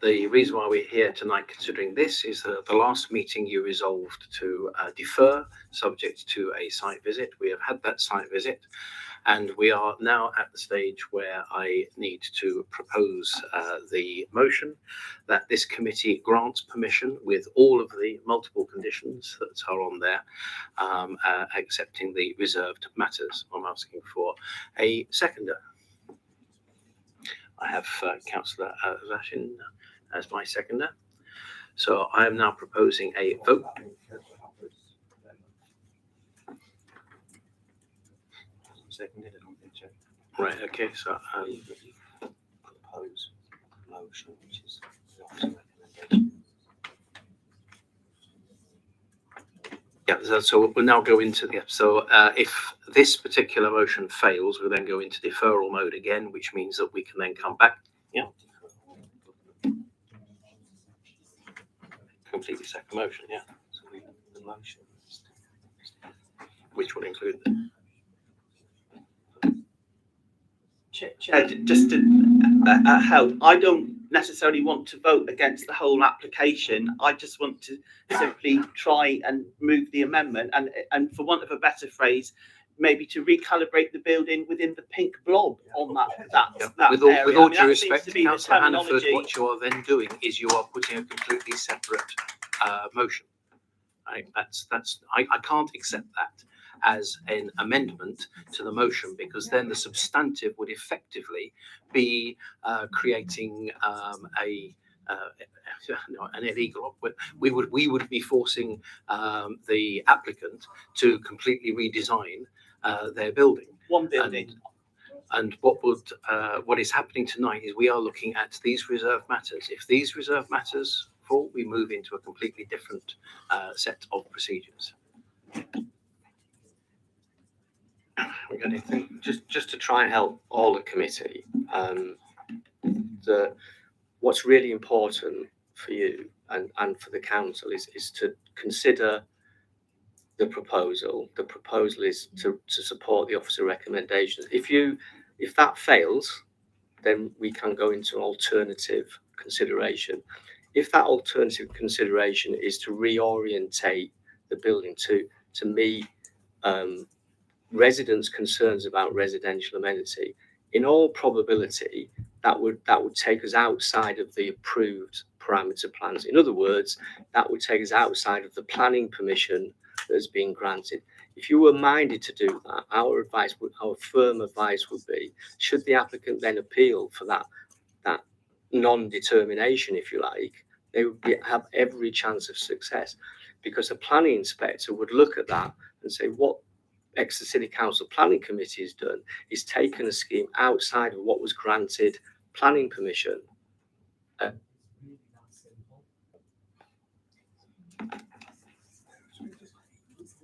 the reason why we're here tonight considering this is that the last meeting you resolved to defer subject to a site visit. We have had that site visit, and we are now at the stage where I need to propose the motion that this committee grants permission with all of the multiple conditions that are on there, accepting the reserved matters. I'm asking for a seconder. I have Councillor Zashin as my seconder. So I am now proposing a vote. Seconded, I don't think, Chair. Right, okay, so Propose motion, which is the officer recommendation. yeah, so we'll now go into the, so if this particular motion fails, we'll then go into deferral mode again, which means that we can then come back. Yeah. Complete the second motion, yeah. So the motion is Which will include Chair, just to help, I don't necessarily want to vote against the whole application. I just want to simply try and move the amendment and for want of a better phrase, maybe to recalibrate the building within the pink blob on that with all, area. with all I mean, due that respect, seems to be the Councillor Hannaford, terminology. what you are then doing is you are putting a completely separate motion. Right? I can't accept that as an amendment to the motion, because then the substantive would effectively be creating an illegal. We would be forcing the applicant to completely redesign their building. One building. And what is happening tonight is we are looking at these reserve matters. If these reserve matters fall, we move into a completely different set of procedures. We're going to just to try and help all the committee. What's really important for you and for the council is to consider the proposal. The proposal is to support the officer recommendations. If that fails, then we can go into alternative consideration. If that alternative consideration is to reorientate the building to meet residents' concerns about residential amenity, in all probability, that would take us outside of the approved parameter plans. In other words, that would take us outside of the planning permission that has been granted. If you were minded to do that, our firm advice would be, should the applicant then appeal for that non-determination, if you like, they would have every chance of success, because a planning inspector would look at that and say, what Exeter City Council Planning Committee has done is taken a scheme outside of what was granted planning permission.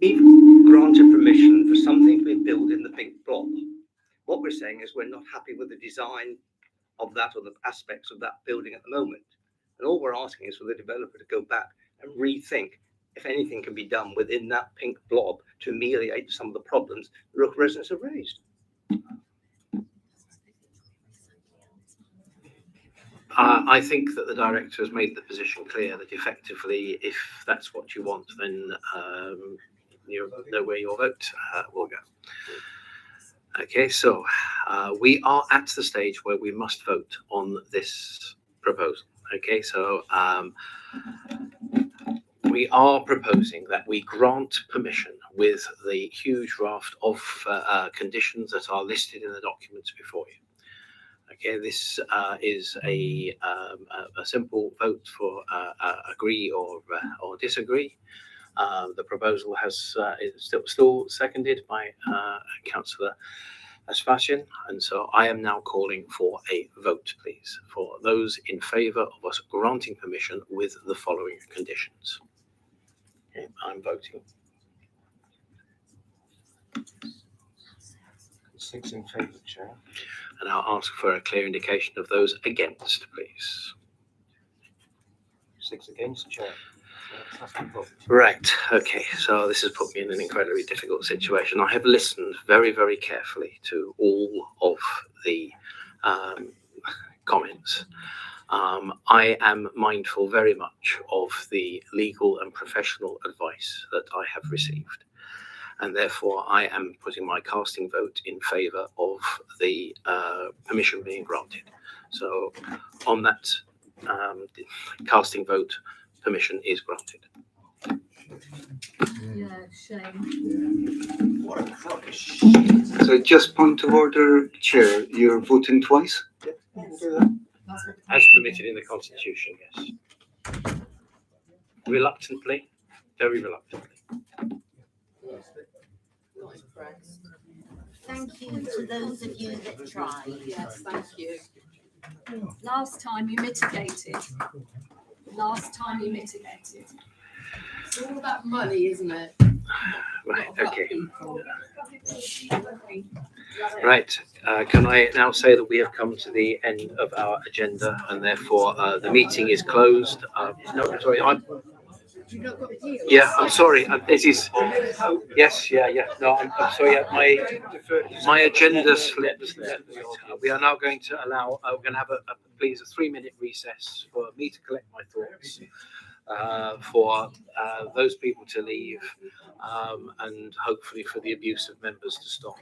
We've granted permission for something to be built in the pink block. What we're saying is we're not happy with the design of that or the aspects of that building at the moment. And all we're asking is for the developer to go back and rethink if anything can be done within that pink blob to ameliorate some of the problems the local residents have raised. I think that the director has made the position clear that effectively, if that's what you want, then you know where your vote will go. Okay, so we are at the stage where we must vote on this proposal. Okay, so we are proposing that we grant permission with the huge raft of conditions that are listed in the documents before you. Okay, this is a simple vote for agree or disagree. The proposal is still seconded by Councillor Asfashian, and so I am now calling for a vote, please, for those in favour of us granting permission with the following conditions. Okay, I'm voting. 6 in favour, Chair. And I'll ask for a clear indication of those against, please. 6 against, Chair. Right, okay, so this has put me in an incredibly difficult situation. I have listened very, very carefully to all of the comments. I am mindful very much of the legal and professional advice that I have received, and therefore I am putting my casting vote in favour of the permission being granted. So on that casting vote, permission is granted. Yeah, shame. What a crock of shit. So just point of order, Chair, you're voting twice? Yeah, we'll do that. As permitted in the Constitution, yes. Reluctantly, very reluctantly. Thank you to those of you that tried. Yes, thank you. Last time you mitigated. Last time you mitigated. It's all about money, isn't it? Right, Not about okay. people. Right, can I now say that we have come to the end of our agenda and therefore the meeting is closed? No, sorry, I'm sorry. This is yes, No, I'm sorry. My agenda slipped. We are now going to allow. We're going to have a 3-minute recess for me to collect my thoughts, for those people to leave, and hopefully for the abusive members to stop.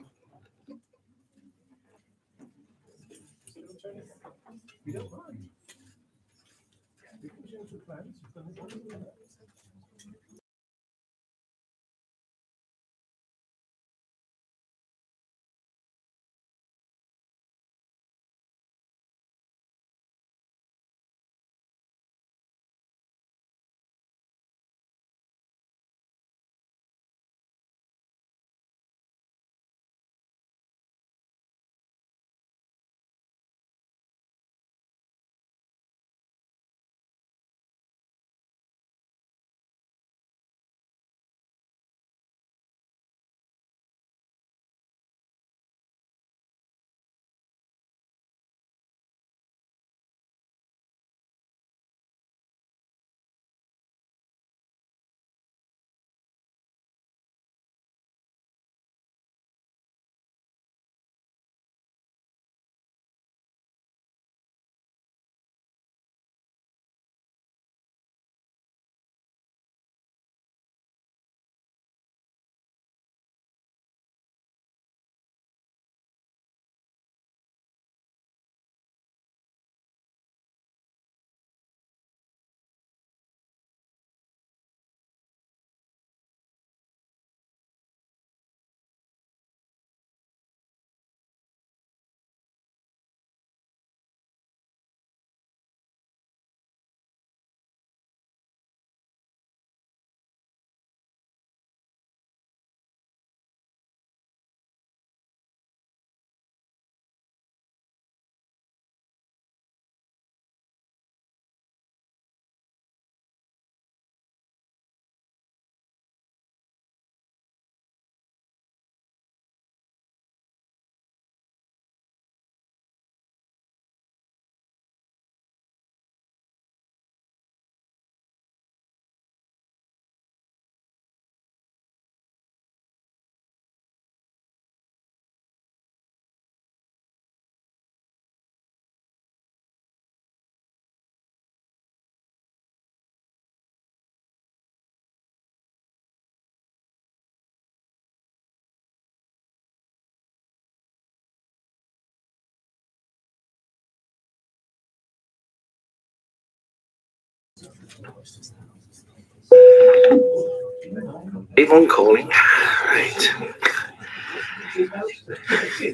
Keep on calling. Right.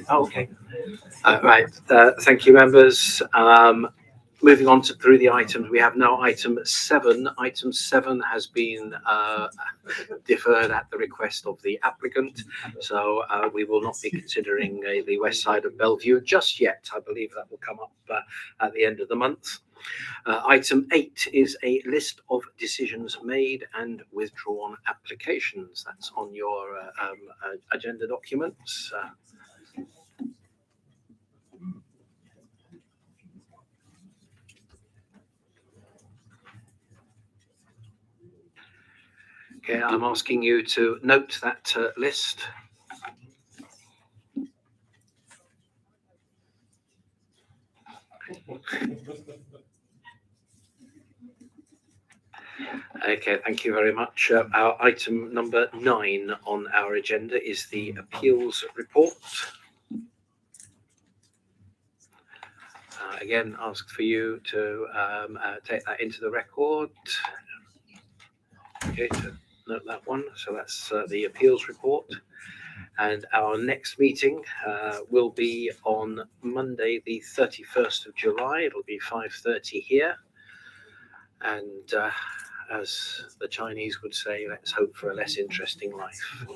Okay. Right. Thank you, members. Moving on through the items, we have now item 7. Item 7 has been deferred at the request of the applicant, so we will not be considering the west side of Bellevue just yet. I believe that will come up at the end of the month. Item 8 is a list of decisions made and withdrawn applications. That's on your agenda documents. Okay, I'm asking you to note that list. Okay, thank you very much. Our item number 9 on our agenda is the appeals report. Again, ask for you to take that into the record. Okay, to note that one. So that's the appeals report. And our next meeting will be on Monday, the 31st of July. It'll be 5:30 here. And as the Chinese would say, let's hope for a less interesting life.